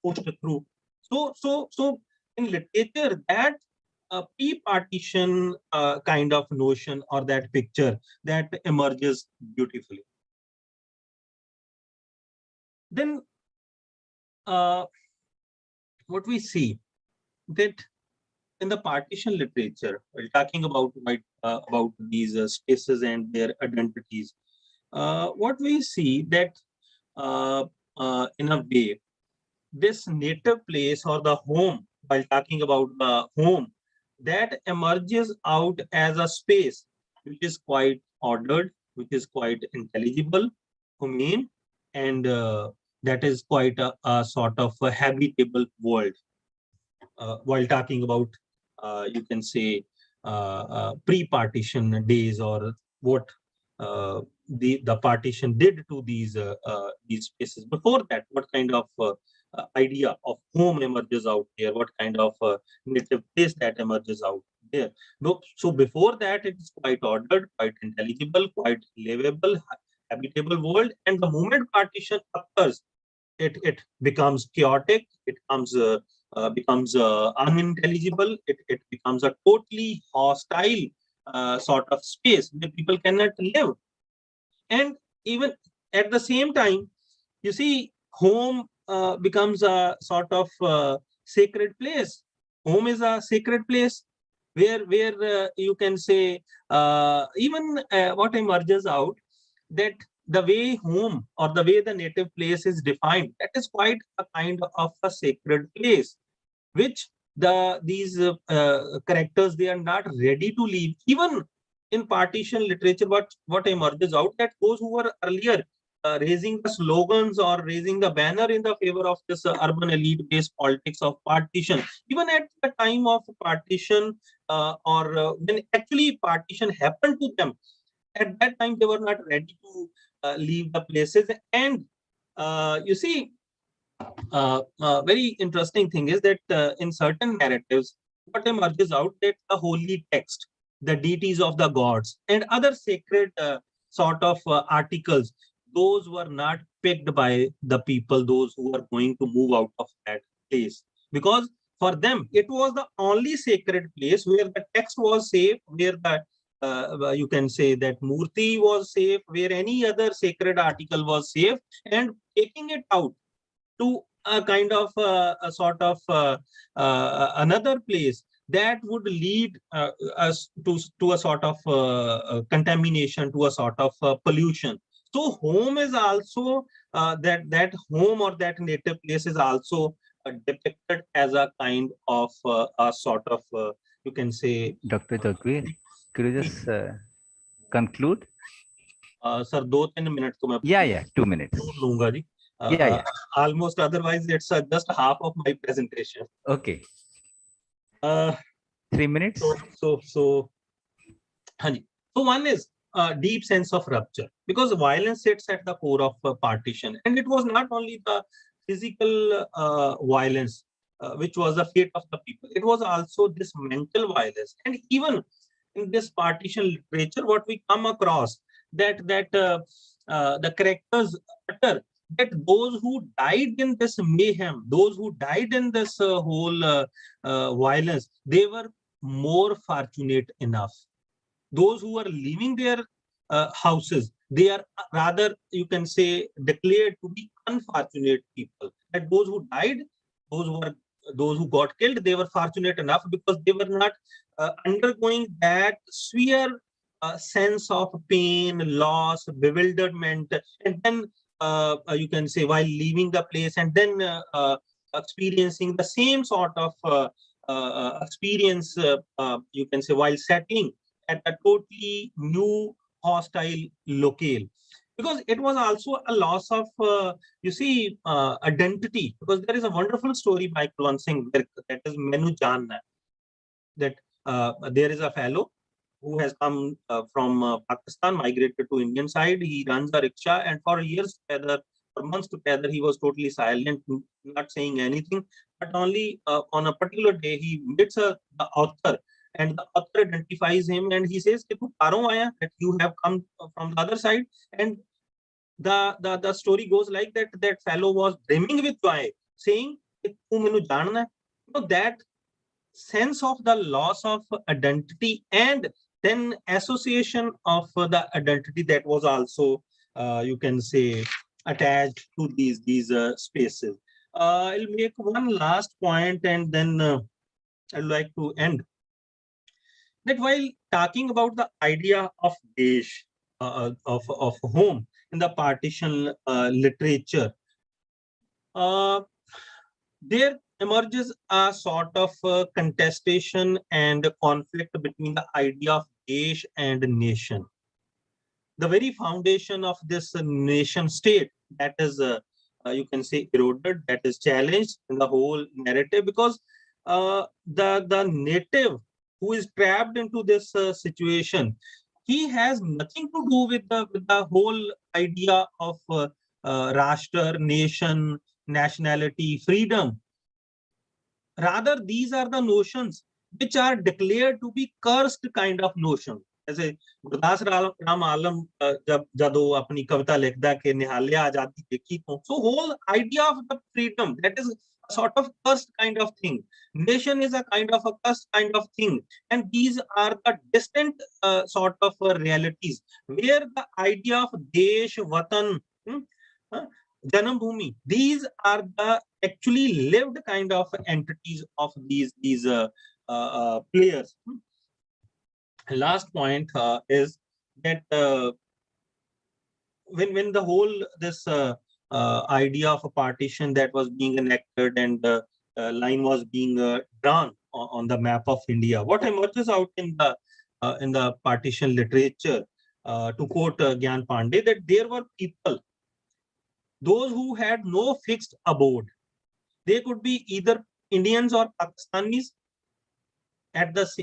pushed through. So in literature, that pre-partition kind of notion, or that picture, that emerges beautifully. Then what we see, that in the partition literature, while talking about these spaces and their identities, what we see, that in a way, this native place or the home, while talking about the home, that emerges out as a space which is quite ordered, which is quite intelligible, humane, and that is quite a sort of a habitable world. While talking about, you can say, pre-partition days, or what the partition did to these spaces. Before that, what kind of idea of home emerges out there, what kind of native place that emerges out there. So before that, it's quite ordered, quite intelligible, quite livable, habitable world. And the moment partition occurs, it becomes chaotic, it becomes unintelligible, it becomes a totally hostile sort of space where people cannot live. And even at the same time, you see, home becomes a sort of sacred place. Home is a sacred place where you can say even what emerges out, that the way home or the way the native place is defined, that is quite a kind of a sacred place, which these characters, they are not ready to leave. Even in partition literature, what emerges out, that those who were earlier raising the slogans or raising the banner in the favor of this urban elite based politics of partition, even at the time of partition or when actually partition happened to them, at that time they were not ready to leave the places. And you see, very interesting thing is that in certain narratives, what emerges out, that the holy text, the deities of the gods, and other sacred sort of articles, those were not picked by the people, those who were going to move out of that place, because for them it was the only sacred place where the text was safe, where the you can say that murti was safe, where any other sacred article was safe, and taking it out to a kind of a sort of another place, that would lead us to a sort of contamination, to a sort of pollution. So home is also that home or that native place is also depicted as a kind of a sort of you can say. Dr. Jagvir, could you just conclude? Sir, 2-3 minutes to Yeah, 2 minutes. लूंगा जी. Yeah. Almost, otherwise it's just half of my presentation. Okay. 3 minutes. So one is a deep sense of rupture, because violence sits at the core of partition, and it was not only the physical violence which was the fate of the people, it was also this mental violence. And even in this partition literature, what we come across, that the characters utter that those who died in this mayhem, those who died in this whole violence, they were more fortunate enough. Those who are leaving their houses, they are rather, you can say, declared to be unfortunate people. That those who died, those who got killed, they were fortunate enough because they were not undergoing that severe sense of pain, loss, bewilderment, and then you can say while leaving the place, and then experiencing the same sort of experience, you can say, while settling at a totally new hostile locale. Because it was also a loss of, you see, identity. Because there is a wonderful story by Kulwant Singh that is Mainu Janna, that there is a fellow who has come from Pakistan, migrated to Indian side. He runs a rickshaw, and for years together, for months together, he was totally silent, not saying anything. But only on a particular day, he meets the author, and the author identifies him, and he says, that you have come from the other side. And the story goes like that, that fellow was brimming with joy, saying, that sense of the loss of identity and then association of the identity that was also, you can say, attached to these spaces. I'll make one last point, and then I'd like to end. That while talking about the idea of desh, of home in the partition literature, there emerges a sort of contestation and conflict between the idea of desh and nation. The very foundation of this nation state, that is, you can say, eroded, that is challenged in the whole narrative, because the native who is trapped into this situation, he has nothing to do with the whole idea of rashtra, nation, nationality, freedom. Rather, these are the notions which are declared to be cursed kind of notion. जैसे गुरदास राम आलम जब वो अपनी कविता लिखता कि निहालिया आजादी देखी को, so whole idea of the freedom, that is a sort of cursed kind of thing. Nation is a kind of a cursed kind of thing. And these are the distant sort of realities where the idea of Desh, Vatan, Janambhumi, these are the actually lived kind of entities of these players. Last point is that when the whole this idea of a partition that was being enacted and the line was being drawn on the map of India, what emerges out in the partition literature, to quote Gyan Pandey, that there were people, those who had no fixed abode. They could be either Indians or Pakistanis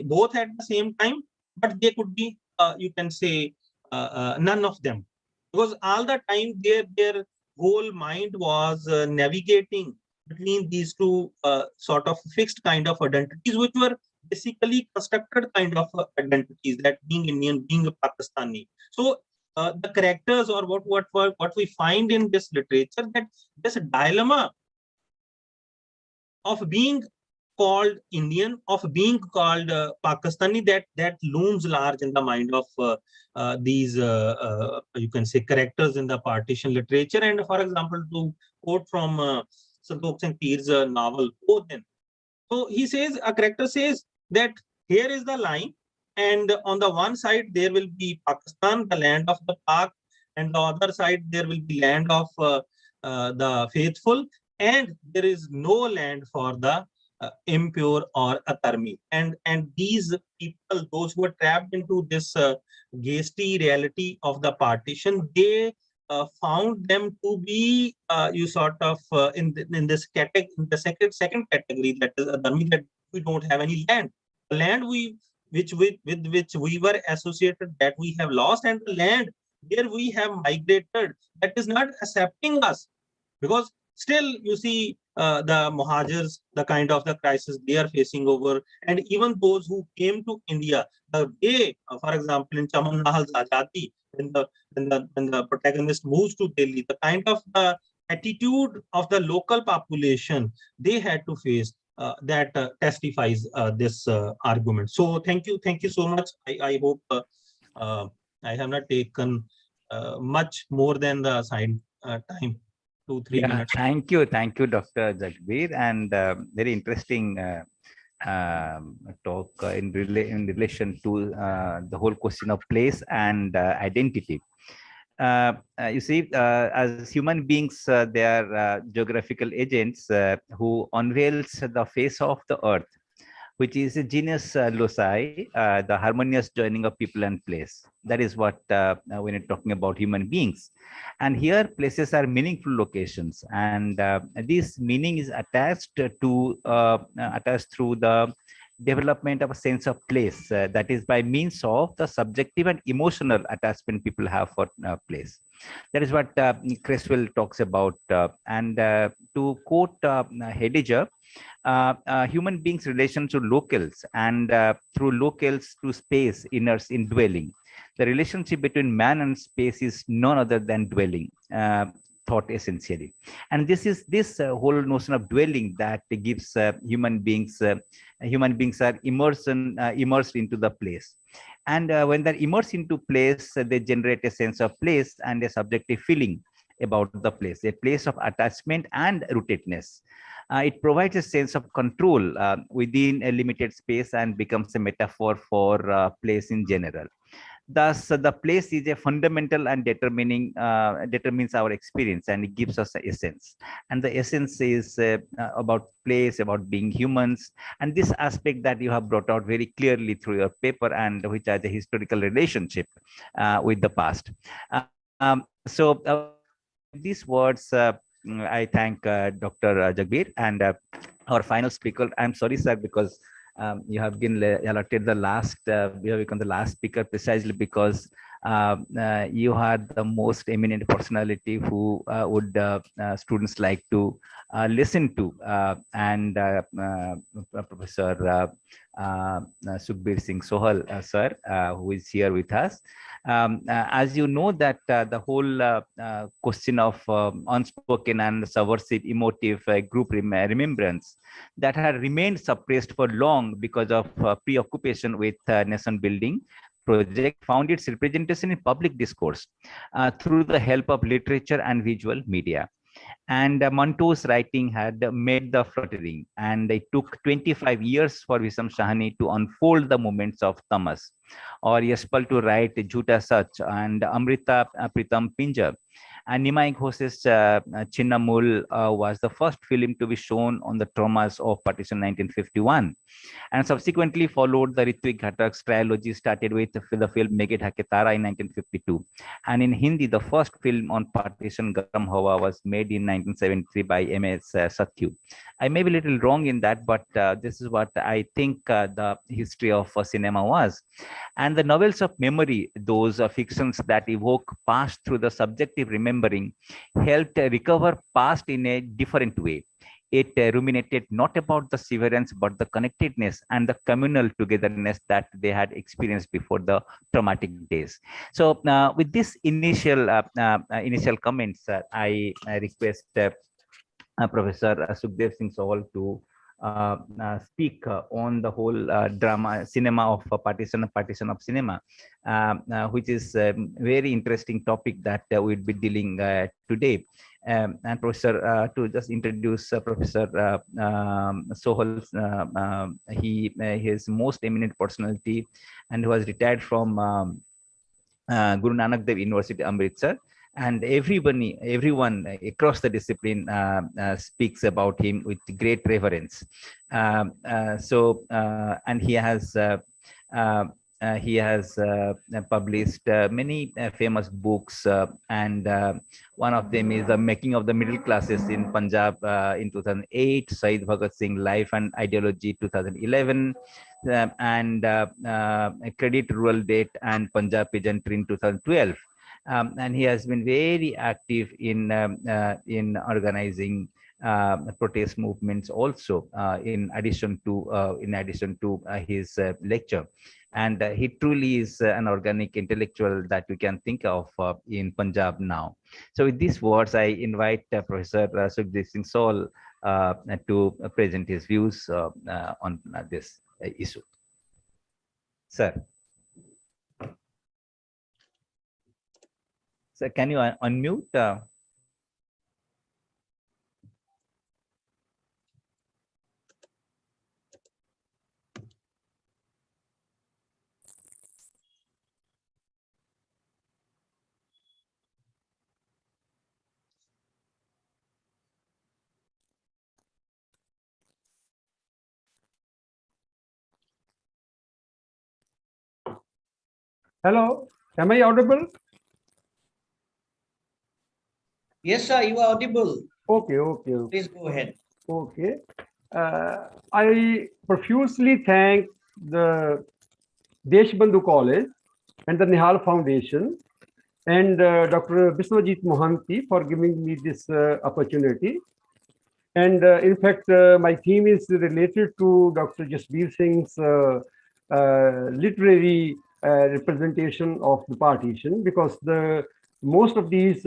both at the same time, but they could be, you can say, none of them, because all the time their whole mind was navigating between these two sort of fixed kind of identities, which were basically constructed kind of identities, that being Indian, being a Pakistani. So the characters, or what we find in this literature, that this dilemma of being called Indian, of being called Pakistani, that looms large in the mind of these you can say characters in the partition literature. And for example, to quote from Santokh Singh Peer's novel Odin, so he says, a character says that here is the line, and on the one side there will be Pakistan, the land of the Pak, and the other side there will be land of the faithful, and there is no land for the impure or atarmi. And these people, those who are trapped into this ghastly reality of the partition, they found them to be you sort of in this category, in the second category, that is atarmi, that we don't have any land. The land with which we were associated, that we have lost, and the land where we have migrated, that is not accepting us, because still you see the Muhajirs, the kind of the crisis they are facing over, and even those who came to India, the way, for example, in Chaman Nahal's Azadi, when the protagonist moves to Delhi, the kind of attitude of the local population they had to face, that testifies this argument. So thank you so much. I hope I have not taken much more than the assigned time. 2-3 minutes. Thank you, Dr. Jagbir, and very interesting talk in relation to the whole question of place and identity. You see, as human beings, they are geographical agents who unveils the face of the earth, which is a genius loci, the harmonious joining of people and place. That is what when you're talking about human beings. And here places are meaningful locations, and this meaning is attached to attached through the development of a sense of place, that is by means of the subjective and emotional attachment people have for place. That is what Creswell talks about. And to quote Heidegger, human beings' relation to locals, and through locals to space inners in dwelling. The relationship between man and space is none other than dwelling, thought essentially. And this is this whole notion of dwelling that gives human beings are immersed into the place. And when they're immersed into place, they generate a sense of place and a subjective feeling about the place, a place of attachment and rootedness. It provides a sense of control within a limited space and becomes a metaphor for place in general. Thus, the place is a fundamental and determines our experience, and it gives us an essence. And the essence is about place, about being humans, and this aspect that you have brought out very clearly through your paper, and which has a historical relationship with the past. So these words, I thank Dr. Jagbir, and our final speaker. I'm sorry, sir, because you have been allotted the last, you have become the last speaker precisely because You are the most eminent personality who would students like to listen to, and Professor Sukhbir Singh Sohal, sir, who is here with us. As you know that the whole question of unspoken and subversive emotive group remembrance that had remained suppressed for long because of preoccupation with nation building project found its representation in public discourse through the help of literature and visual media. And Monto's writing had made the fluttering, and it took 25 years for Wissam Shahani to unfold the moments of Tamas, or Yashpal to write Jhuta Sach, and Amrita Pritam Pinjar. And Nimai Ghosh's Chinnamul was the first film to be shown on the traumas of Partition 1951. And subsequently followed the Ritwik Ghatak's trilogy, started with the film Meghe Dhake Tara in 1952. And in Hindi, the first film on partition, Garam Hawa, was made in 1973 by M.S. Satyu. I may be a little wrong in that, but this is what I think the history of cinema was. And the novels of memory, those fictions that evoke past through the subjective remembering, helped recover past in a different way. It ruminated not about the severance, but the connectedness and the communal togetherness that they had experienced before the traumatic days. So with this initial comments, I request Professor Sukhdev Singh Sohal to speak on the whole drama cinema of partition of cinema, which is a very interesting topic that we'll be dealing today. And Professor, to just introduce Professor Sohal, he is most eminent personality and was retired from Guru Nanak Dev University, Amritsar. And everyone across the discipline speaks about him with great reverence. And he has published many famous books, and one of them is The Making of the Middle Classes in Punjab in 2008, Shahid Bhagat Singh Life and Ideology 2011, and Credit Rural Debt and Punjab Peasantry in 2012. And he has been very active in organizing protest movements also, in addition to his lecture. And he truly is an organic intellectual that we can think of in Punjab now. So with these words, I invite Professor Sukhdev Singh Sohal to present his views on this issue. Sir. So can you unmute? Hello, am I audible? Yes, sir, you are audible. Okay. Please go ahead. Okay. I profusely thank the Deshbandhu College and the Nihal Foundation and Dr. Biswajit Mohanty for giving me this opportunity. And in fact, my theme is related to Dr. Jasbir Singh's literary representation of the partition, because most of these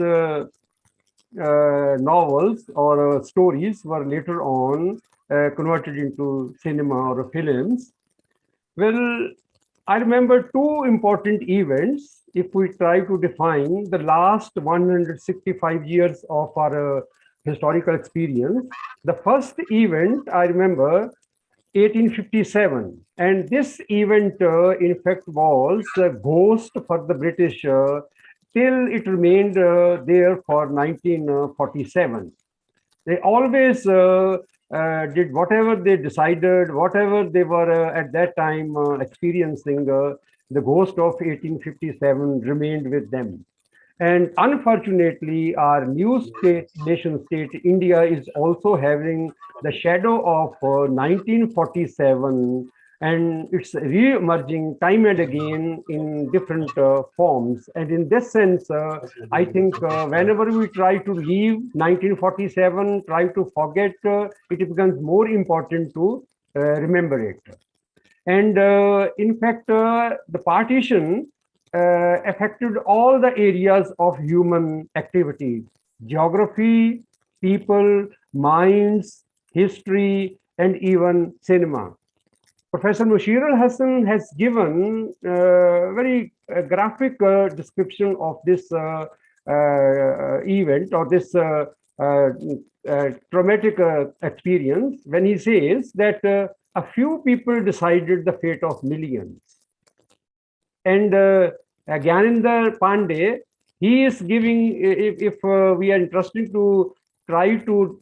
novels or stories were later on converted into cinema or films. Well, I remember two important events if we try to define the last 165 years of our historical experience. The first event I remember 1857, and this event in fact was a ghost for the British till it remained there for 1947. They always did whatever they decided, whatever they were at that time experiencing. The ghost of 1857 remained with them. And unfortunately, our new nation state, India, is also having the shadow of 1947 and it's re-emerging time and again in different forms. And in this sense, I think whenever we try to leave 1947, try to forget, it becomes more important to remember it. And in fact, the partition affected all the areas of human activity: geography, people, minds, history, and even cinema. Professor Mushir al-Hassan has given very graphic description of this event, or this traumatic experience, when he says that a few people decided the fate of millions. And Gyanendra Pandey, he is giving, if we are interested to try to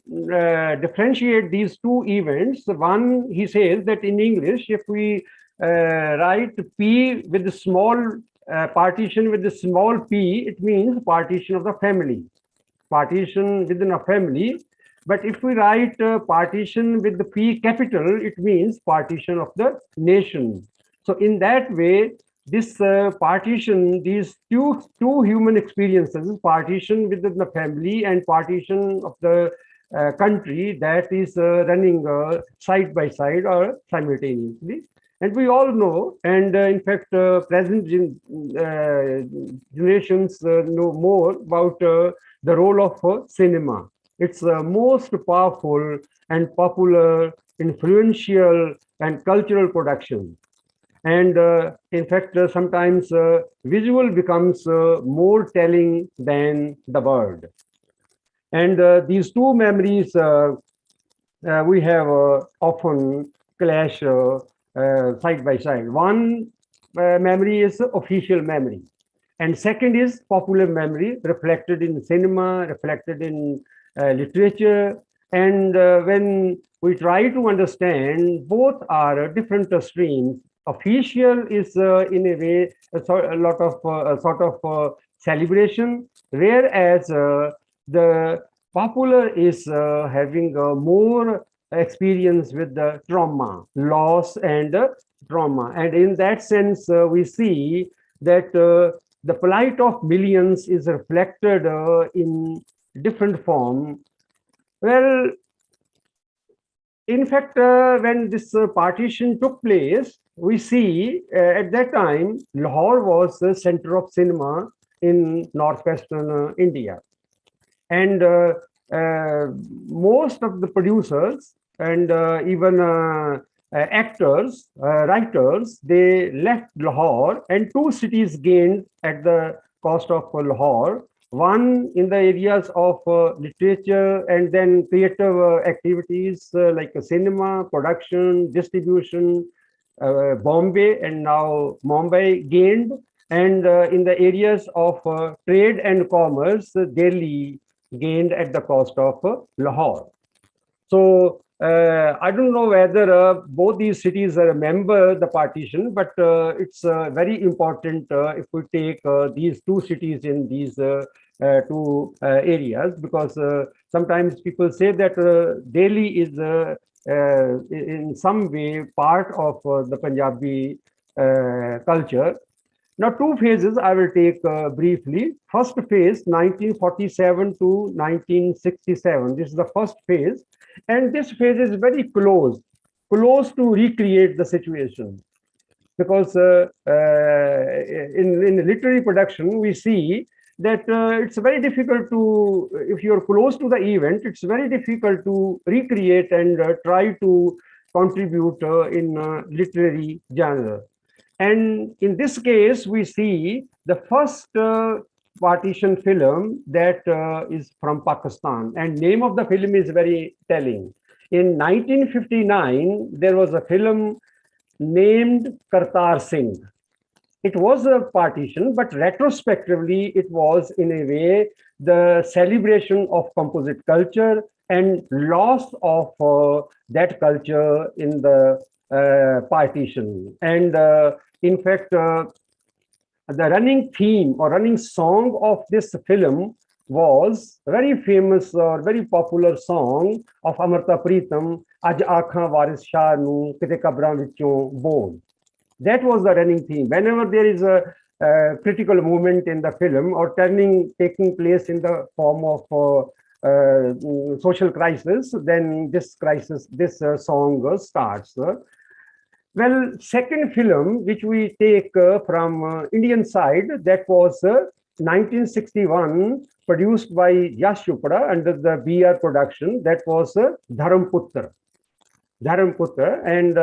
differentiate these two events. One, he says that in English, if we write P with the small partition with the small p, it means partition of the family, partition within a family. But if we write partition with the P capital, it means partition of the nation. So in that way, this partition, these two human experiences, partition within the family and partition of the country, that is running side by side or simultaneously. And we all know, and in fact, present generations know more about the role of cinema. It's the most powerful and popular, influential, and cultural production. And in fact, sometimes visual becomes more telling than the word. And these two memories we have often clash side by side. One memory is official memory, and second is popular memory, reflected in cinema, reflected in literature. And when we try to understand, both are different streams. Official is in a way a lot of sort of celebration, whereas the popular is having more experience with the trauma, loss, and trauma. And in that sense, we see that the plight of millions is reflected in different form. Well, in fact, when this partition took place, we see at that time, Lahore was the center of cinema in northwestern India. And most of the producers and even actors, writers, they left Lahore, and two cities gained at the cost of Lahore. One in the areas of literature and then creative activities like cinema, production, distribution, Bombay and now Mumbai gained. And in the areas of trade and commerce, Delhi gained at the cost of Lahore. So I don't know whether both these cities remember the partition, but it's very important if we take these two cities in these two areas, because sometimes people say that Delhi is in some way part of the Punjabi culture. Now, two phases I will take briefly. First phase, 1947 to 1967. This is the first phase. And this phase is very close to recreate the situation. Because in literary production, we see that it's very difficult to, if you're close to the event, it's very difficult to recreate and try to contribute in literary genre. And in this case, we see the first partition film that is from Pakistan, and name of the film is very telling. In 1959, there was a film named Kartar Singh. It was a partition, but retrospectively, it was in a way the celebration of composite culture and loss of that culture in the partition. And in fact, the running theme or running song of this film was very famous or very popular song of Amarta Pritam, Aj Aakhain Waris Shah Nu Kite Kabran Vichon Bol. That was the running theme. Whenever there is a critical moment in the film or taking place in the form of social crisis, then this song starts. Well, second film which we take from Indian side, that was 1961, produced by Yash Chopra under the BR production. That was Dharamputra. And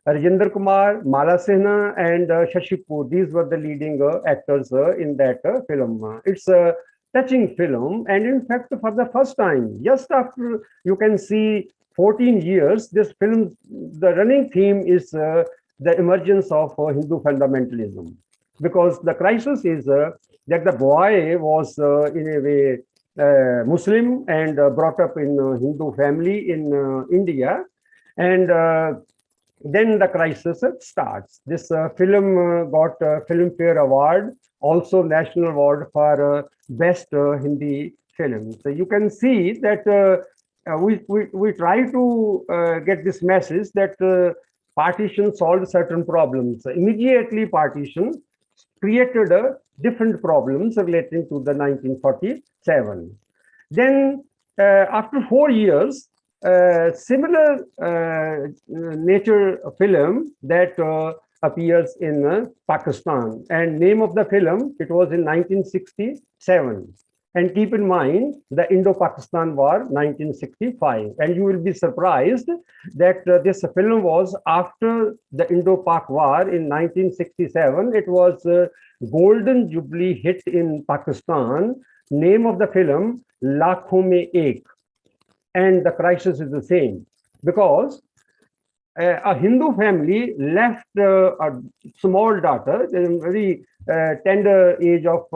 Rajendra Kumar, Mala Sinha, and Shashi Kapoor. These were the leading actors in that film. It's a touching film, and in fact, for the first time, just after you can see 14 years, this film, the running theme is the emergence of Hindu fundamentalism, because the crisis is that the boy was in a way Muslim and brought up in a Hindu family in India, and then the crisis starts. This film got a Filmfare Award, also National Award for Best Hindi Film. So you can see that we try to get this message that partition solved certain problems. Immediately, partition created different problems relating to the 1947. Then, after 4 years, similar nature film that appears in Pakistan, and name of the film, it was in 1967. And keep in mind the Indo-Pakistan War 1965, and you will be surprised that this film was after the Indo-Pak War in 1967. It was a golden jubilee hit in Pakistan. Name of the film, Lakhon Mein Ek. And the crisis is the same, because a Hindu family left a small daughter, a very tender age of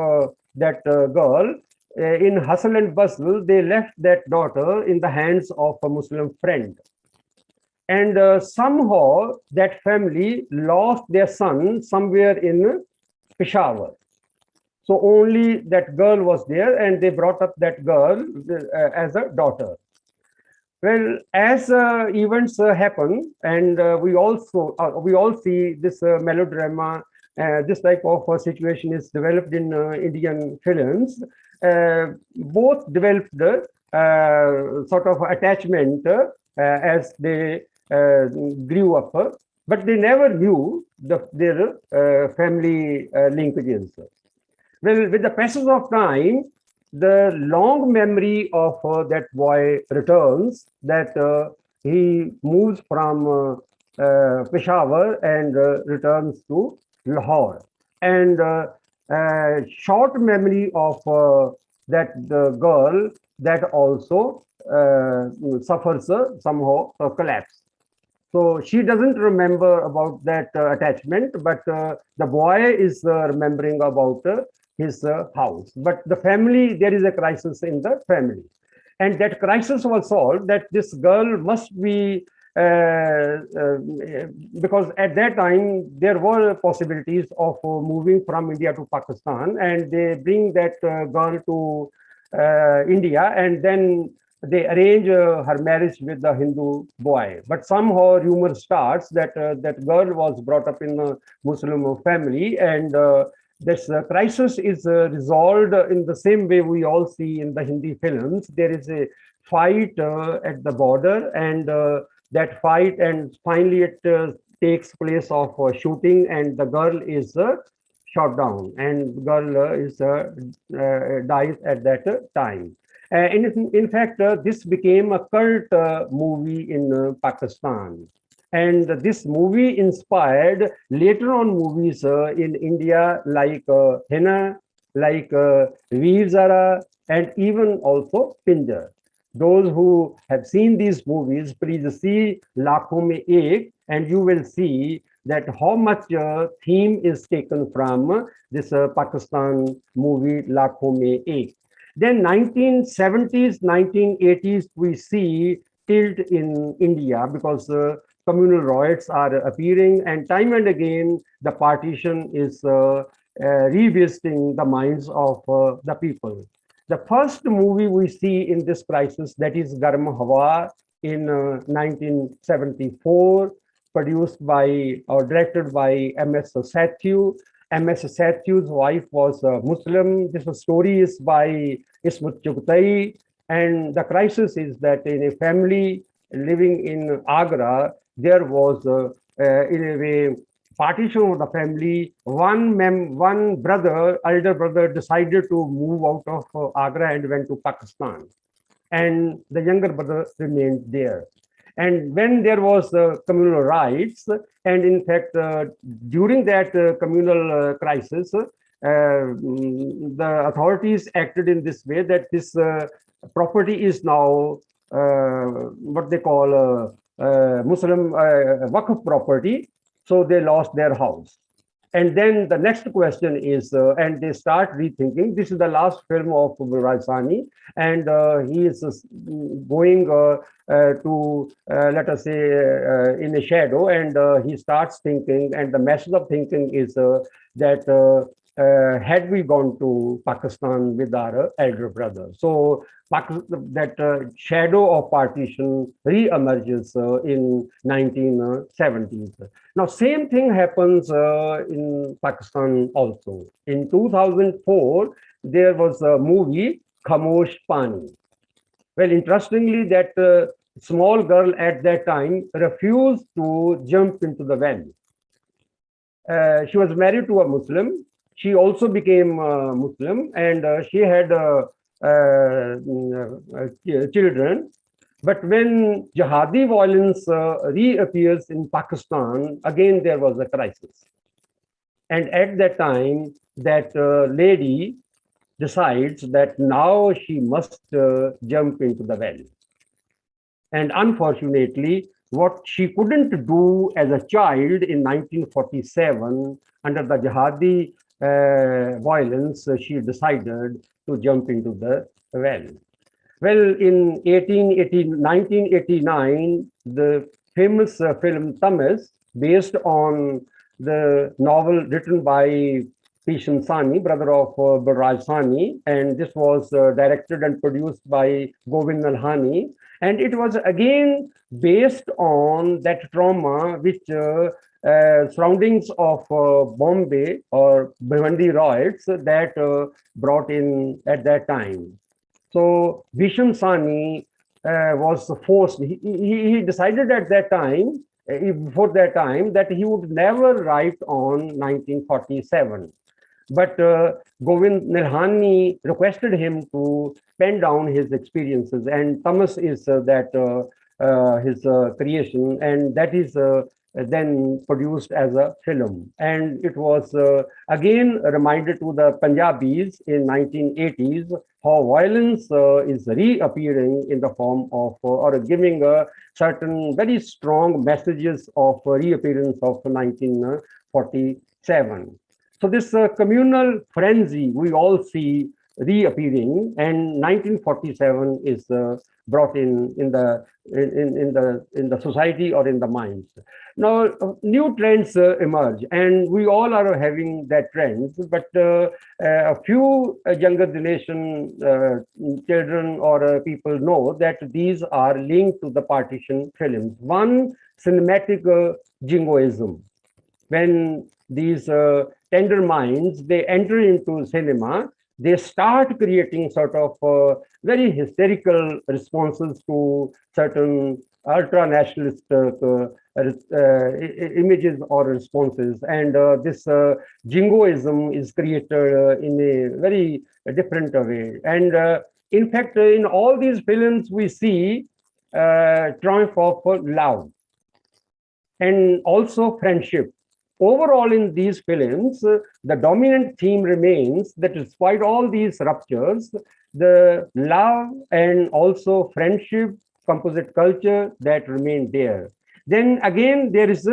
that girl. In hustle and bustle, they left that daughter in the hands of a Muslim friend. And somehow that family lost their son somewhere in Peshawar. So only that girl was there, and they brought up that girl as a daughter. Well, as events happen, and we all see this melodrama, this type of situation is developed in Indian films. Both developed sort of attachment as they grew up, but they never knew their family linkages. Well, with the passage of time, the long memory of that boy returns, that he moves from Peshawar and returns to Lahore. And short memory of that girl that also suffers somehow a collapse. So she doesn't remember about that attachment, but the boy is remembering about his house. But the family, there is a crisis in the family. And that crisis was solved, that this girl must be, because at that time, there were possibilities of moving from India to Pakistan, and they bring that girl to India, and then they arrange her marriage with the Hindu boy. But somehow rumor starts that that girl was brought up in a Muslim family, and this crisis is resolved in the same way we all see in the Hindi films. There is a fight at the border, and that fight, and finally it takes place of shooting, and the girl is shot down, and the girl is dies at that time. In fact, this became a cult movie in Pakistan. And this movie inspired later on movies in India like Henna, like Veer Zara, and even also Pinjar. Those who have seen these movies, please see Lakhon Mein Ek, and you will see that how much theme is taken from this Pakistan movie Lakhon Mein Ek. Then 1970s, 1980s, we see tilt in India, because communal riots are appearing, and again, the partition is revisiting the minds of the people. The first movie we see in this crisis, that is Garm Hawa in 1974, produced by or directed by M.S. Sathu. M.S. Sathu's wife was a Muslim. This story is by Ismat Chughtai. And the crisis is that in a family living in Agra, there was, in a way, partition of the family. One brother, elder brother, decided to move out of Agra and went to Pakistan. And the younger brother remained there. And when there was communal rights, and in fact, during that communal crisis, the authorities acted in this way that this property is now what they call Muslim Waqf property. So they lost their house. And then the next question is, and they start rethinking. This is the last film of Raisani, and he is going to, let us say, in a shadow, and he starts thinking, and the message of thinking is that had we gone to Pakistan with our elder brother. So that shadow of partition re-emerges in 1970s. Now, same thing happens in Pakistan also. In 2004, there was a movie, Khamosh Pani. Well, interestingly, that small girl at that time refused to jump into the well. She was married to a Muslim. She also became Muslim, and she had children. But when jihadi violence reappears in Pakistan, again there was a crisis. And at that time, that lady decides that now she must jump into the well. And unfortunately, what she couldn't do as a child in 1947 under the jihadi violence, she decided to jump into the well. Well, in 1989, the famous film Tamas, based on the novel written by Partition Sani, brother of Barraj Sani, and this was directed and produced by Govind Nalhani. And it was again based on that trauma which surroundings of Bombay or Bhiwandi riots that brought in at that time. So Bhisham Sani was forced. He decided at that time, before that time, that he would never write on 1947. But Govind Nilhani requested him to pen down his experiences, and Thomas is his creation, and that is then produced as a film. And it was again reminded to the Punjabis in 1980s how violence is reappearing in the form of or giving certain very strong messages of reappearance of 1947. So this communal frenzy we all see reappearing, and 1947 is brought in the society or in the minds. Now new trends emerge, and we all are having that trends. But a few younger generation children or people know that these are linked to the partition films. One, Cinematical Jingoism. When these tender minds, they enter into cinema, they start creating sort of very hysterical responses to certain ultra-nationalist images or responses. And this jingoism is created in a very different way. And in fact, in all these films, we see triumph of love and also friendship. Overall, in these films, the dominant theme remains that despite all these ruptures, the love and also friendship, composite culture that remain there. Then again, there is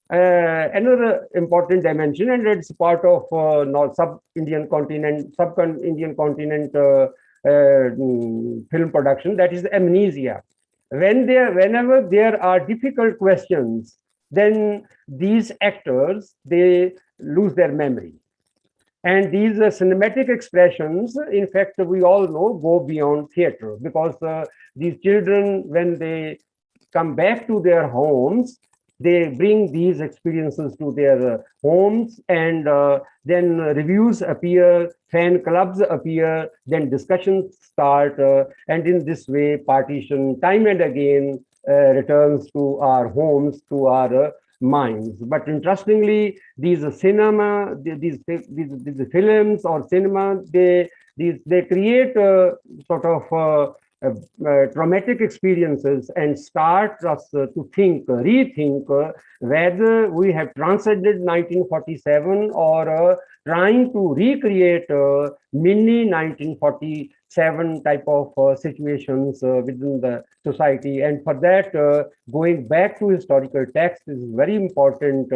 another important dimension, and it's part of sub-Indian continent film production, that is amnesia. Whenever there are difficult questions, then these actors, they lose their memory. And these cinematic expressions, in fact, we all know, go beyond theater, because these children, when they come back to their homes, they bring these experiences to their homes, and then reviews appear, fan clubs appear, then discussions start, and in this way, Partition time and again returns to our homes, to our minds. But interestingly, these cinema, these films or cinema, they create sort of traumatic experiences and start us to think, rethink whether we have transcended 1947 or trying to recreate mini 1947 type of situations within the society. And for that, going back to historical text is very important.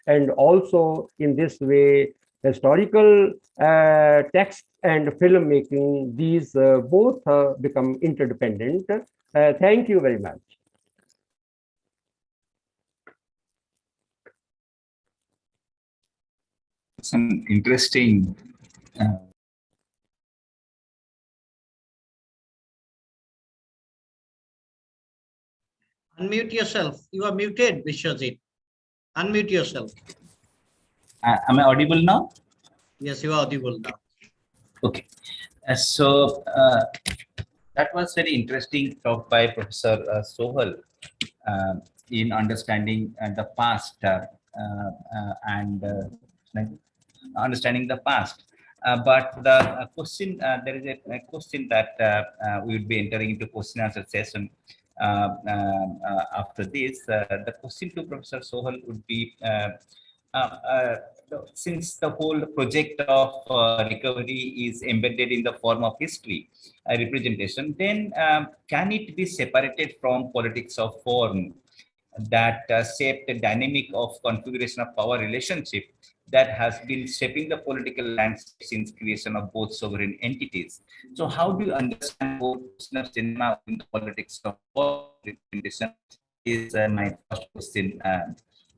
And also in this way, historical text and filmmaking, these both become interdependent. Thank you very much. Some interesting Unmute yourself. You are muted, Vishwajit. Unmute yourself. am I audible now? Yes, you are audible now. Okay. That was very interesting talk by Professor Sohal in understanding the past and understanding the past. But the question, there is a question that we will be entering into question answer session after this. The question to Professor Sohal would be, since the whole project of recovery is embedded in the form of history representation, then can it be separated from politics of form that shape the dynamic of configuration of power relationship that has been shaping the political landscape since creation of both sovereign entities? So how do you understand both cinema in the politics of power representation is my first question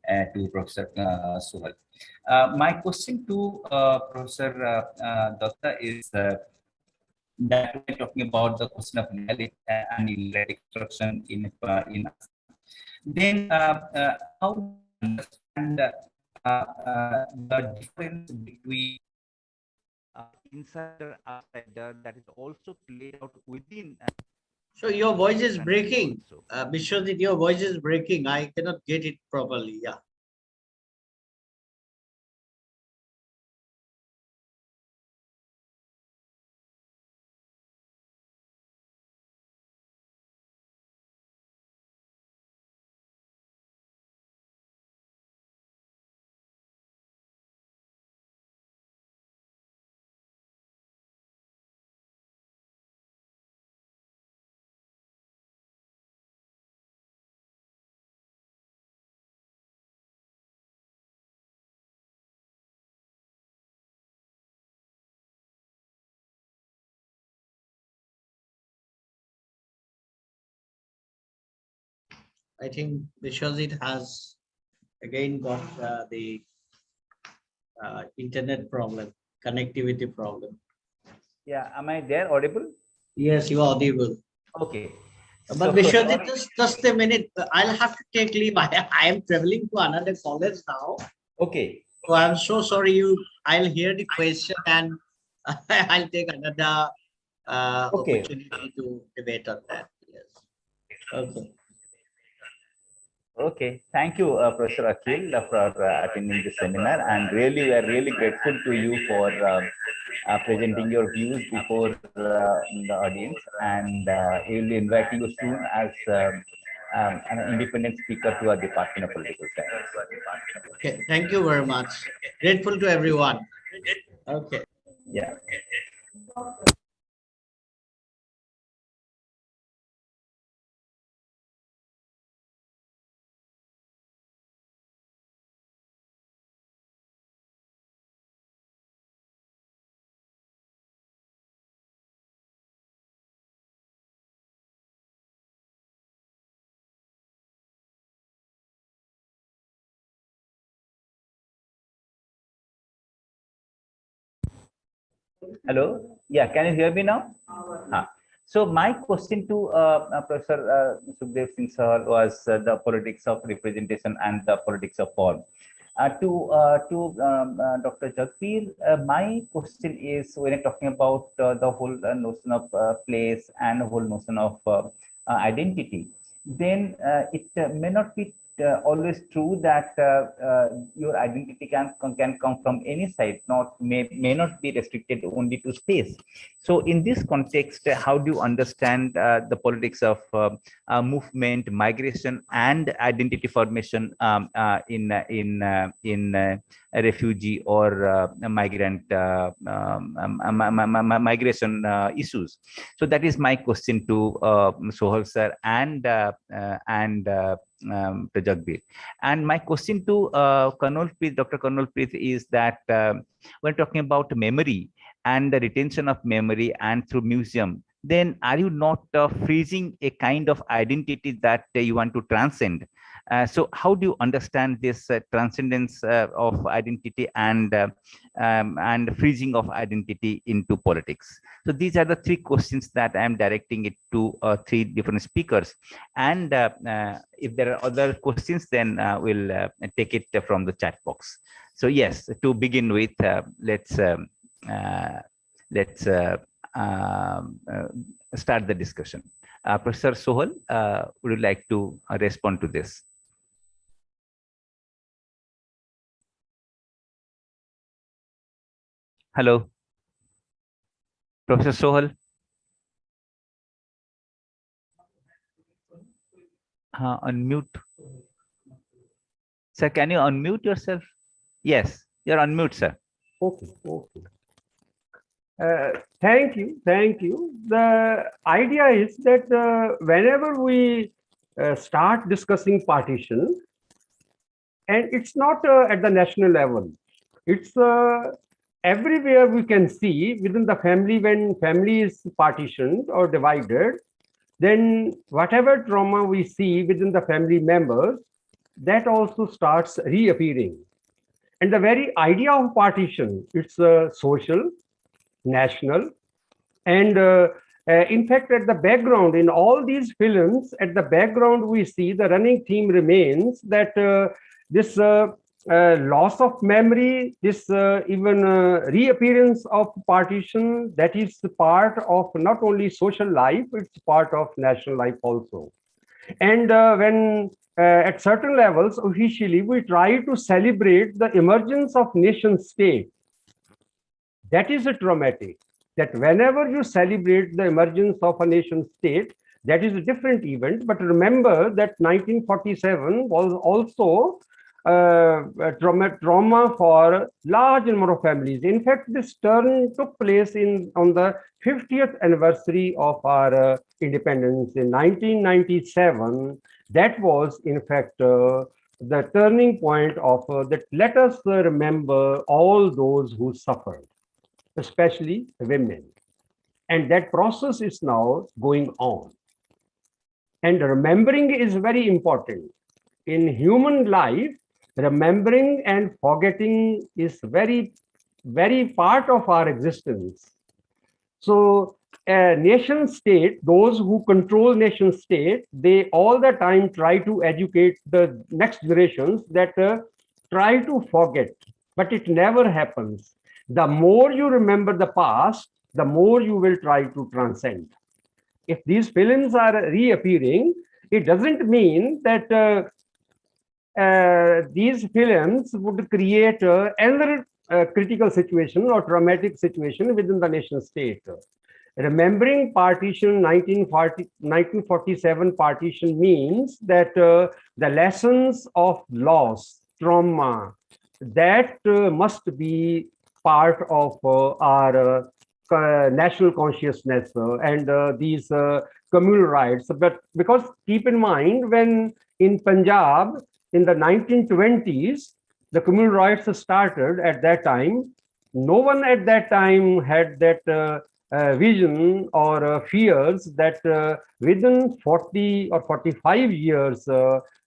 to Professor Sohal. My question to Professor Datta is that we're talking about the question of legality and illegal extraction in then how do you understand the difference between insider outsider that is also played out within? So your voice is breaking. Vishwajit, your voice is breaking. I cannot get it properly. Yeah. I think Vishwajit has again got the internet problem, connectivity problem. Yeah, am I there audible? Yes, you are audible. Okay. But Vishwajit, just a minute. I'll have to take leave. I am traveling to another college now. Okay. So I'm so sorry. I'll hear the question and I'll take another opportunity to debate on that. Yes. Okay. Okay, thank you, Professor Akhil, for attending this seminar, and really, we are really grateful to you for presenting your views before the audience, and we will be inviting you soon as an independent speaker to our Department of Political Science. Okay, thank you very much. Grateful to everyone. Okay. Yeah. Hello? Yeah, can you hear me now? So my question to Professor Sukhdev Singh Sahal was the politics of representation and the politics of form. To Dr. Jagveer, my question is, when you're talking about the whole notion of place and the whole notion of identity, then it may not be always true that your identity can come from any side, may not be restricted only to space. So in this context, how do you understand the politics of movement, migration, and identity formation in a refugee or a migrant migration issues? So that is my question to Sohal sir and to Jagbir. And my question to Dr. Kanwal Preet is that when talking about memory and the retention of memory and through museum, then are you not freezing a kind of identity that you want to transcend? So how do you understand this transcendence of identity and freezing of identity into politics? So these are the three questions that I am directing it to three different speakers. And if there are other questions, then we'll take it from the chat box. So yes, to begin with, let's start the discussion. Professor Sohal, would you like to respond to this? Hello, Professor Sohal. Unmute. Sir, can you unmute yourself? Yes, you're on mute, sir. Okay, okay. Thank you. The idea is that whenever we start discussing partition, and it's not at the national level, it's everywhere we can see within the family. When family is partitioned or divided, then whatever trauma we see within the family members, that also starts reappearing. And the very idea of partition, it's social, national, and in fact, at the background, in all these films, at the background, we see the running theme remains that this loss of memory, this even reappearance of partition, that is part of not only social life, it's part of national life also. And when at certain levels, officially, we try to celebrate the emergence of nation state. That is a traumatic. That whenever you celebrate the emergence of a nation state, that is a different event. But remember that 1947 was also trauma for large number of families. In fact, this turn took place on the 50th anniversary of our independence in 1997. That was, in fact, the turning point of that. Let us remember all those who suffered, especially women. And that process is now going on. And remembering is very important. In human life, remembering and forgetting is very, very part of our existence. So a nation state, those who control nation state, they all the time try to educate the next generations that try to forget, but it never happens. The more you remember the past, the more you will try to transcend. If these films are reappearing, it doesn't mean that these films would create another critical situation or traumatic situation within the nation state. Remembering partition, 1947 partition means that the lessons of loss, trauma, that must be part of our national consciousness and these communal rights. But because keep in mind, when in Punjab in the 1920s, the communal rights started at that time, no one at that time had that vision or fears that within 40 or 45 years,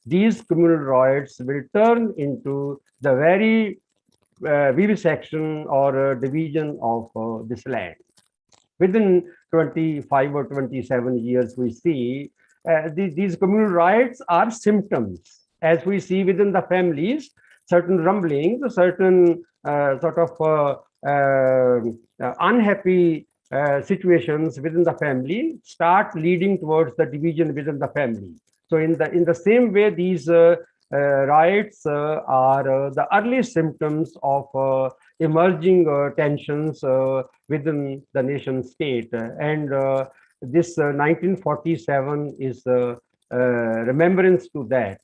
these communal rights will turn into the very vivisection or division of this land. Within 25 or 27 years, we see these communal rights are symptoms. As we see within the families, certain rumblings, certain sort of unhappy situations within the family start leading towards the division within the family. So in the same way, these rights are the early symptoms of emerging tensions within the nation state. And this 1947 is remembrance to that.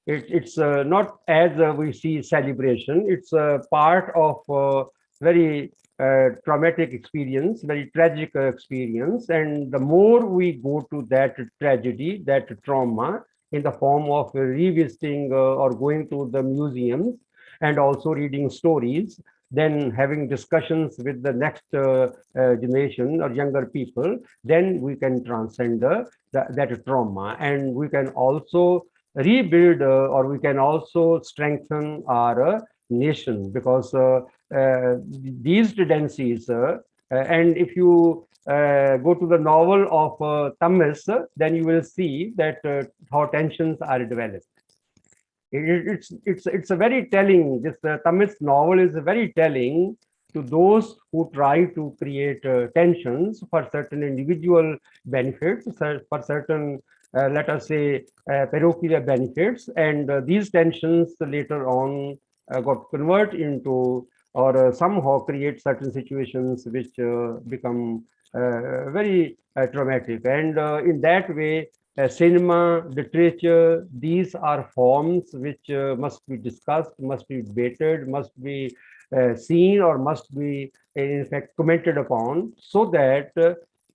It's not as we see celebration, it's a part of very traumatic experience, very tragic experience. And the more we go to that tragedy, that trauma, in the form of revisiting or going to the museums and also reading stories, then having discussions with the next generation or younger people, then we can transcend that trauma, and we can also rebuild or we can also strengthen our nation, because these tendencies, and if you go to the novel of Tamis, then you will see that how tensions are developed. It's a very telling, this Tamis novel is very telling to those who try to create tensions for certain individual benefits, for certain, let us say, parochial benefits. And these tensions later on got converted into or somehow create certain situations which become very traumatic. And in that way, cinema, literature, these are forms which must be discussed, must be debated, must be seen, or must be in fact commented upon, so that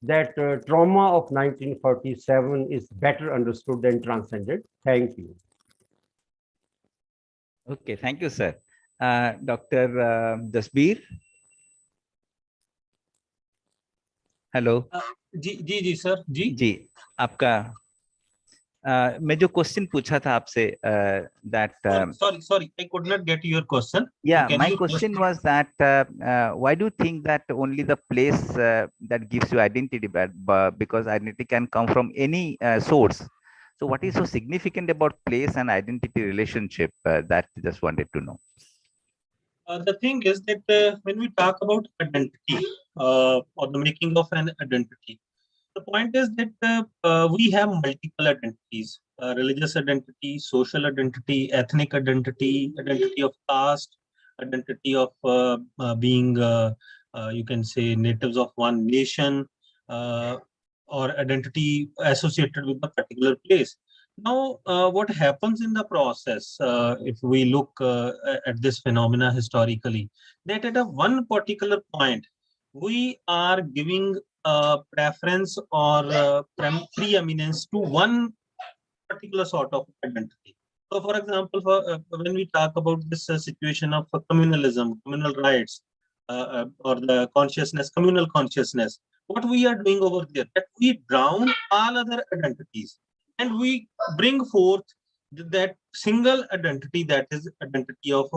that trauma of 1947 is better understood and transcended. Thank you. Okay, thank you, sir. Dr. Jasbir. Hello ji sir ji आपका मैं जो question पूछा था आपसे that sorry I could not get your question. Yeah, my question was that why do you think that only the place that gives you identity, because identity can come from any source? So what is so significant about place and identity relationship? That just wanted to know. The thing is that when we talk about identity or the making of an identity, the point is that we have multiple identities: religious identity, social identity, ethnic identity, identity of caste, identity of being, you can say, natives of one nation, or identity associated with a particular place. Now, what happens in the process, if we look at this phenomena historically, that at a one particular point, we are giving preference or preeminence to one particular sort of identity. So, for example, when we talk about this situation of communalism, communal rights, or the consciousness, communal consciousness, what we are doing over there, that we drown all other identities and we bring forth that single identity, that is identity of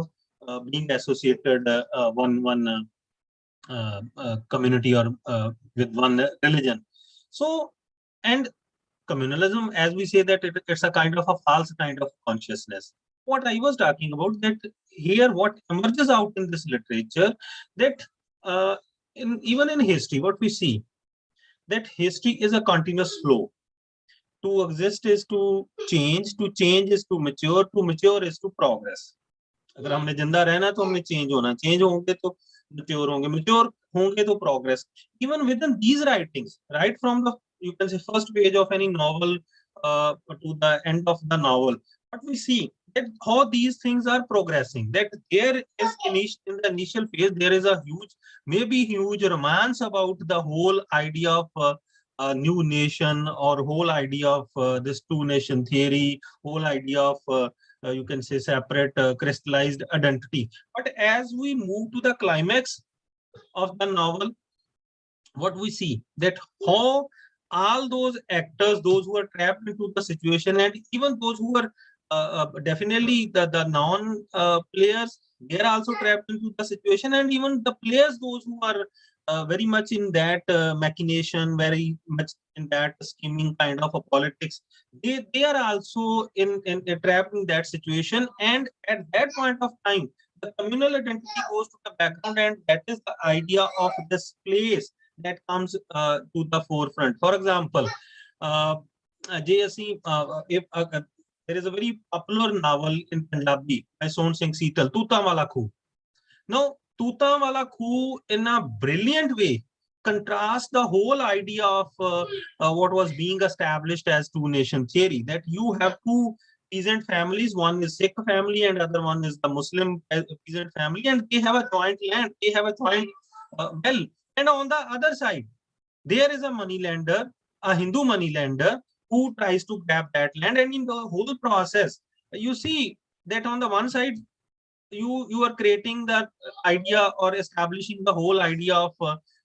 being associated one community or with one religion. So, and communalism, as we say, that it's a kind of a false kind of consciousness. What I was talking about, that here what emerges out in this literature, that even in history, what we see, that history is a continuous flow. To exist is to change is to mature is to progress. अगर हमने जिंदा रहना तो हमें change होना, change होंगे तो mature होंगे तो progress. Even within these writings, right from the, you can say, first page of any novel to the end of the novel, but we see that how these things are progressing, that there is in the initial phase, there is a huge romance about the whole idea of a new nation, or whole idea of this two nation theory, whole idea of you can say separate crystallized identity. But as we move to the climax of the novel, what we see, that how all those actors, those who are trapped into the situation, and even those who are definitely the non players, They are also trapped into the situation, and even the players, those who are very much in that machination, very much in that scheming kind of a politics, they are also in trapped in that situation. And at that point of time, the communal identity goes to the background, and that is the idea of this place that comes to the forefront. For example, JSC, if there is a very popular novel in Punjabi by Son Singh Seetal, Tuta Wala Khu. Now, Tuta Wala Khu, in a brilliant way, contrasts the whole idea of what was being established as two-nation theory, that you have two peasant families, one is Sikh family and other one is the Muslim peasant family, and they have a joint land, they have a joint well. And on the other side, there is a moneylender, a Hindu moneylender, who tries to grab that land. And in the whole process, you see that on the one side, you are creating the idea or establishing the whole idea of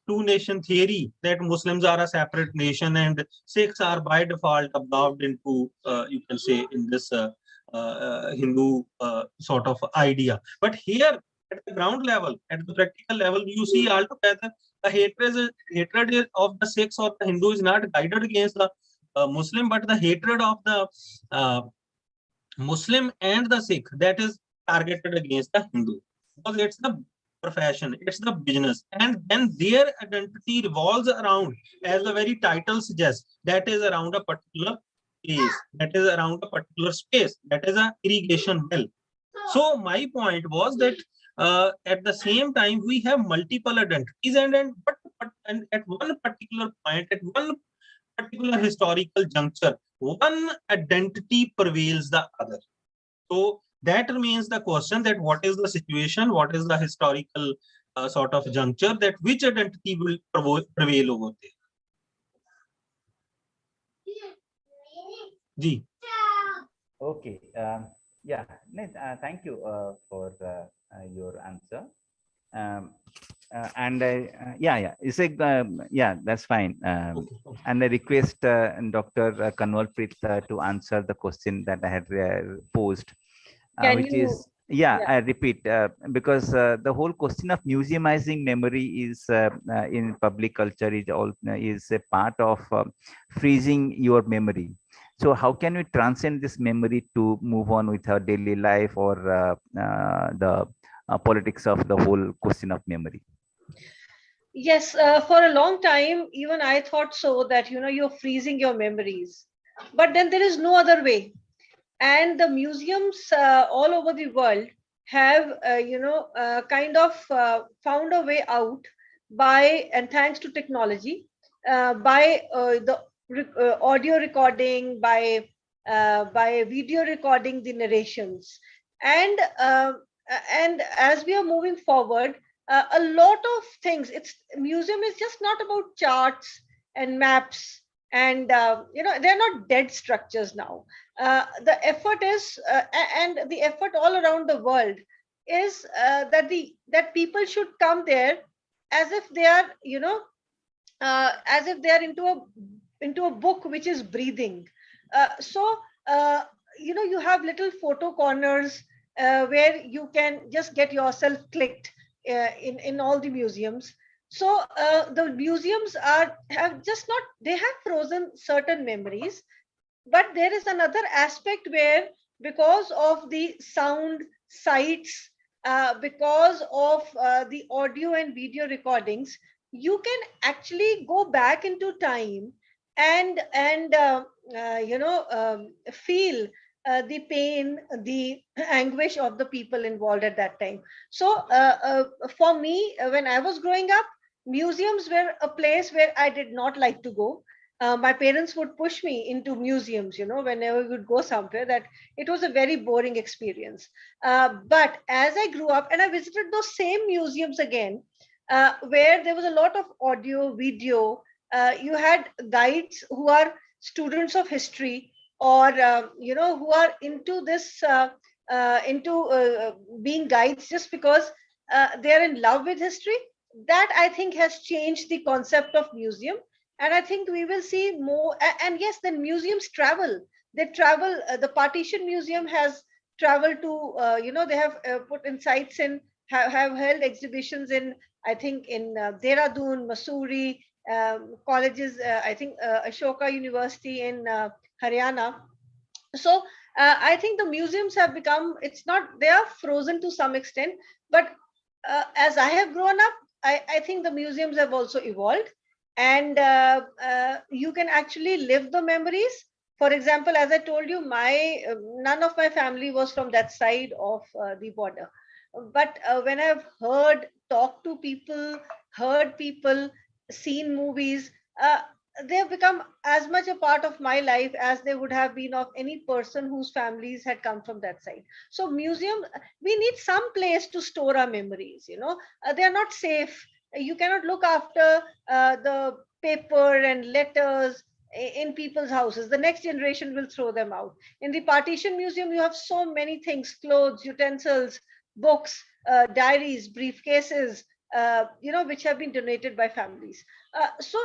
two-nation theory, that Muslims are a separate nation and Sikhs are by default absorbed into, you can say, in this Hindu sort of idea. But here, at the ground level, at the practical level, you see altogether the hatred of the Sikhs or the Hindu is not guided against the Muslim, but the hatred of the Muslim and the Sikh, that is targeted against the Hindu, because it's the profession, it's the business, and then their identity revolves around, as the very title suggests, that is around a particular place, that is around a particular space, that is a irrigation well. So my point was that at the same time we have multiple identities, and at one particular point, at one particular historical juncture, one identity prevails the other. So that remains the question, that what is the situation, what is the historical sort of juncture, that which identity will prevail over there. Ji. Okay. Yeah. Thank you for your answer. It's a yeah, that's fine. Okay. And I request Dr. Kanwalpreet to answer the question that I had posed, which is I repeat, because the whole question of museumizing memory is in public culture is a part of freezing your memory. So how can we transcend this memory to move on with our daily life or the politics of the whole question of memory? Yes, for a long time, even I thought so, that, you're freezing your memories. But then there is no other way. And the museums all over the world have, kind of found a way out by, and thanks to technology, by the audio recording, by video recording the narrations. And as we are moving forward, a lot of things, museum is just not about charts and maps, and they're not dead structures now. The effort is and the effort all around the world is that people should come there as if they are as if they are into a book which is breathing. You have little photo corners where you can just get yourself clicked in all the museums. So the museums have frozen certain memories, but there is another aspect where, because of the sound, sights, because of the audio and video recordings, you can actually go back into time and feel the pain, the anguish of the people involved at that time. So for me, when I was growing up, museums were a place where I did not like to go. My parents would push me into museums, whenever we would go somewhere, that it was a very boring experience. But as I grew up and I visited those same museums again, where there was a lot of audio, video, you had guides who are students of history, or, who are into this, being guides just because they're in love with history. That, I think, has changed the concept of museum. And I think we will see more. And yes, then museums travel. They travel. The Partition Museum has travel to, they have put in sites in, have held exhibitions in, I think in Dehradun, Mussoorie, colleges, I think Ashoka University in Haryana. So I think the museums have become, it's not, they are frozen to some extent, but as I have grown up, I think the museums have also evolved, and you can actually live the memories. For example, as I told you, none of my family was from that side of the border. But when I've talked to people, heard people, seen movies, they've become as much a part of my life as they would have been of any person whose families had come from that side. So museum, we need some place to store our memories. They are not safe. You cannot look after the paper and letters in people's houses. The next generation will throw them out. In the Partition Museum, you have so many things: clothes, utensils, books, diaries, briefcases, which have been donated by families. So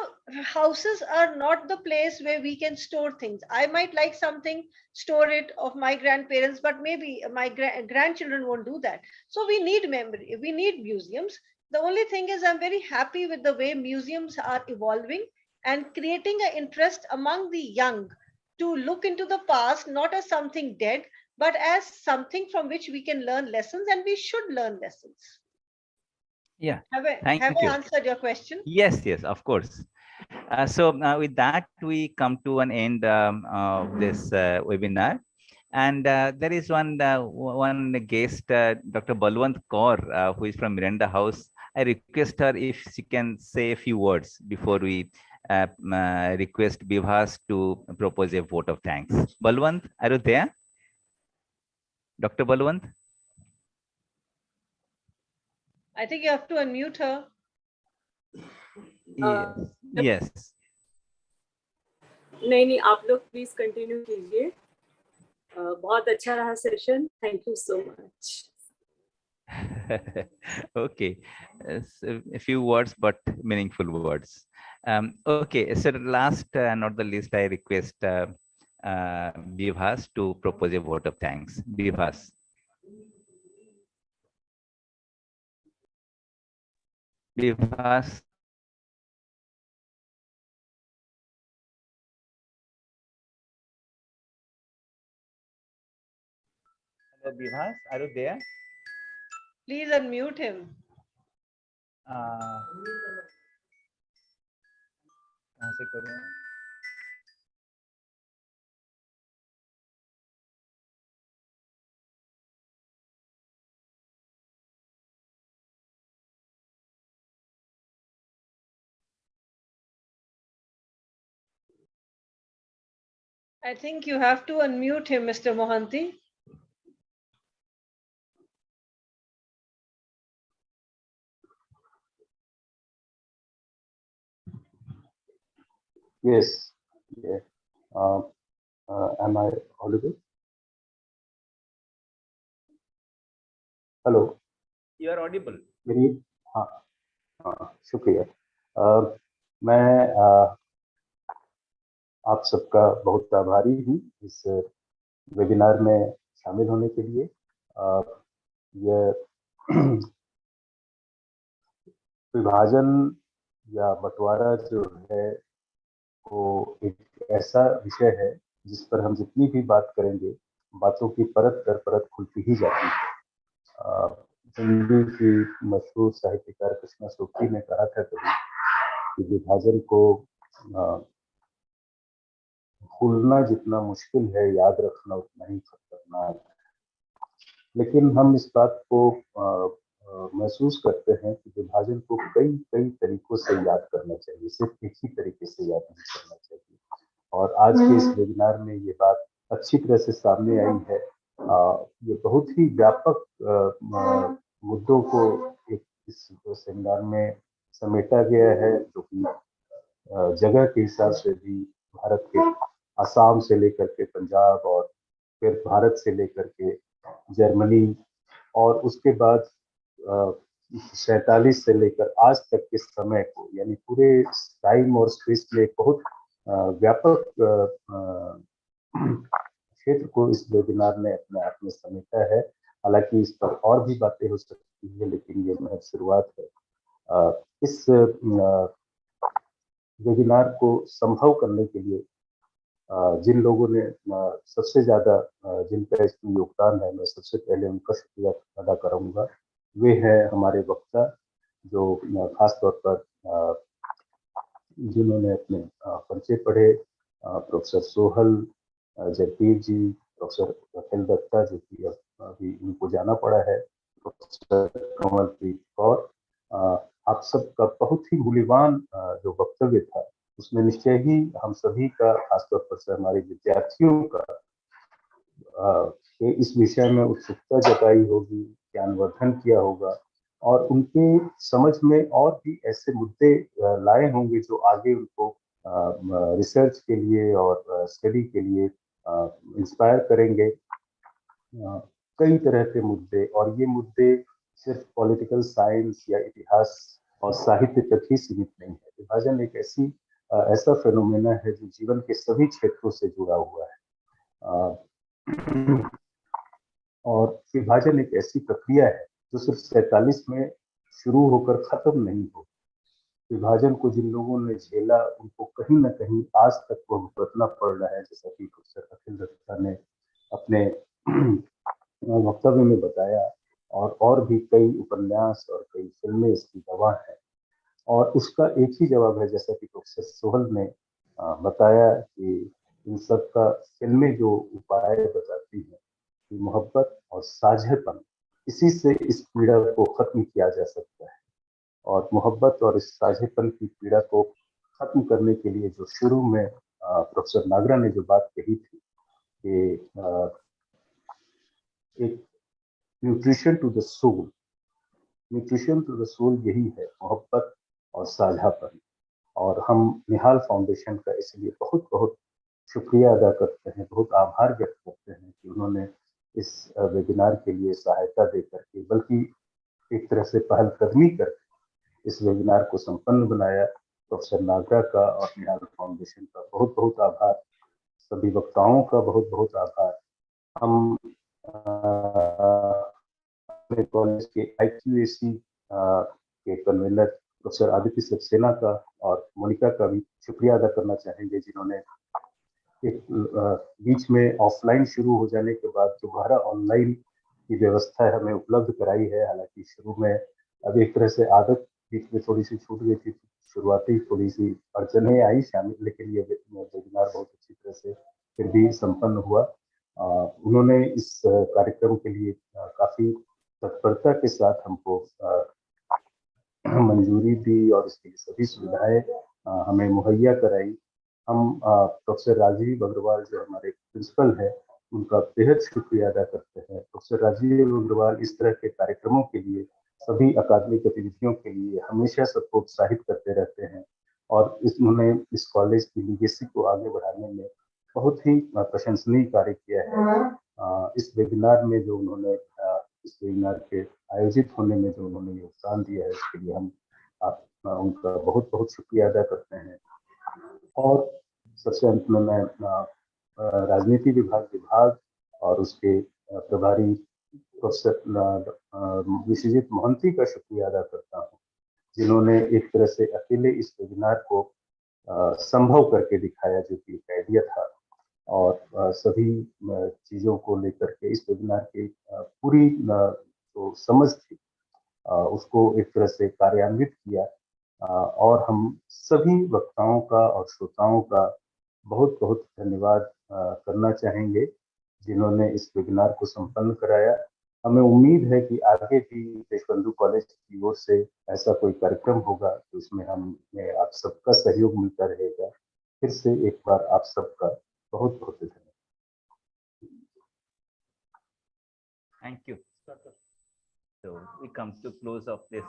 houses are not the place where we can store things. I might like something, store it, of my grandparents, but maybe my grandchildren won't do that. So we need memory. We need museums. The only thing is, I'm very happy with the way museums are evolving and creating an interest among the young to look into the past, not as something dead, but as something from which we can learn lessons, and we should learn lessons. Yeah. Have Thank I you. answered your question? Yes, of course. So with that, we come to an end of this webinar. And there is one guest, Dr. Balwant Kaur, who is from Miranda House. I request her if she can say a few words before we request Bibhas to propose a vote of thanks. Balwant, are you there? Dr. Balwant? I think you have to unmute her. Yes. नहीं, आप लोग please continue कीजिए. बहुत अच्छा रहा session. Thank you so much. Okay, so a few words, but meaningful words. Okay, so last, not the least, I request Bibhas to propose a vote of thanks. Bibhas. Bibhas. Hello, Bibhas, are you there? Please unmute him. I think you have to unmute him, Mr. Mohanty. Yes. Yeah. Am I audible? Hello. You are audible. हाँ, शुक्रिया. मैं आप सबका बहुत आभारी हूँ इस webinar में शामिल होने के लिए. यह विभाजन या बंटवारा जो है वो एक ऐसा विषय है जिस पर हम जितनी भी बात करेंगे, बातों की परत दर परत खुलती ही जाती है. हिंदी की मशहूर साहित्यकार कृष्णा सोखी ने कहा था कभी कि विभाजन को भूलना जितना मुश्किल है, याद रखना उतना ही खतरनाक है. लेकिन हम इस बात को महसूस करते हैं कि विभाजन को कई तरीकों से याद करना चाहिए, सिर्फ एक ही तरीके से याद नहीं करना चाहिए. और आज के इस वेबिनार में ये बात अच्छी तरह से सामने आई है. ये बहुत ही व्यापक मुद्दों को इस सेमिनार में समेटा गया है, जो कि जगह के हिसाब से भी भारत के असम से लेकर के पंजाब, और फिर भारत से लेकर के जर्मनी, और उसके बाद 47 से लेकर आज तक के समय को, यानी पूरे टाइम और स्पेस में बहुत व्यापक क्षेत्र को इस वेबिनार ने अपने आप में समेटा है। हालांकि इस पर और भी बातें हो सकती है, लेकिन ये महज शुरुआत है। इस वेबिनार को संभव करने के लिए जिन लोगों ने सबसे ज्यादा जिनका इसमें योगदान है, मैं सबसे पहले उनका शुक्रिया अदा करूंगा। वे हैं हमारे वक्ता, जो खास तौर पर जिन्होंने अपने परिचय पढ़े, प्रोफेसर सोहल, जगदीप जी, प्रोफेसर अखिल दत्ता, जो कि अभी उनको जाना पड़ा है, प्रोफेसर कमलप्रीत कौर। आप सबका बहुत ही मूल्यवान जो वक्तव्य था, उसमें निश्चय ही हम सभी का, खासतौर पर से हमारे विद्यार्थियों का इस विषय में उत्सुकता जताई होगी, ज्ञानवर्धन किया होगा, और उनके समझ में और भी ऐसे मुद्दे लाए होंगे जो आगे उनको रिसर्च के लिए और स्टडी के लिए इंस्पायर करेंगे। कई तरह के मुद्दे, और ये मुद्दे सिर्फ पॉलिटिकल साइंस या इतिहास और साहित्य तक ही सीमित नहीं है। विभाजन एक ऐसा फेनोमेना है जो जीवन के सभी क्षेत्रों से जुड़ा हुआ है। और विभाजन एक ऐसी प्रक्रिया है जो सिर्फ 47 में शुरू होकर खत्म नहीं हो। विभाजन को जिन लोगों ने झेला, उनको कहीं ना कहीं आज तक वो भुगतना पड़ रहा है, जैसा कि प्रोफेसर अखिल दत्ता ने अपने वक्तव्य में बताया, और भी कई उपन्यास और कई फिल्में इसकी गवाह हैं। और उसका एक ही जवाब है, जैसा कि प्रोफेसर सोहल ने बताया, कि इन सब का फिल्में जो उपाय बताती हैं कि मोहब्बत और साझेपन, इसी से इस पीड़ा को खत्म किया जा सकता है। और मोहब्बत और इस साझेपन की पीड़ा को खत्म करने के लिए जो शुरू में प्रोफेसर नागरा ने जो बात कही थी कि एक nutrition to the soul, nutrition to the soul यही है, मोहब्बत और साझापन। और हम निहाल फाउंडेशन का इसलिए बहुत बहुत शुक्रिया अदा करते हैं, बहुत आभार व्यक्त करते हैं कि उन्होंने इस वेबिनार के लिए सहायता दे करके, बल्कि एक तरह से पहलकदमी करके इस वेबिनार को संपन्न बनाया। प्रोफेसर नागरा का और निहाल फाउंडेशन का बहुत बहुत आभार, सभी वक्ताओं का बहुत बहुत आभार। हम अपने कॉलेज के IQAC के कन्वीनर प्रोफेसर आदित्य सक्सेना का और मोनिका का भी शुक्रिया अदा करना चाहेंगे, जिन्होंने एक बीच में ऑफलाइन शुरू हो जाने के बाद दोबारा ऑनलाइन की व्यवस्था हमें उपलब्ध कराई है। हालांकि शुरू में अब एक तरह से आदत बीच में थोड़ी सी छूट गई थी, शुरुआती थोड़ी सी अड़चनें आई शामिल, लेकिन ये वेबिनार बहुत अच्छी तरह से फिर भी संपन्न हुआ। उन्होंने इस कार्यक्रम के लिए काफी तत्परता के साथ हमको मंजूरी दी और इसके लिए सभी सुविधाएं हमें मुहैया कराई। हम प्रोफेसर राजीव अग्रवाल जो हमारे प्रिंसिपल है, उनका बेहद शुक्रिया अदा करते हैं। प्रोफेसर राजीव अग्रवाल इस तरह के कार्यक्रमों के लिए, सभी अकादमिक गतिविधियों के लिए हमेशा सबको उत्साहित करते रहते हैं, और उन्होंने इस कॉलेज की लीगेसी को आगे बढ़ाने में बहुत ही प्रशंसनीय कार्य किया है। इस वेबिनार में जो उन्होंने इस वेबिनार के आयोजित होने में जो उन्होंने योगदान दिया है, इसके लिए हम उनका बहुत बहुत शुक्रिया अदा करते हैं। और सबसे अंत में मैं राजनीति विभाग और उसके प्रभारी प्रोफेसर विश्वजीत मोहंती का शुक्रिया अदा करता हूँ, जिन्होंने एक तरह से अकेले इस वेबिनार को संभव करके दिखाया, जो कि एक आइडिया था, और सभी चीज़ों को लेकर के इस वेबिनार की पूरी जो समझ थी उसको एक तरह से कार्यान्वित किया। और हम सभी वक्ताओं का और श्रोताओं का बहुत बहुत धन्यवाद करना चाहेंगे, जिन्होंने इस वेबिनार को संपन्न कराया। हमें उम्मीद है कि आगे भी देशबंधु कॉलेज की ओर से ऐसा कोई कार्यक्रम होगा तो इसमें हमें आप सबका सहयोग मिलता रहेगा। फिर से एक बार आप सबका बहुत बहुत धन्यवाद। Thank you. So we come to close of this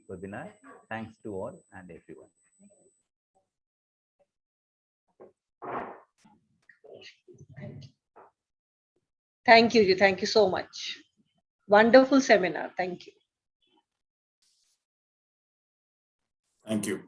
webinar. Thanks to all and everyone. Thank you. Thank you so much. Wonderful seminar. Thank you. Thank you.